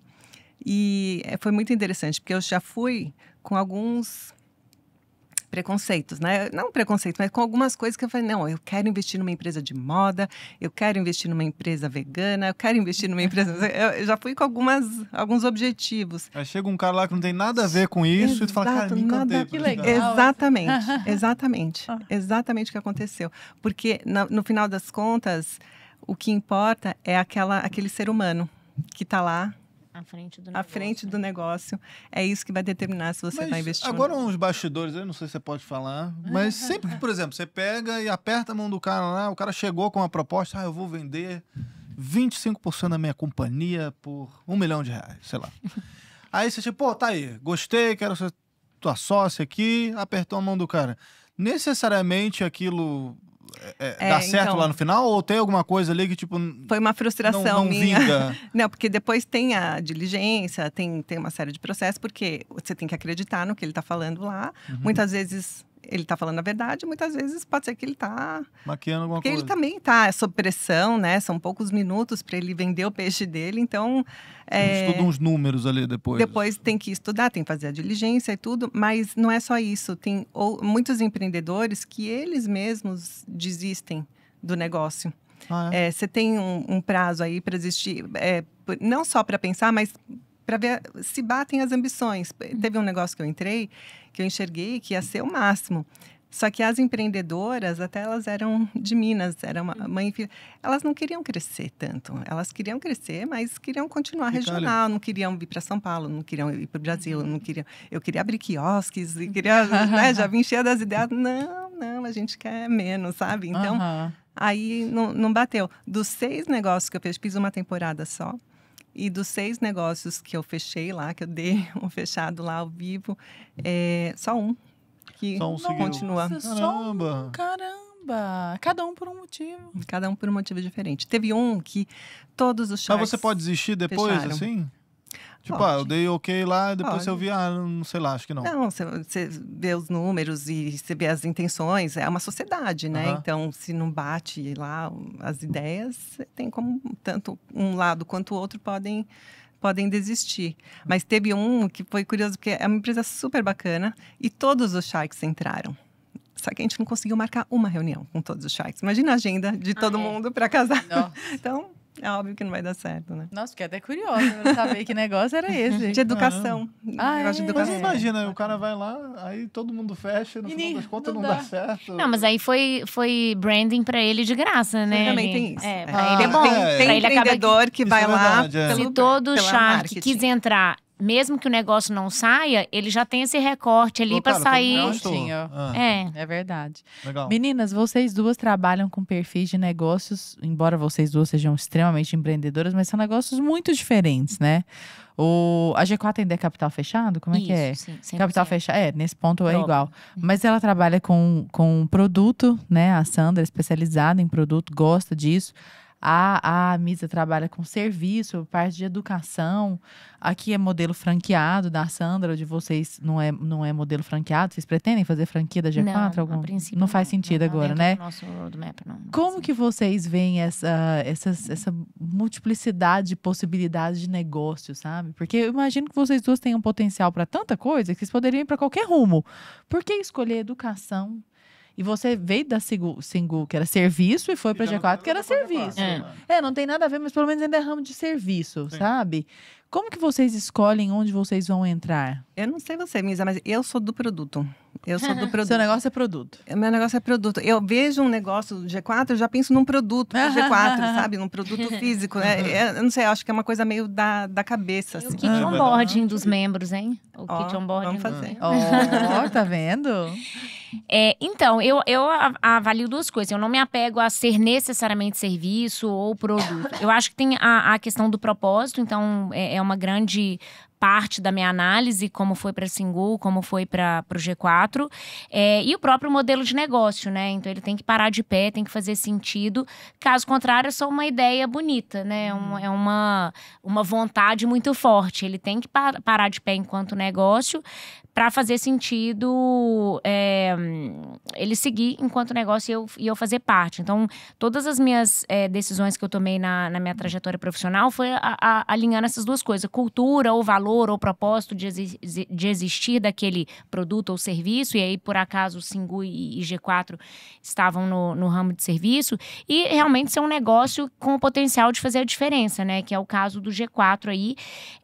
E foi muito interessante, porque eu já fui com alguns preconceitos, né? Não preconceitos, mas com algumas coisas que eu falei, não, eu quero investir numa empresa de moda, eu quero investir numa empresa vegana, eu quero investir numa empresa... Eu já fui com alguns objetivos. Aí chega um cara lá que não tem nada a ver com isso. Exato, e tu fala, cara, me encantei. Que legal. Exatamente o que aconteceu. Porque no final das contas, o que importa é aquele ser humano que está lá à frente do negócio. É isso que vai determinar se você vai investir. Agora uns bastidores, eu não sei se você pode falar, mas sempre que, por exemplo, você pega e aperta a mão do cara lá, o cara chegou com uma proposta, eu vou vender 25% da minha companhia por R$1 milhão, sei lá. Aí você tipo, pô, tá aí, gostei, quero ser tua sócia aqui, apertou a mão do cara. Necessariamente aquilo... dá certo então, lá no final? Ou tem alguma coisa ali que, tipo... Foi uma frustração não minha. Vinga? Não, porque depois tem a diligência, tem uma série de processos, porque você tem que acreditar no que ele está falando lá. Muitas vezes ele está falando a verdade, muitas vezes pode ser que ele está... maquiando alguma coisa. Porque ele também está sob pressão, né? São poucos minutos para ele vender o peixe dele, então... Estuda uns números ali depois. Depois tem que estudar, tem que fazer a diligência e tudo, mas não é só isso. Tem muitos empreendedores que eles mesmos desistem do negócio. Você tem um prazo aí para existir, não só para pensar, mas para ver se batem as ambições. Teve um negócio que eu entrei, que eu enxerguei que ia ser o máximo. Só que as empreendedoras, até elas eram de Minas, era uma mãe e filha. Elas não queriam crescer tanto. Elas queriam crescer, mas queriam continuar regional. Não queriam vir para São Paulo, não queriam ir para o Brasil, não queriam. Eu queria abrir quiosques, e queria, né, já vim cheia das ideias. Não, a gente quer menos, sabe? Então, aí não bateu. Dos 6 negócios que eu fiz uma temporada só. E dos 6 negócios que eu fechei lá, que eu dei um fechado lá ao vivo, só um. Que continua. Caramba! Cada um por um motivo. Cada um por um motivo diferente. Teve um que todos os Sharks Mas você pode desistir depois, fecharam. assim? Tipo, Pode. eu dei ok lá, depois Pode. eu vi, não sei lá, acho que não. Não, você vê os números e você vê as intenções. É uma sociedade, né? Então, se não bate lá as ideias, você tem como tanto um lado quanto o outro podem desistir. Mas teve um que foi curioso, porque é uma empresa super bacana e todos os Sharks entraram. Só que a gente não conseguiu marcar uma reunião com todos os Sharks. Imagina a agenda de todo mundo para casar. Nossa. Então, é óbvio que não vai dar certo, né? Nossa, fiquei até curiosa pra saber que negócio era esse. De educação. Negócio de Mas educação. imagina, o cara vai lá, aí todo mundo fecha, no final das contas não dá certo. Não, mas aí foi branding pra ele de graça, né? Também tem isso. Pra ele é bom. Tem Pra ele acaba empreendedor que vai lá verdade, Se todo pela Shark marketing. quis entrar, mesmo que o negócio não saia, ele já tem esse recorte ali pra sair. É verdade. Legal. Meninas, vocês duas trabalham com perfis de negócios, embora vocês duas sejam extremamente empreendedoras, mas são negócios muito diferentes, né? A G4 ainda é capital fechado? Como é que é? Sim, 100%. Capital fechado, nesse ponto é Próprio. igual. Mas ela trabalha com produto, né? A Sandra é especializada em produto, gosta disso. A Misa trabalha com serviço, parte de educação. Aqui é modelo franqueado da Sandra, de vocês não é modelo franqueado. Vocês pretendem fazer franquia da G4? Não, a princípio não faz sentido agora, né? Nosso roadmap, não. Como que vocês veem essa multiplicidade de possibilidades de negócio, sabe? Porque eu imagino que vocês duas tenham potencial para tanta coisa que vocês poderiam ir para qualquer rumo. Por que escolher educação? E você veio da Singu, que era serviço, e foi para G4, que era serviço. Não tem nada a ver, mas pelo menos ainda é ramo de serviço, sabe? Como que vocês escolhem onde vocês vão entrar? Eu não sei você, Misa, mas eu sou do produto. Seu negócio é produto. Meu negócio é produto. Eu vejo um negócio do G4, eu já penso num produto do G4, sabe? Num produto físico. Eu não sei, acho que é uma coisa meio da cabeça. O Assim. kit onboarding dos membros, hein? O kit onboarding. Vamos fazer. Tá vendo? Então, eu avalio 2 coisas. Eu não me apego a ser necessariamente serviço ou produto. Eu acho que tem a questão do propósito. Então, é uma grande parte da minha análise, como foi para Singu, como foi para o G4, e o próprio modelo de negócio, né? Então ele tem que parar de pé, tem que fazer sentido. Caso contrário, é só uma ideia bonita, né? É uma vontade muito forte. Ele tem que parar de pé enquanto negócio para fazer sentido ele seguir enquanto negócio e eu fazer parte. Então, todas as minhas decisões que eu tomei na minha trajetória profissional foi alinhando essas 2 coisas. Cultura ou valor ou propósito de existir daquele produto ou serviço. E aí, por acaso, o Singu e G4 estavam no ramo de serviço. E realmente ser um negócio com o potencial de fazer a diferença, né? Que é o caso do G4 aí.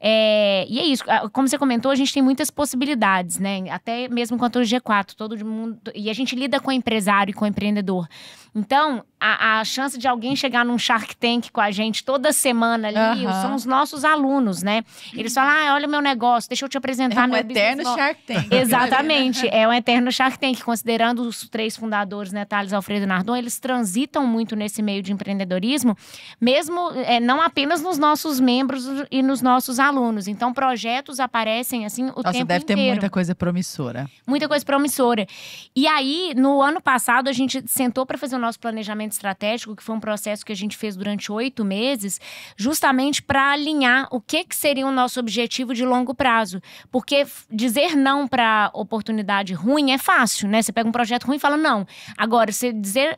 E é isso. Como você comentou, a gente tem muitas possibilidades, né? Até mesmo enquanto o G4, todo mundo... E a gente lida com empresário e com empreendedor. Então, a chance de alguém chegar num Shark Tank com a gente toda semana ali, são os nossos alunos, né? Eles falam, olha o meu negócio, deixa eu te apresentar meu business. É um eterno Shark Tank. Exatamente, é um eterno Shark Tank. Considerando os 3 fundadores, né, Thales, Alfredo e Nardon, eles transitam muito nesse meio de empreendedorismo, mesmo não apenas nos nossos membros e nos nossos alunos. Então, projetos aparecem assim o tempo inteiro. Deve ter muita coisa promissora. Muita coisa promissora. E aí, no ano passado, a gente sentou para fazer o nosso planejamento estratégico, que foi um processo que a gente fez durante 8 meses, justamente para alinhar o que seria o nosso objetivo de longo prazo. Porque dizer não para oportunidade ruim é fácil, né? Você pega um projeto ruim e fala não. Agora, você dizer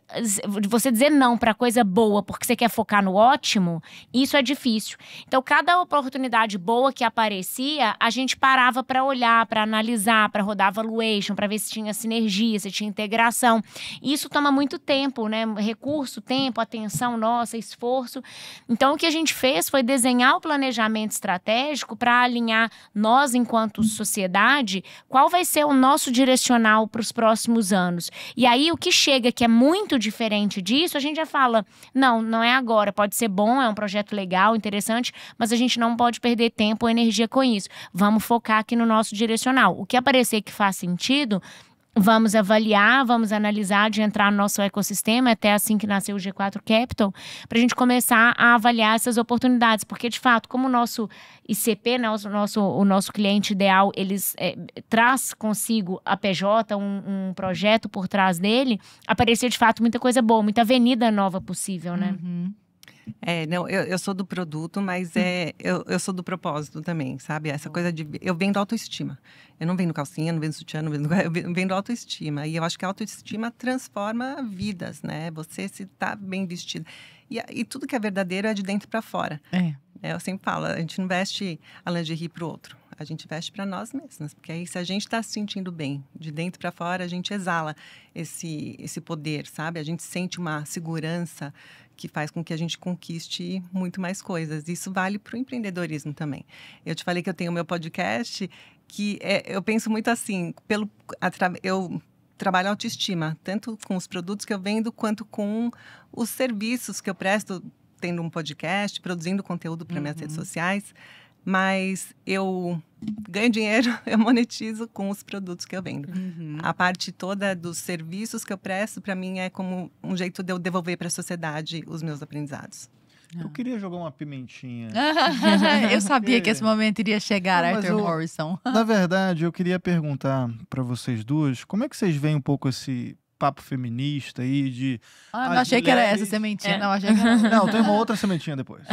não para coisa boa porque você quer focar no ótimo, isso é difícil. Então, cada oportunidade boa que aparecia, a gente parava para olhar, para analisar, para rodar valuation, para ver se tinha sinergia, se tinha integração. Isso toma muito tempo, né? Recurso, tempo, atenção nossa, esforço. Então, o que a gente fez foi desenhar o planejamento estratégico para alinhar alinhar nós, enquanto sociedade, qual vai ser o nosso direcional para os próximos anos. E aí, o que chega que é muito diferente disso, a gente já fala, não é agora, pode ser bom, é um projeto legal, interessante, mas a gente não pode perder tempo ou energia com isso. Vamos focar aqui no nosso direcional. O que aparecer que faz sentido, vamos avaliar, vamos analisar de entrar no nosso ecossistema, até assim que nasceu o G4 Capital, para a gente começar a avaliar essas oportunidades. Porque, de fato, como o nosso ICP, né, o nosso cliente ideal, eles traz consigo a PJ, um projeto por trás dele, aparecia, de fato, muita coisa boa, muita avenida nova possível, né? Uhum. Não, eu sou do produto, mas eu sou do propósito também, sabe? Essa coisa de... Eu vendo autoestima. Eu não vendo calcinha, não vendo sutiã, eu vendo autoestima. E eu acho que a autoestima transforma vidas, né? Você se tá bem vestido. E tudo que é verdadeiro é de dentro para fora. Eu sempre falo, a gente não veste a lingerie pro outro. A gente veste para nós mesmas. Porque aí, se a gente está se sentindo bem, de dentro para fora, a gente exala esse poder, sabe? A gente sente uma segurança que faz com que a gente conquiste muito mais coisas. Isso vale para o empreendedorismo também. Eu te falei que eu tenho o meu podcast, que eu penso muito assim, eu trabalho autoestima, tanto com os produtos que eu vendo, quanto com os serviços que eu presto, tendo um podcast, produzindo conteúdo para minhas redes sociais. Mas eu ganho dinheiro, eu monetizo com os produtos que eu vendo. A parte toda dos serviços que eu presto, para mim, é como um jeito de eu devolver para a sociedade os meus aprendizados. Eu queria jogar uma pimentinha. Eu sabia que esse momento iria chegar, Arthur Morrison. Na verdade, eu queria perguntar para vocês duas, como é que vocês veem um pouco esse papo feminista aí de... não achei que era essa sementinha, não, achei que era... Não, tem uma outra sementinha depois.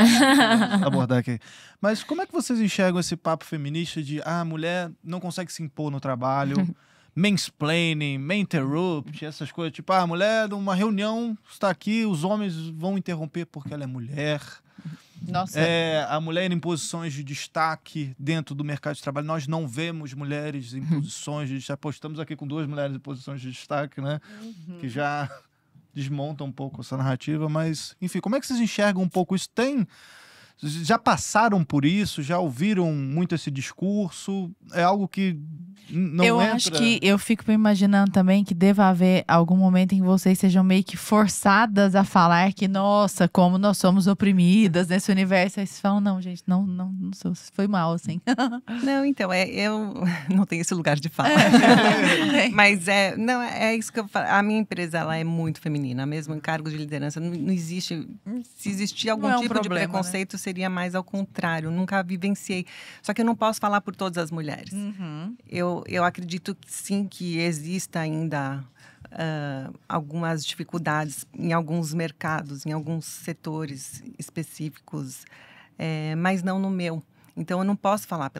Vou abordar aqui. Mas como é que vocês enxergam esse papo feminista de a mulher não consegue se impor no trabalho, mansplaining, interrupt, essas coisas, tipo, a mulher numa reunião está aqui, os homens vão interromper porque ela é mulher. Nossa. A mulher em posições de destaque dentro do mercado de trabalho. Nós não vemos mulheres em posições de destaque. Estamos aqui com 2 mulheres em posições de destaque, né? Que já desmontam um pouco essa narrativa. Mas, enfim, como é que vocês enxergam um pouco isso? Já passaram por isso? Já ouviram muito esse discurso? É algo que não entra? Acho que eu fico imaginando também que deva haver algum momento em que vocês sejam meio que forçadas a falar que, nossa, como nós somos oprimidas nesse universo. Aí vocês falam, não, gente, não sou, foi mal, assim. Não, então, eu não tenho esse lugar de fala. Mas é isso que eu falo. A minha empresa, ela é muito feminina, mesmo em cargos de liderança. Não existe, se existir algum tipo de preconceito, né? Seria mais ao contrário, nunca vivenciei. Só que eu não posso falar por todas as mulheres. Eu acredito que sim, que exista ainda algumas dificuldades em alguns mercados, em alguns setores específicos, mas não no meu. Então, eu não posso falar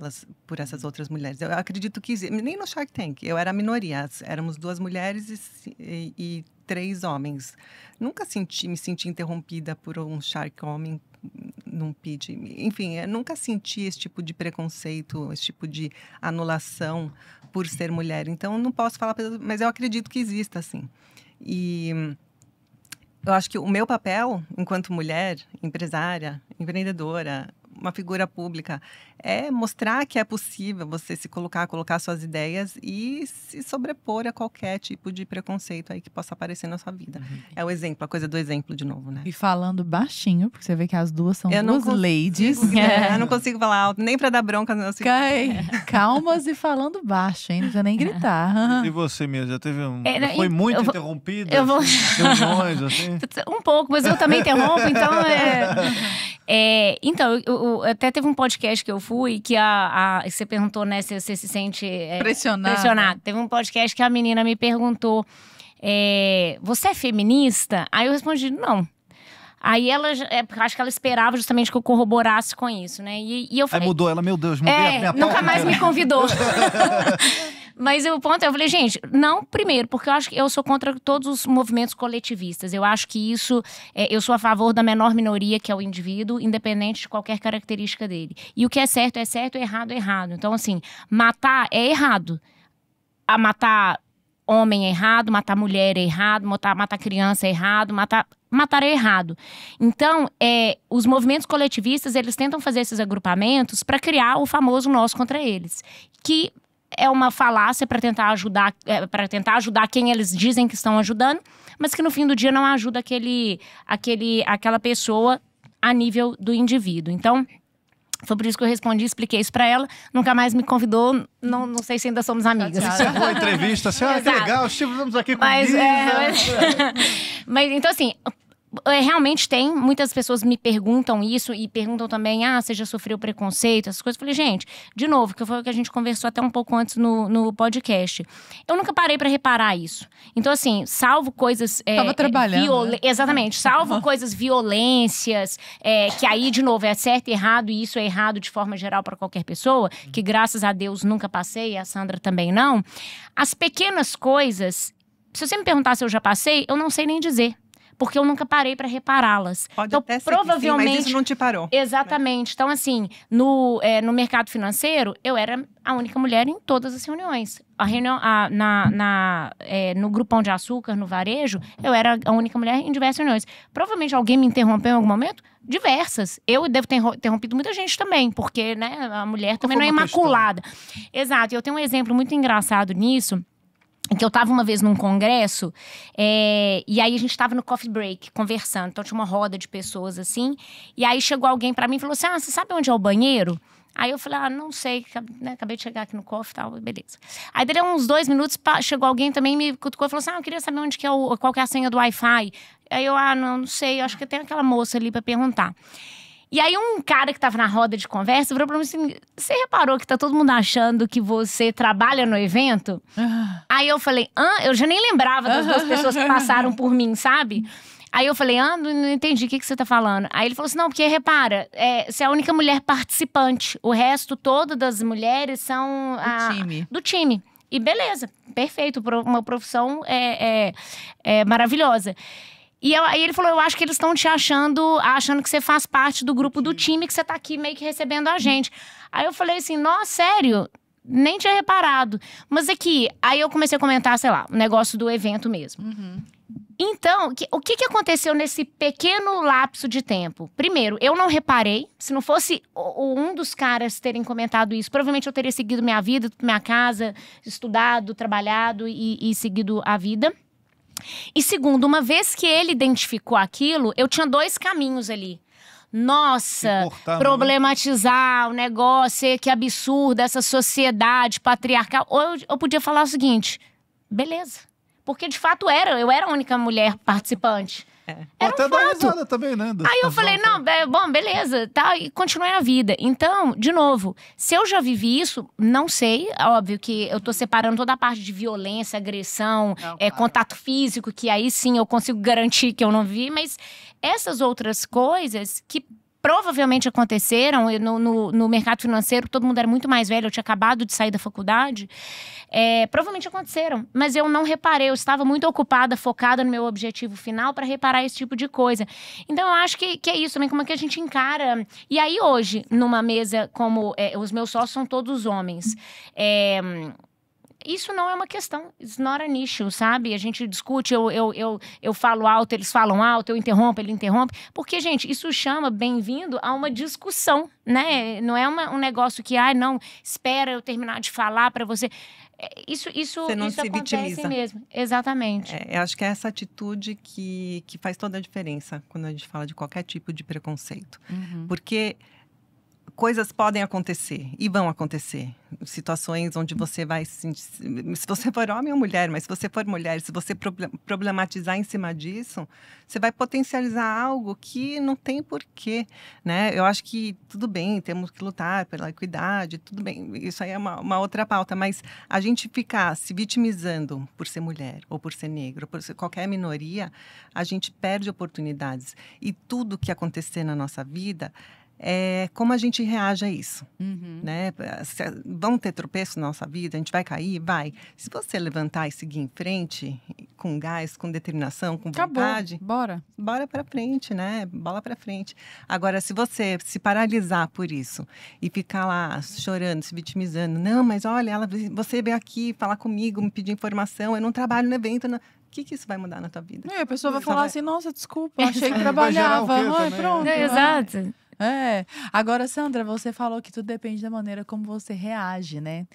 por essas outras mulheres. Eu acredito que nem no Shark Tank, eu era a minoria. Éramos 2 mulheres e 3 homens. Nunca me senti interrompida por um Shark homem num pitch. Enfim, eu nunca senti esse tipo de preconceito, esse tipo de anulação por ser mulher. Então, eu não posso falar, mas eu acredito que exista, assim. E eu acho que o meu papel, enquanto mulher, empresária, empreendedora, uma figura pública, é mostrar que é possível você se colocar suas ideias e se sobrepor a qualquer tipo de preconceito aí que possa aparecer na sua vida. É o exemplo, a coisa do exemplo de novo, né? E falando baixinho, porque você vê que as duas são duas ladies. Eu não consigo falar alto, nem pra dar bronca. Não, assim. Calmas e falando baixo, hein? Não precisa nem gritar. E você mesmo, já teve foi muito interrompida? Reuniões, assim? Um pouco, mas eu também interrompo, então então, até teve um podcast que eu fui que você perguntou, né, se você se sente pressionado. Teve um podcast que a menina me perguntou, você é feminista? Aí eu respondi, não. Aí ela, acho que ela esperava justamente que eu corroborasse com isso, né? E eu falei... Aí mudou ela, meu Deus, mudei a minha nunca mais me convidou. Mas o ponto eu falei, gente, não, primeiro, porque eu acho que eu sou contra todos os movimentos coletivistas. Eu acho que isso, eu sou a favor da menor minoria, que é o indivíduo, independente de qualquer característica dele. E o que é certo, errado é errado. Então, assim, matar é errado. Matar homem é errado, matar mulher é errado, matar criança é errado, matar é errado. Então, os movimentos coletivistas, eles tentam fazer esses agrupamentos para criar o famoso nós contra eles, que é uma falácia para tentar ajudar quem eles dizem que estão ajudando, mas que no fim do dia não ajuda aquela pessoa a nível do indivíduo. Então, foi por isso que eu respondi, expliquei isso pra ela. Nunca mais me convidou, não sei se ainda somos amigas. Encerrou a entrevista, assim, que legal, estivemos aqui com mas então assim, realmente tem, muitas pessoas me perguntam isso e perguntam também, você já sofreu preconceito, essas coisas. Eu falei, gente, de novo, que foi o que a gente conversou até um pouco antes no podcast. Eu nunca parei pra reparar isso. Então assim, salvo coisas… Tava trabalhando, né? Exatamente, salvo coisas, violências, que aí, de novo, é certo e errado, e isso é errado de forma geral pra qualquer pessoa, que graças a Deus nunca passei, e a Sandra também não. As pequenas coisas, se você me perguntar se eu já passei, eu não sei nem dizer. Porque eu nunca parei para repará-las. Pode então, até ser provavelmente, que sim, mas isso não te parou. Exatamente. Né? Então, assim, no mercado financeiro, eu era a única mulher em todas as reuniões. No Grupão de Açúcar, no varejo, eu era a única mulher em diversas reuniões. Provavelmente alguém me interrompeu em algum momento? Diversas. Eu devo ter interrompido muita gente também, porque, né, a mulher também não é imaculada. Exato. E eu tenho um exemplo muito engraçado nisso. Que eu tava uma vez num congresso, e aí a gente tava no coffee break, conversando. Então tinha uma roda de pessoas assim. E aí chegou alguém pra mim e falou assim, você sabe onde é o banheiro? Aí eu falei, não sei, né, acabei de chegar aqui no coffee e tal, beleza. Aí deu uns 2 minutos, chegou alguém também, me cutucou e falou assim, eu queria saber onde que é qual que é a senha do Wi-Fi. Aí eu, não sei, acho que tem aquela moça ali pra perguntar. E aí um cara que tava na roda de conversa virou pra mim assim, você reparou que tá todo mundo achando que você trabalha no evento? Aí eu falei, eu já nem lembrava das 2 pessoas que passaram por mim, sabe? Aí eu falei, não entendi, o que você tá falando? Aí ele falou assim, não, porque repara, você é a única mulher participante. O resto todo das mulheres são do time. E beleza, perfeito, uma profissão maravilhosa. E aí ele falou, eu acho que eles estão te achando que você faz parte do grupo do time, que você tá aqui meio que recebendo a gente. Aí eu falei assim, nossa, sério? Nem tinha reparado. Mas aqui, aí eu comecei a comentar, sei lá, o negócio do evento mesmo. Então, o que aconteceu nesse pequeno lapso de tempo? Primeiro, eu não reparei. Se não fosse um dos caras terem comentado isso, provavelmente eu teria seguido minha vida, minha casa, estudado, trabalhado e seguido a vida. E segundo, uma vez que ele identificou aquilo, eu tinha 2 caminhos ali. Nossa, problematizar o negócio, que absurdo, essa sociedade patriarcal. Ou eu podia falar o seguinte, beleza. Porque de fato eu era a única mulher participante. Era até dar risada também, né? Aí eu falei, bom, beleza, tá, e continuei a vida. Então, de novo, se eu já vivi isso, não sei, óbvio que eu tô separando toda a parte de violência, agressão, contato físico, que aí sim eu consigo garantir que eu não vi, mas essas outras coisas que provavelmente aconteceram no mercado financeiro, todo mundo era muito mais velho, eu tinha acabado de sair da faculdade, provavelmente aconteceram, mas eu não reparei, eu estava muito ocupada, focada no meu objetivo final para reparar esse tipo de coisa. Então eu acho que é isso também, como é que a gente encara. E aí hoje, numa mesa como os meus sócios são todos homens, isso não é uma questão, it's not an issue, sabe? A gente discute, eu falo alto, eles falam alto, eu interrompo, ele interrompe. Porque, gente, isso chama, bem-vindo, a uma discussão, né? Não é um negócio que, não, espera eu terminar de falar pra você. Isso acontece vitimiza. Mesmo. Exatamente. Eu acho que é essa atitude que faz toda a diferença quando a gente fala de qualquer tipo de preconceito. Porque coisas podem acontecer e vão acontecer. Situações onde você vai se você for homem ou mulher, mas se você for mulher, se você problematizar em cima disso, você vai potencializar algo que não tem porquê, né? Eu acho que tudo bem, temos que lutar pela equidade, tudo bem, isso aí é uma outra pauta, mas a gente ficar se vitimizando por ser mulher, ou por ser negro, ou por ser qualquer minoria, a gente perde oportunidades. E tudo que acontecer na nossa vida como a gente reage a isso, né? Vão ter tropeços na nossa vida, a gente vai cair? Vai. Se você levantar e seguir em frente, com gás, com determinação, com Acabou. vontade, Bora. bora pra frente, né? Bola pra frente. Agora, se você se paralisar por isso e ficar lá chorando, se vitimizando, não, mas olha, você veio aqui falar comigo, me pedir informação, eu não trabalho no evento, o que isso vai mudar na tua vida? E a pessoa vai Só falar vai- assim, nossa, desculpa, achei que Vai gerar o trabalhava. quê Ai, também, pronto. né? Exato. Agora, Sandra, você falou que tudo depende da maneira como você reage, né?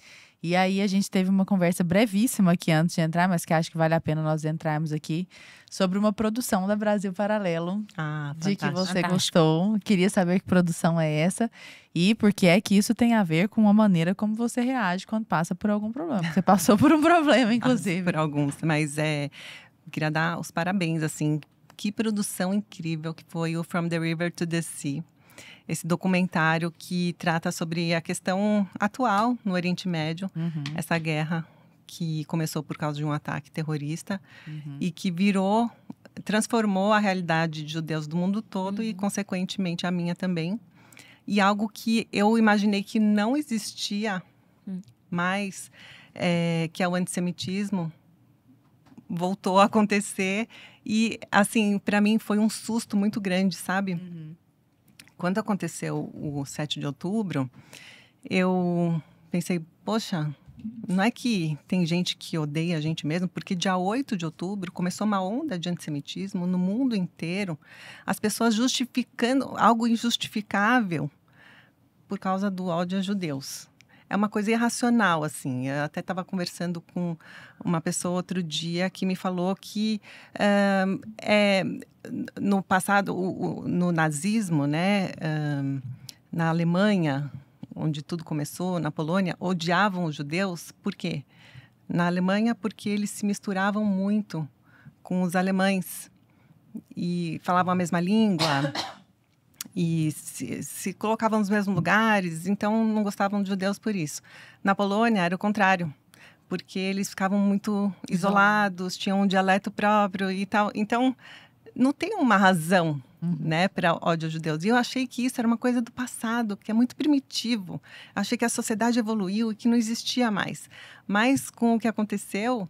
E aí a gente teve uma conversa brevíssima aqui antes de entrar, mas que acho que vale a pena nós entrarmos aqui, sobre uma produção da Brasil Paralelo, Ah, de que fantástico. você Fantástico. gostou. Queria saber que produção é essa e por que é que isso tem a ver com a maneira como você reage quando passa por algum problema. Você passou por um problema, inclusive. Por alguns, mas queria dar os parabéns, assim, que produção incrível que foi o From the River to the Sea. Esse documentário que trata sobre a questão atual no Oriente Médio, essa guerra que começou por causa de um ataque terrorista e que transformou a realidade de judeus do mundo todo e, consequentemente, a minha também. E algo que eu imaginei que não existia mais, que é o antissemitismo, voltou a acontecer. E, assim, para mim foi um susto muito grande, sabe? Quando aconteceu o 7 de outubro, eu pensei, poxa, não é que tem gente que odeia a gente mesmo, porque dia 8 de outubro começou uma onda de antissemitismo no mundo inteiro, as pessoas justificando algo injustificável por causa do ódio a judeus. É uma coisa irracional, assim. Eu até estava conversando com uma pessoa outro dia que me falou que no passado, no nazismo, né, na Alemanha, onde tudo começou, na Polônia, odiavam os judeus. Por quê? Na Alemanha, porque eles se misturavam muito com os alemães e falavam a mesma língua e se colocavam nos mesmos lugares, então não gostavam de judeus por isso. Na Polônia era o contrário, porque eles ficavam muito isolados, tinham um dialeto próprio e tal. Então, não tem uma razão, né, para ódio aos judeus. E eu achei que isso era uma coisa do passado, que é muito primitivo. Achei que a sociedade evoluiu e que não existia mais. Mas com o que aconteceu,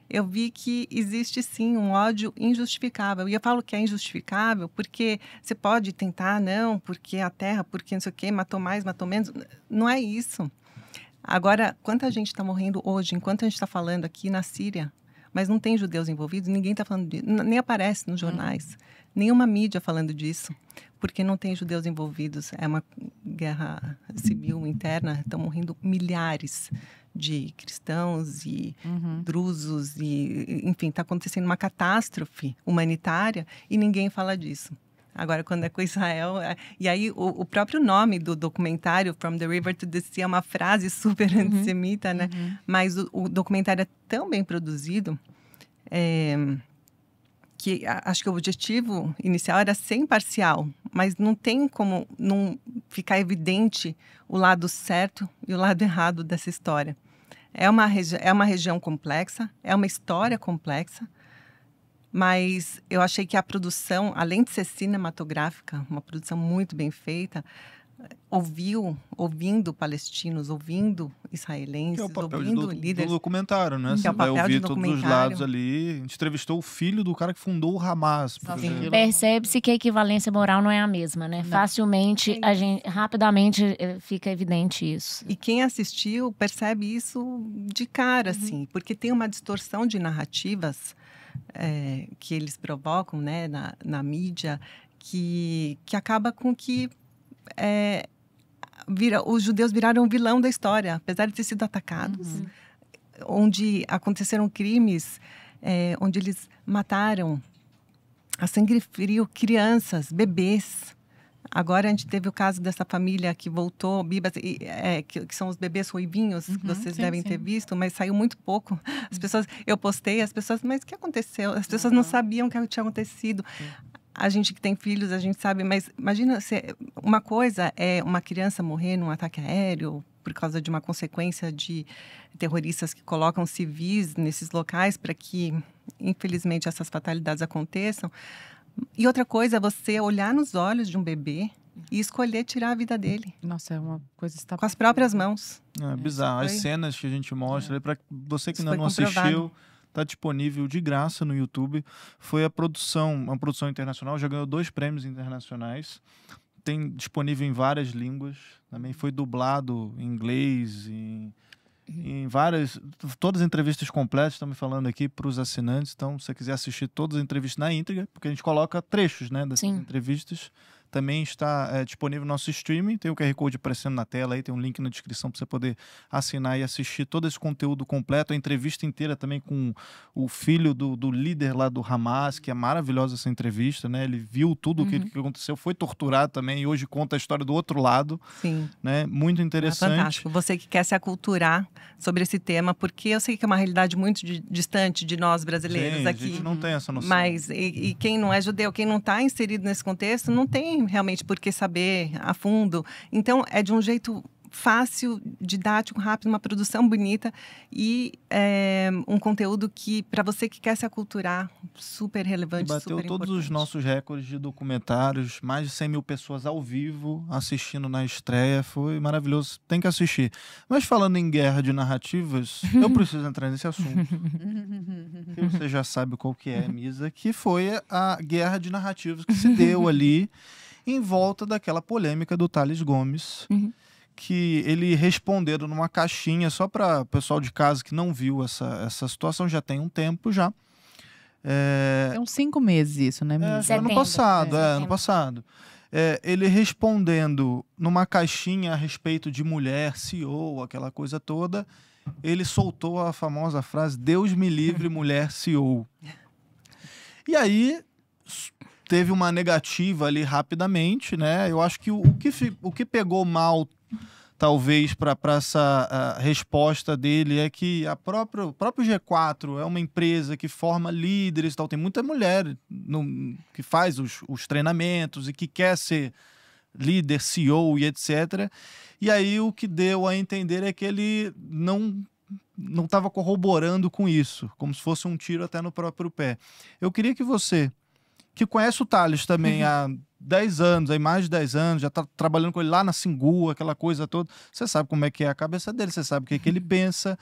eu vi que existe sim um ódio injustificável. E eu falo que é injustificável porque você pode tentar, não, porque a terra, porque não sei o quê, matou mais, matou menos. Não é isso. Agora, quanta gente está morrendo hoje, enquanto a gente está falando aqui na Síria, mas não tem judeus envolvidos, ninguém está falando disso, nem aparece nos jornais, nenhuma mídia falando disso, porque não tem judeus envolvidos. É uma guerra civil interna, estão morrendo milhares de cristãos e drusos, e, enfim, está acontecendo uma catástrofe humanitária e ninguém fala disso. Agora, quando é com Israel... E aí, o próprio nome do documentário, From the River to the Sea, é uma frase super antissemita, né? Mas o documentário é tão bem produzido que acho que o objetivo inicial era ser imparcial, mas não tem como não ficar evidente o lado certo e o lado errado dessa história. É uma região complexa, é uma história complexa, mas eu achei que a produção, além de ser cinematográfica, uma produção muito bem feita, ouvindo palestinos, ouvindo israelenses, Que é o papel ouvindo do líderes. documentário, né? Que Você é o vai papel ouvir de todos os documentário. lados ali. A gente entrevistou o filho do cara que fundou o Hamas, por Nossa, exemplo. Percebe-se que a equivalência moral não é a mesma, né? Facilmente, rapidamente fica evidente isso. E quem assistiu percebe isso de cara, assim, porque tem uma distorção de narrativas que eles provocam, né, na mídia, que acaba com que os judeus viraram o vilão da história, apesar de ter sido atacados, onde aconteceram crimes, onde eles mataram a sangue frio crianças, bebês. Agora a gente teve o caso dessa família que voltou, Bibas, que são os bebês ruivinhos, que vocês devem ter visto, mas saiu muito pouco. As pessoas, eu postei, as pessoas, mas o que aconteceu? As pessoas não sabiam o que tinha acontecido. A gente que tem filhos, a gente sabe, mas imagina, uma coisa é uma criança morrer num ataque aéreo por causa de uma consequência de terroristas que colocam civis nesses locais para que, infelizmente, essas fatalidades aconteçam. E outra coisa é você olhar nos olhos de um bebê e escolher tirar a vida dele. Nossa, é uma coisa com as próprias mãos. É bizarro. As foi- cenas que a gente mostra, para você que Isso ainda foi não assistiu, Está disponível de graça no YouTube. Foi uma produção internacional, já ganhou 2 prêmios internacionais. Tem disponível em várias línguas. Também foi dublado em inglês, em várias... Todas as entrevistas completas, estamos falando aqui para os assinantes. Então, se você quiser assistir todas as entrevistas na íntegra, porque a gente coloca trechos, né, dessas entrevistas. Também está disponível no nosso streaming. Tem o QR Code aparecendo na tela aí, tem um link na descrição para você poder assinar e assistir todo esse conteúdo completo. A entrevista inteira também com o filho do líder lá do Hamas, que é maravilhosa essa entrevista, né? Ele viu tudo o que aconteceu, foi torturado também e hoje conta a história do outro lado. Sim. Né? Muito interessante. É fantástico. Você que quer se aculturar sobre esse tema, porque eu sei que é uma realidade muito distante de nós brasileiros aqui. A gente não tem essa noção. Mas e quem não é judeu, quem não está inserido nesse contexto, não tem realmente por que saber a fundo. Então, é de um jeito fácil, didático, rápido, uma produção bonita e um conteúdo que, para você que quer se aculturar, super relevante, super importante. Bateu todos os nossos recordes de documentários, mais de 100 mil pessoas ao vivo assistindo na estreia, foi maravilhoso, tem que assistir. Mas falando em guerra de narrativas, eu preciso entrar nesse assunto. Que você já sabe qual que é, Misa, que foi a guerra de narrativas que se deu ali em volta daquela polêmica do Thales Gomes, que ele respondeu numa caixinha, só para o pessoal de casa que não viu essa situação, já tem um tempo já. Tem uns 5 meses isso, né, Misa? Ano passado, ano passado. Ele respondendo numa caixinha a respeito de mulher, CEO, aquela coisa toda, ele soltou a famosa frase, Deus me livre, mulher CEO. E aí teve uma negativa ali rapidamente, né? Eu acho que o que pegou mal, talvez, para essa resposta dele é que o próprio G4 é uma empresa que forma líderes e tal. Tem muita mulher que faz os treinamentos e que quer ser líder, CEO e etc. E aí o que deu a entender é que ele não estava corroborando com isso, como se fosse um tiro até no próprio pé. Eu queria que você, que conhece o Thales também há 10 anos, aí mais de 10 anos, já está trabalhando com ele lá na Singu, aquela coisa toda, você sabe como é que é a cabeça dele, você sabe o que ele pensa.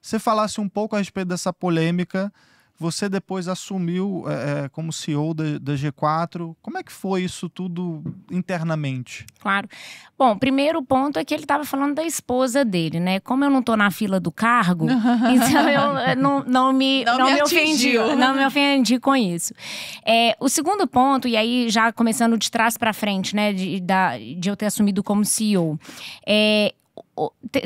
Você falasse um pouco a respeito dessa polêmica, você depois assumiu como CEO da G4, como é que foi isso tudo internamente? Claro. Bom, primeiro ponto é que ele estava falando da esposa dele, né? Como eu não estou na fila do cargo, então eu não me ofendi com isso. O segundo ponto, e aí já começando de trás para frente, né, de eu ter assumido como CEO,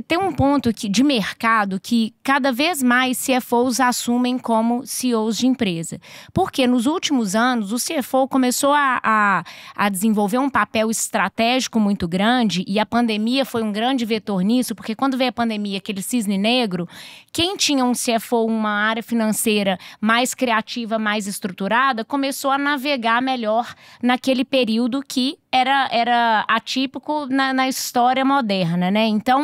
tem um ponto de mercado que cada vez mais CFOs assumem como CEOs de empresa. Porque nos últimos anos o CFO começou a desenvolver um papel estratégico muito grande e a pandemia foi um grande vetor nisso, porque quando veio a pandemia, aquele cisne negro, quem tinha um CFO, uma área financeira mais criativa, mais estruturada, começou a navegar melhor naquele período que era atípico na história moderna, né? Então,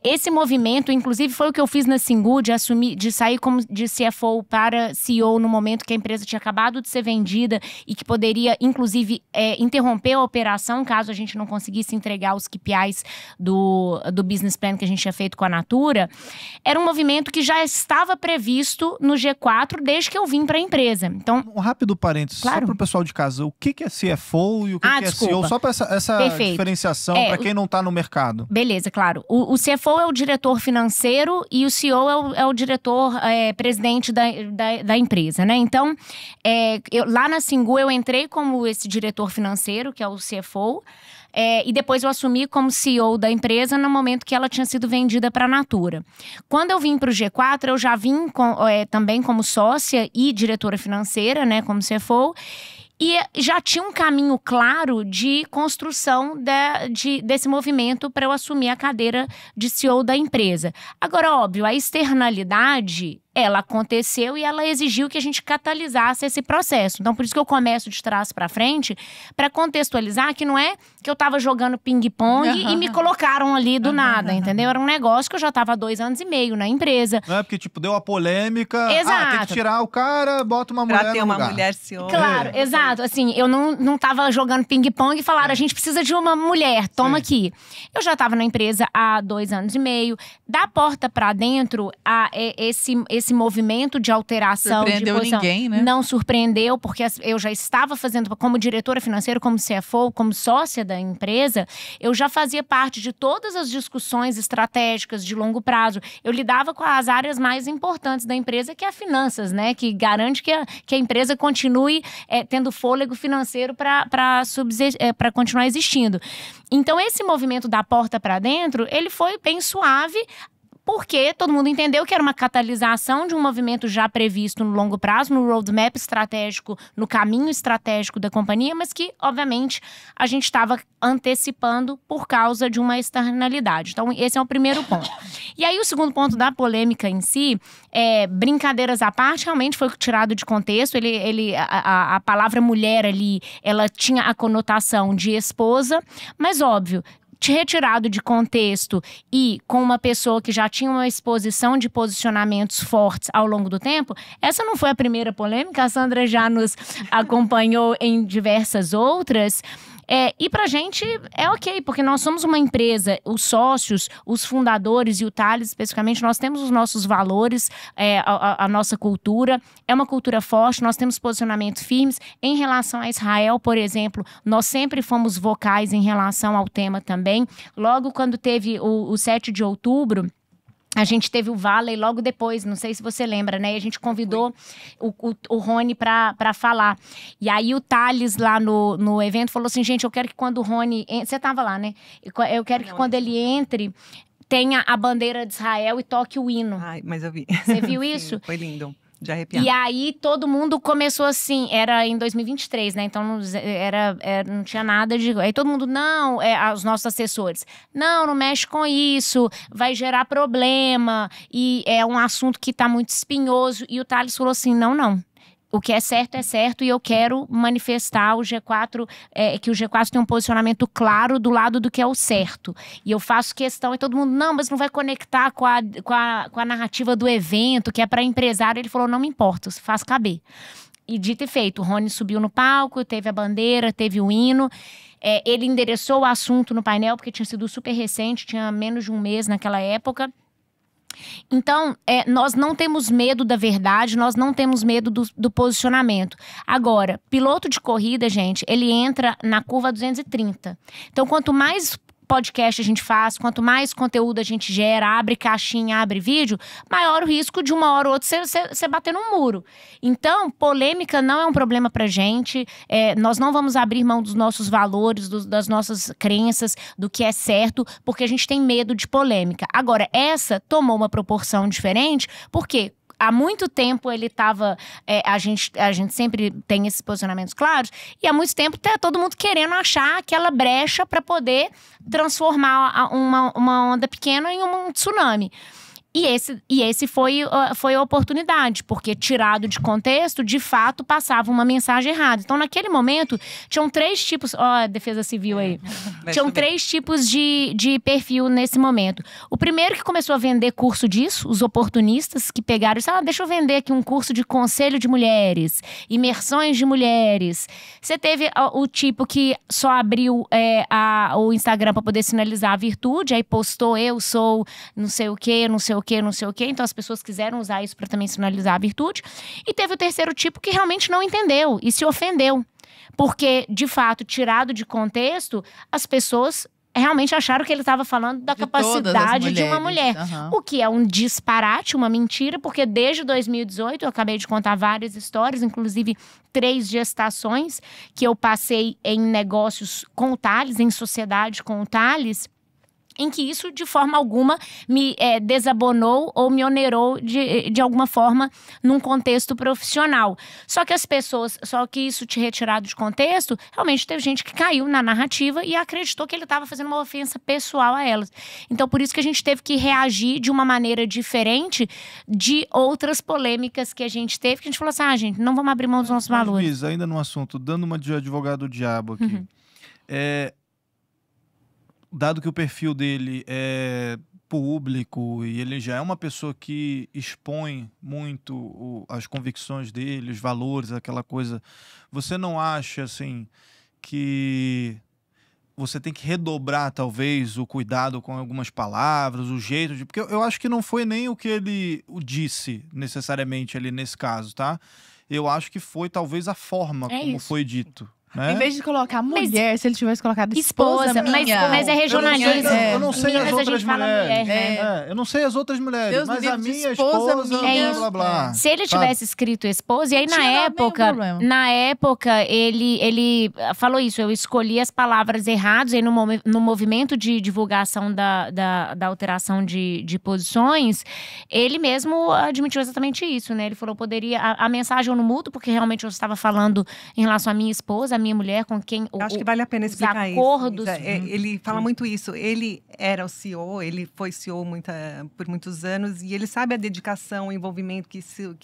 esse movimento, inclusive, foi o que eu fiz na Singu, de sair como de CFO para CEO no momento que a empresa tinha acabado de ser vendida e que poderia, inclusive, interromper a operação caso a gente não conseguisse entregar os KPIs do business plan que a gente tinha feito com a Natura. Era um movimento que já estava previsto no G4 desde que eu vim para a empresa. Então, um rápido parênteses, claro. Só para o pessoal de casa, o que é CFO e o que é CEO? Só para essa diferenciação, para quem não está no mercado. Beleza, claro. O CFO é o diretor financeiro e o CEO é o diretor presidente da empresa, né? Então, lá na Singu eu entrei como esse diretor financeiro, que é o CFO, e depois eu assumi como CEO da empresa no momento que ela tinha sido vendida para a Natura. Quando eu vim para o G4, eu já vim também como sócia e diretora financeira, né, como CFO, e já tinha um caminho claro de construção desse movimento para eu assumir a cadeira de CEO da empresa. Agora, óbvio, a externalidade, ela aconteceu e ela exigiu que a gente catalisasse esse processo. Então, por isso que eu começo de trás para frente, para contextualizar que não é que eu estava jogando ping-pong e me colocaram ali do nada, entendeu? Era um negócio que eu já estava há 2 anos e meio na empresa. Não é porque, a polêmica... Exato. Tem que tirar o cara, bota uma mulher no lugar. Pra ter uma mulher CEO. Claro, exato. Assim, eu não tava jogando ping-pong e falaram, a gente precisa de uma mulher, toma aqui. Eu já estava na empresa há 2 anos e meio. Da porta para dentro, esse esse movimento de alteração surpreendeu de posição ninguém, né? não surpreendeu, porque eu já estava fazendo, como diretora financeira, como CFO, como sócia da empresa, eu já fazia parte de todas as discussões estratégicas de longo prazo. Eu lidava com as áreas mais importantes da empresa, que é a finanças, né? Que garante que a empresa continue tendo fôlego financeiro para continuar existindo. Então, esse movimento da porta para dentro, ele foi bem suave, porque todo mundo entendeu que era uma catalisação de um movimento já previsto no longo prazo, no roadmap estratégico, no caminho estratégico da companhia, mas que, obviamente, a gente estava antecipando por causa de uma externalidade. Então, esse é o primeiro ponto. E aí, o segundo ponto da polêmica em si, brincadeiras à parte, realmente foi tirado de contexto. A palavra mulher ali, ela tinha a conotação de esposa, mas óbvio, retirado de contexto e com uma pessoa que já tinha uma exposição de posicionamentos fortes ao longo do tempo, essa não foi a primeira polêmica, a Sandra já nos acompanhou em diversas outras. E pra gente é ok, porque nós somos uma empresa, os sócios, os fundadores e o Thales especificamente, nós temos os nossos valores, a nossa cultura, é uma cultura forte, nós temos posicionamentos firmes. Em relação a Israel, por exemplo, nós sempre fomos vocais em relação ao tema também. Logo quando teve o 7 de outubro, a gente teve o Valley logo depois, não sei se você lembra, né? E a gente convidou o Rony para falar. E aí o Thales lá no evento falou assim, gente, eu quero que quando o Rony... Você tava lá, né? Eu quero que quando ele entre, tenha a bandeira de Israel e toque o hino. Ai, mas eu vi. Você viu Sim, isso? foi lindo. De arrepiar. E aí todo mundo começou assim, era em 2023, né? Então não tinha nada de... Aí todo mundo, não, os nossos assessores, não mexe com isso, vai gerar problema, e é um assunto que tá muito espinhoso. E o Thales falou assim, não. O que é certo e eu quero manifestar o G4, que o G4 tem um posicionamento claro do lado do que é o certo. E eu faço questão, e todo mundo, não, mas não vai conectar com a narrativa do evento, que é para empresário. Ele falou, não me importa, se faz caber. E dito e feito, o Rony subiu no palco, teve a bandeira, teve o hino. Ele endereçou o assunto no painel, porque tinha sido super recente, tinha menos de um mês naquela época. Então, nós não temos medo da verdade, nós não temos medo do posicionamento. Agora, piloto de corrida, gente, ele entra na curva 230. Então, quanto mais podcast a gente faz, quanto mais conteúdo a gente gera, abre caixinha, abre vídeo, maior o risco de uma hora ou outra você bater num muro. Então, polêmica não é um problema pra gente, nós não vamos abrir mão dos nossos valores, das nossas crenças, do que é certo, porque a gente tem medo de polêmica. Agora, essa tomou uma proporção diferente, porque há muito tempo ele estava... a gente sempre tem esses posicionamentos claros. E há muito tempo tá todo mundo querendo achar aquela brecha para poder transformar uma onda pequena em um tsunami. E esse foi a oportunidade, porque tirado de contexto, de fato, passava uma mensagem errada. Então, naquele momento, tinham 3 tipos... Ó, a Defesa Civil aí. Tinham 3 tipos de perfil nesse momento. O primeiro que começou a vender curso disso, os oportunistas que pegaram e disseram, deixa eu vender aqui um curso de conselho de mulheres, imersões de mulheres. Você teve o tipo que só abriu o Instagram para poder sinalizar a virtude, aí postou, eu sou não sei o quê, não sei o quê. Então as pessoas quiseram usar isso para também sinalizar a virtude. E teve o terceiro tipo que realmente não entendeu e se ofendeu. Porque, de fato, tirado de contexto, as pessoas realmente acharam que ele estava falando da capacidade de uma mulher. Uhum. O que é um disparate, uma mentira, porque desde 2018, eu acabei de contar várias histórias, inclusive 3 gestações que eu passei em negócios com o Thales, em sociedade com o Thales, em que isso, de forma alguma, me desabonou ou me onerou de alguma forma num contexto profissional. Só que isso te retirado de contexto, realmente teve gente que caiu na narrativa e acreditou que ele estava fazendo uma ofensa pessoal a elas. Então, por isso que a gente teve que reagir de uma maneira diferente de outras polêmicas que a gente teve, que a gente falou assim, gente, não vamos abrir mão dos nossos valores. Luiz, ainda no assunto, dando uma de advogado diabo aqui. Uhum. Dado que o perfil dele é público e ele já é uma pessoa que expõe muito as convicções dele, os valores, aquela coisa, você não acha, assim, que você tem que redobrar, talvez, o cuidado com algumas palavras, o jeito de... Porque eu acho que não foi nem o que ele disse, necessariamente, ali nesse caso, tá? Eu acho que foi, talvez, a forma como foi dito. Né? Em vez de colocar mulher, se ele tivesse colocado esposa minha. Mas é regionalismo. Eu não sei as outras mulheres. Eu não sei as outras mulheres, Deus mas a minha esposa minha, blá, blá, blá. Se ele tivesse escrito esposa, e aí na época ele falou isso, eu escolhi as palavras erradas, e no movimento de divulgação da alteração de posições, ele mesmo admitiu exatamente isso, né? Ele falou, a mensagem eu não mudo, porque realmente eu estava falando em relação à minha esposa, minha mulher, com quem... Acho que vale a pena explicar acordos. Isso. Ele fala muito isso. Ele era o CEO, ele foi CEO por muitos anos, e ele sabe a dedicação, o envolvimento que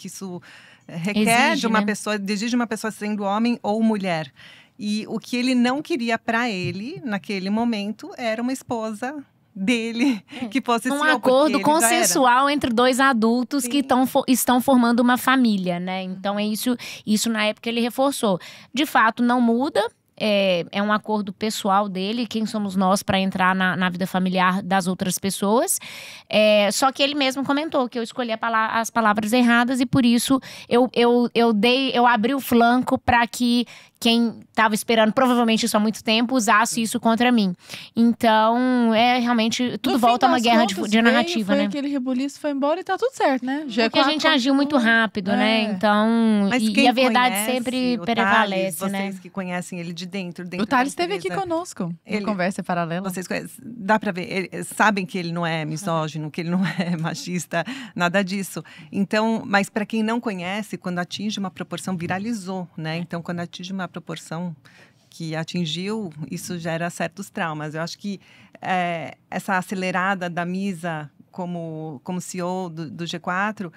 isso requer de uma pessoa, exige de uma pessoa sendo homem ou mulher. E o que ele não queria para ele, naquele momento, era uma esposa dele, que fosse um acordo consensual entre dois adultos que estão formando uma família, né? Então, isso na época ele reforçou. De fato, não muda. É um acordo pessoal dele, quem somos nós para entrar na vida familiar das outras pessoas. Só que ele mesmo comentou que eu escolhi as palavras erradas, e por isso eu abri o flanco para que quem estava esperando, provavelmente isso há muito tempo, usasse isso contra mim. Então, realmente, tudo volta a uma guerra de narrativa, foi né? Aquele rebuliço foi embora e tá tudo certo, né? Porque a gente agiu muito rápido, né? Então, e a verdade sempre prevalece, Thales, né? Vocês que conhecem ele de dentro o Thales esteve aqui conosco, no Conversa Paralela. Vocês conhecem, dá pra ver, sabem que ele não é misógino, que ele não é machista, nada disso. Então, mas para quem não conhece, quando atinge uma proporção, viralizou, né? Então, quando atinge uma proporção que atingiu, isso gera certos traumas. Eu acho que essa acelerada da Misa como CEO do G4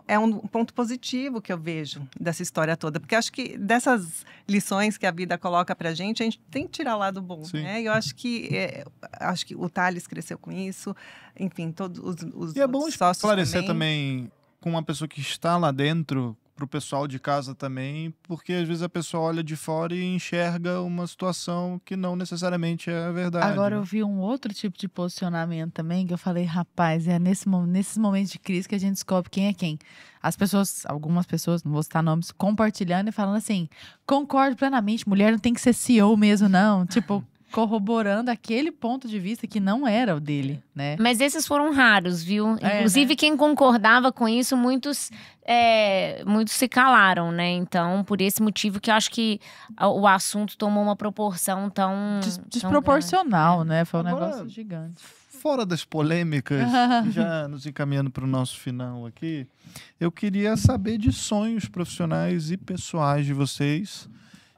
é um ponto positivo que eu vejo dessa história toda. Porque acho que dessas lições que a vida coloca pra gente, a gente tem que tirar o lado bom. Né? Eu acho que o Thales cresceu com isso. Enfim, todos os E é bom sócios esclarecer também com uma pessoa que está lá dentro, para o pessoal de casa também, porque às vezes a pessoa olha de fora e enxerga uma situação que não necessariamente é a verdade. Agora eu vi um outro tipo de posicionamento também, que eu falei, rapaz, nesses momentos de crise que a gente descobre quem é quem. As pessoas, algumas pessoas, não vou citar nomes, compartilhando e falando assim, concordo plenamente, mulher não tem que ser CEO mesmo não, tipo... corroborando aquele ponto de vista que não era o dele, né? Mas esses foram raros, viu? Inclusive, né? Quem concordava com isso, muitos se calaram, né? Então, por esse motivo que eu acho que o assunto tomou uma proporção tão... desproporcional, tão né? Foi um negócio gigante. Fora das polêmicas, já nos encaminhando para o nosso final aqui, eu queria saber de sonhos profissionais e pessoais de vocês.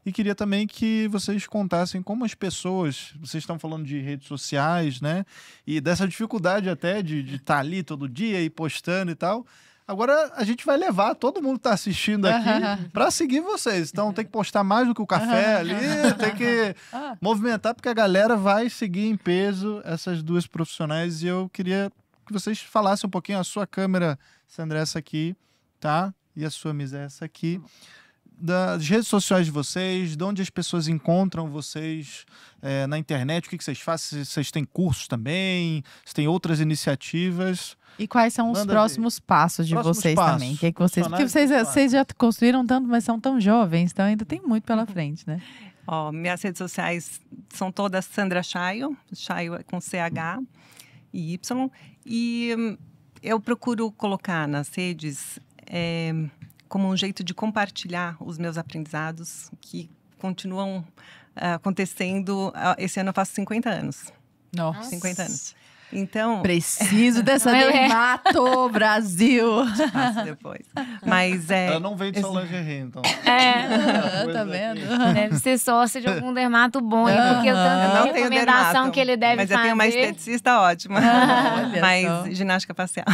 E queria também que vocês contassem como as pessoas... Vocês estão falando de redes sociais, né? E dessa dificuldade até de estar ali todo dia e postando e tal. Agora a gente vai levar todo mundo que está assistindo aqui para seguir vocês. Então tem que postar mais do que o café ali. Tem que movimentar, porque a galera vai seguir em peso essas duas profissionais. E eu queria que vocês falassem um pouquinho. A sua câmera, Sandra, essa aqui, tá? E a sua, Misa, essa aqui. Das redes sociais de vocês, de onde as pessoas encontram vocês na internet, o que vocês fazem, se vocês têm cursos também, se tem outras iniciativas. E quais são os próximos passos de vocês também? Porque vocês já construíram tanto, mas são tão jovens, então ainda tem muito pela frente, né? Minhas redes sociais são todas Sandra Chaio, Chaio é com CH e Y. E eu procuro colocar nas redes... como um jeito de compartilhar os meus aprendizados que continuam acontecendo. Esse ano eu faço 50 anos. Nossa. 50 anos. Então... Preciso dessa dermato, Brasil! Faço depois. Mas ela não veio de Solange Herré, então. Tá vendo? Deve ser sócia de algum dermato bom, porque eu tanto de recomendação que ele deve fazer. Mas eu tenho uma esteticista ótima. Mas ginástica facial.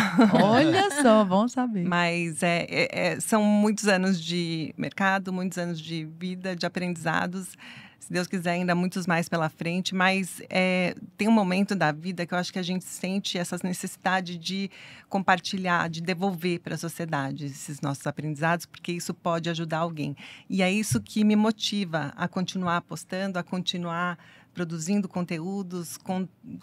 Olha só, bom saber. Mas são muitos anos de mercado, muitos anos de vida, de aprendizados. Se Deus quiser, ainda muitos mais pela frente, mas tem um momento da vida que eu acho que a gente sente essa necessidade de compartilhar, de devolver para a sociedade esses nossos aprendizados, porque isso pode ajudar alguém. E é isso que me motiva a continuar apostando, a continuar produzindo conteúdos,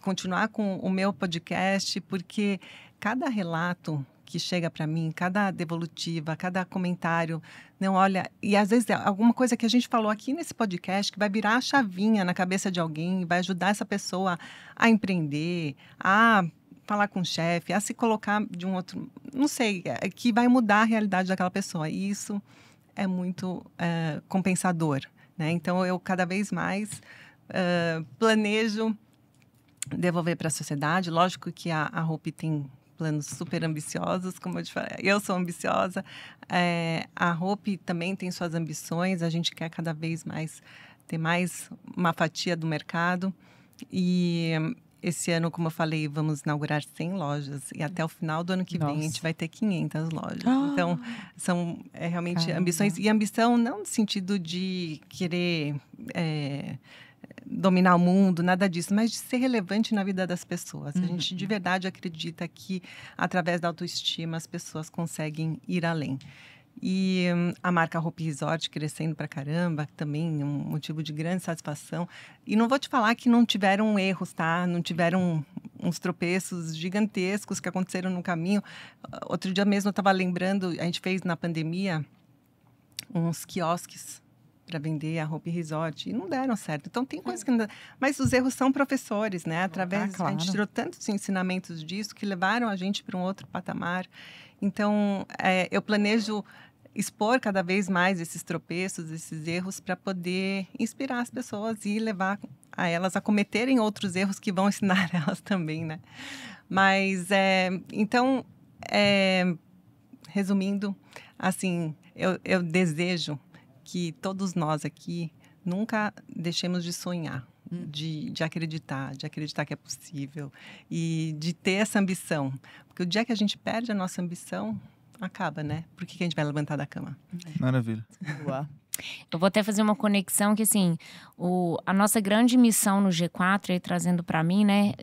continuar com o meu podcast, porque cada relato que chega para mim, cada devolutiva, cada comentário, não olha, e às vezes alguma coisa que a gente falou aqui nesse podcast que vai virar a chavinha na cabeça de alguém, vai ajudar essa pessoa a empreender, a falar com o chefe, a se colocar de um outro, não sei, que vai mudar a realidade daquela pessoa. E isso é muito compensador, né? Então, eu cada vez mais planejo devolver para a sociedade. Lógico que a Hope tem planos super ambiciosos, como eu te falei. Eu sou ambiciosa. A Hope também tem suas ambições. A gente quer cada vez mais ter mais uma fatia do mercado. E esse ano, como eu falei, vamos inaugurar 100 lojas. E até o final do ano que vem, a gente vai ter 500 lojas. Então, são realmente ambições. E ambição não no sentido de querer dominar o mundo, nada disso, mas de ser relevante na vida das pessoas. A gente de verdade acredita que, através da autoestima, as pessoas conseguem ir além. E a marca Hope Resort crescendo pra caramba, também um motivo de grande satisfação. E não vou te falar que não tiveram erros, tá? Não tiveram uns tropeços gigantescos que aconteceram no caminho. Outro dia mesmo eu estava lembrando, a gente fez na pandemia uns quiosques para vender a Hope Resort e não deram certo. Então tem coisas que não dá. Mas os erros são professores, né? Através a gente tirou tantos ensinamentos disso que levaram a gente para um outro patamar. Então eu planejo expor cada vez mais esses tropeços, esses erros, para poder inspirar as pessoas e levar a elas a cometerem outros erros que vão ensinar elas também, né? Mas então, resumindo, assim, eu desejo que todos nós aqui nunca deixemos de sonhar, de acreditar que é possível e de ter essa ambição. Porque o dia que a gente perde a nossa ambição, acaba, né? Por que a gente vai levantar da cama? Maravilha. Boa. Eu vou até fazer uma conexão que, assim, a nossa grande missão no G4, aí, trazendo para mim, né,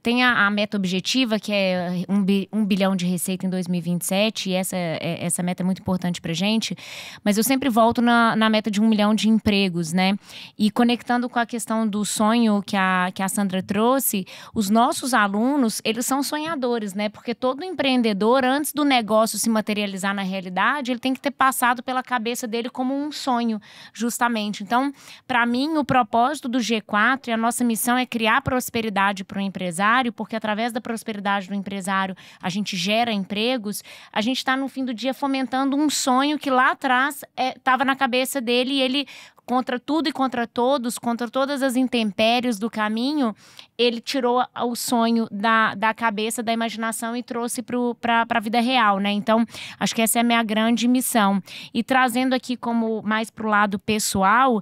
tem a meta objetiva, que é 1 bilhão de receita em 2027, e essa meta é muito importante pra gente, mas eu sempre volto na meta de 1 milhão de empregos, né? E conectando com a questão do sonho que a Sandra trouxe, os nossos alunos, eles são sonhadores, né? Porque todo empreendedor, antes do negócio se materializar na realidade, ele tem que ter passado pela cabeça dele como um sonho, justamente. Então, para mim, o propósito do G4 e a nossa missão é criar prosperidade para o empresário, porque através da prosperidade do empresário a gente gera empregos. A gente está no fim do dia fomentando um sonho que lá atrás estava na cabeça dele e ele, contra tudo e contra todos, contra todas as intempéries do caminho, ele tirou o sonho da cabeça, da imaginação e trouxe para a vida real, né? Então, acho que essa é a minha grande missão. E trazendo aqui como mais para o lado pessoal,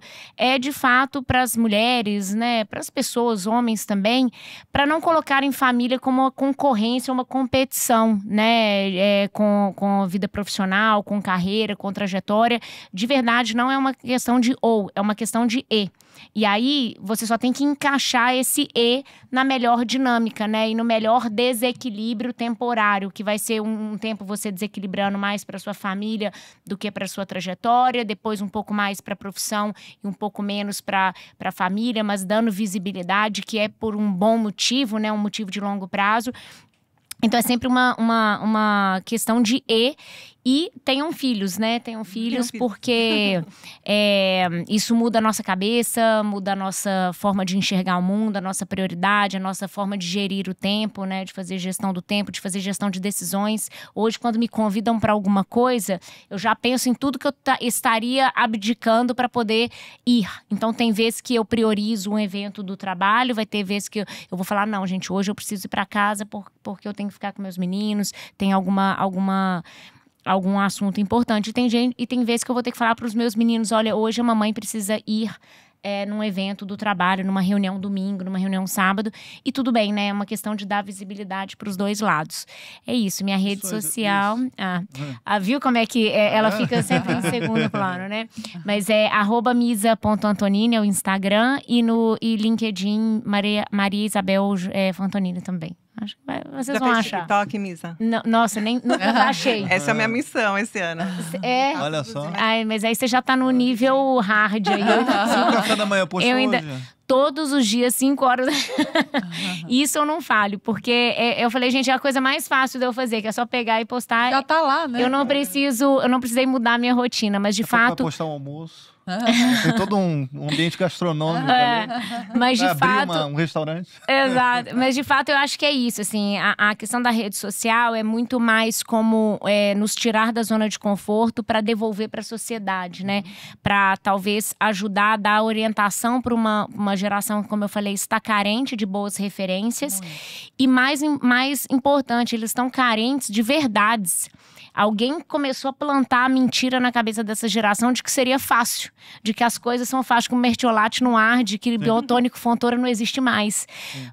de fato para as mulheres, né? Para as pessoas, homens também, para não colocarem família como uma concorrência, uma competição, né? Com vida profissional, com carreira, com trajetória. De verdade, não é uma questão de é uma questão de e. E aí, você só tem que encaixar esse e na melhor dinâmica, né? E no melhor desequilíbrio temporário, que vai ser um tempo você desequilibrando mais para sua família do que para sua trajetória, depois um pouco mais para a profissão e um pouco menos para a família, mas dando visibilidade, que é por um bom motivo, né? Um motivo de longo prazo. Então, é sempre uma questão de e tenham filhos, né? Tenham filhos porque isso muda a nossa cabeça, muda a nossa forma de enxergar o mundo, a nossa prioridade, a nossa forma de gerir o tempo, né? De fazer gestão do tempo, de fazer gestão de decisões. Hoje, quando me convidam para alguma coisa, eu já penso em tudo que eu estaria abdicando para poder ir. Então, tem vezes que eu priorizo um evento do trabalho, vai ter vezes que eu vou falar, não, gente, hoje eu preciso ir para casa porque eu tenho que ficar com meus meninos, tem algum assunto importante. E tem vezes que eu vou ter que falar para os meus meninos, olha, hoje a mamãe precisa ir num evento do trabalho, numa reunião domingo, numa reunião sábado, e tudo bem, né? É uma questão de dar visibilidade para os dois lados. É isso, minha rede social... viu como é que ela fica sempre em segundo plano, né? Mas é @misa.antonini é o Instagram, e LinkedIn Maria Isabel Fantonini também. Acho que vocês Já vão fez achar. TikTok, Misa? Nossa, nunca achei. Essa é a minha missão esse ano. É. Olha só. Ai, mas aí você já tá no nível hard aí. O café da manhã postou hoje? Todos os dias, 5 horas. Isso eu não falho, porque eu falei, gente, é a coisa mais fácil de eu fazer, que é só pegar e postar. Já tá lá, né? Eu não precisei mudar a minha rotina, mas de fato. Vai postar um almoço. Tem todo um ambiente gastronômico. Mas de vai fato. abrir um restaurante. Exato. Mas de fato eu acho que é isso. Assim, a questão da rede social é muito mais como nos tirar da zona de conforto para devolver para a sociedade, né? Para talvez ajudar a dar orientação para uma geração que, como eu falei, está carente de boas referências. E mais importante, eles estão carentes de verdades. Alguém começou a plantar a mentira na cabeça dessa geração de que seria fácil, de que as coisas são fáceis, que o mertiolate não arde, que biotônico Fontoura não existe mais.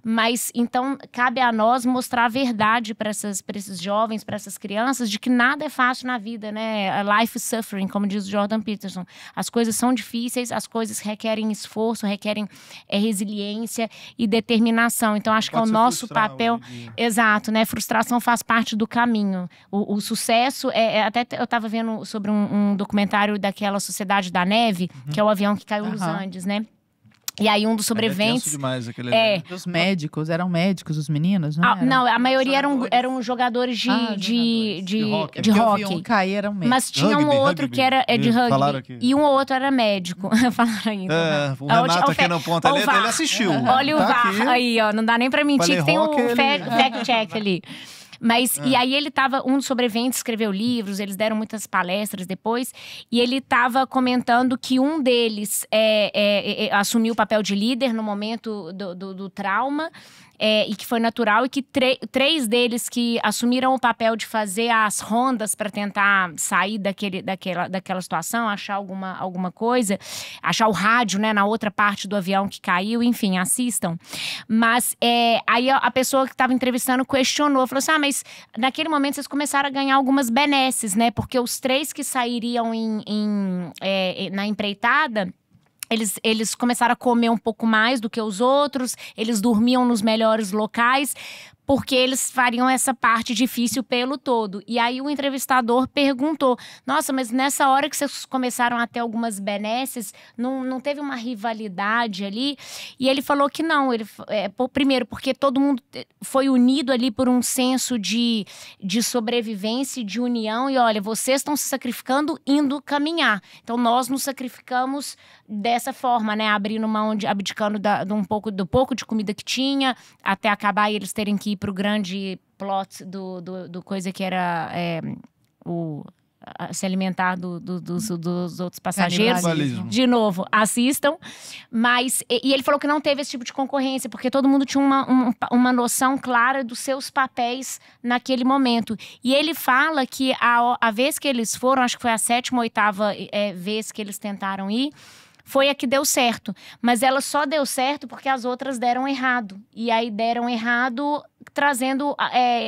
Mas, então, cabe a nós mostrar a verdade para esses jovens, para essas crianças, de que nada é fácil na vida, né? Life is suffering, como diz o Jordan Peterson. As coisas são difíceis, as coisas requerem esforço, requerem resiliência e determinação. Então, acho que é o nosso papel. Exato, né? Frustração faz parte do caminho. O sucesso até eu estava vendo sobre um documentário daquela Sociedade da Neve, que é o avião que caiu nos Andes, né? E aí um dos sobreviventes... demais aquele Os médicos, eram médicos os meninos, não era? Não, a maioria eram jogadores de hockey. Cair eram médicos. Mas tinha um outro que era de rugby. E um outro era médico. Falaram ainda. O Renato aqui no ponto ali, ele assistiu. Olha o tá VAR aqui. Aí, ó, não dá nem pra mentir, que tem um fact-check ali. Mas, e aí um dos sobreviventes escreveu livros, eles deram muitas palestras depois, e ele estava comentando que um deles assumiu o papel de líder no momento do trauma, e que foi natural, e que 3 deles que assumiram o papel de fazer as rondas para tentar sair daquela situação, achar alguma coisa, achar o rádio, né, na outra parte do avião que caiu, enfim, assistam. Mas aí a pessoa que estava entrevistando questionou, falou assim, mas naquele momento vocês começaram a ganhar algumas benesses, né, porque os 3 que sairiam na empreitada, eles começaram a comer um pouco mais do que os outros, eles dormiam nos melhores locais, porque eles fariam essa parte difícil pelo todo. E aí o entrevistador perguntou, nossa, mas nessa hora que vocês começaram a ter algumas benesses, não teve uma rivalidade ali? E ele falou que não, primeiro, porque todo mundo foi unido ali por um senso de sobrevivência e de união, e olha, vocês estão se sacrificando indo caminhar. Então nós nos sacrificamos dessa forma, né, abdicando do pouco de comida que tinha, até acabar e eles terem que ir pro grande plot do coisa que era se alimentar dos outros passageiros. De novo, assistam. Mas, e ele falou que não teve esse tipo de concorrência, porque todo mundo tinha uma noção clara dos seus papéis naquele momento. E ele fala que a vez que eles foram, acho que foi a 7ª ou 8ª vez que eles tentaram ir, foi a que deu certo. Mas ela só deu certo porque as outras deram errado. E aí deram errado trazendo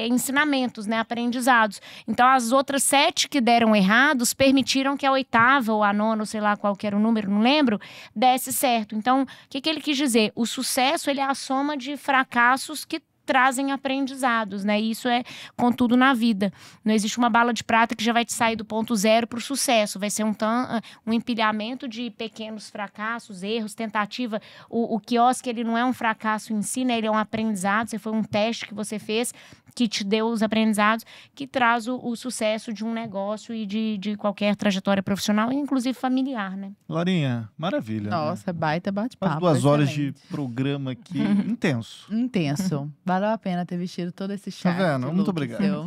ensinamentos, né, aprendizados. Então, as outras 7 que deram errados permitiram que a 8ª ou a 9ª, sei lá qual que era o número, não lembro, desse certo. Então, o que ele quis dizer? O sucesso, ele é a soma de fracassos que trazem aprendizados, né? E isso é com tudo na vida. Não existe uma bala de prata que já vai te sair do ponto 0 para o sucesso. Vai ser um empilhamento de pequenos fracassos, erros, tentativa. O quiosque, ele não é um fracasso em si, né? Ele é um aprendizado. Foi um teste que você fez que te deu os aprendizados, que traz o sucesso de um negócio e de qualquer trajetória profissional, inclusive familiar, né? Laurinha, maravilha. Nossa, né? Baita bate-papo. 2 horas de programa aqui, intenso. Intenso. Valeu a pena ter vestido todo esse charme. Tá vendo? Muito obrigado.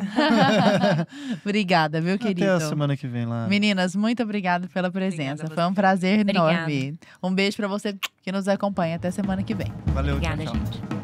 Obrigada, viu, querido? Até a semana que vem lá. Meninas, muito obrigada pela presença. Foi um prazer enorme. Um beijo pra você que nos acompanha. Até semana que vem. Valeu, obrigada, tchau. gente.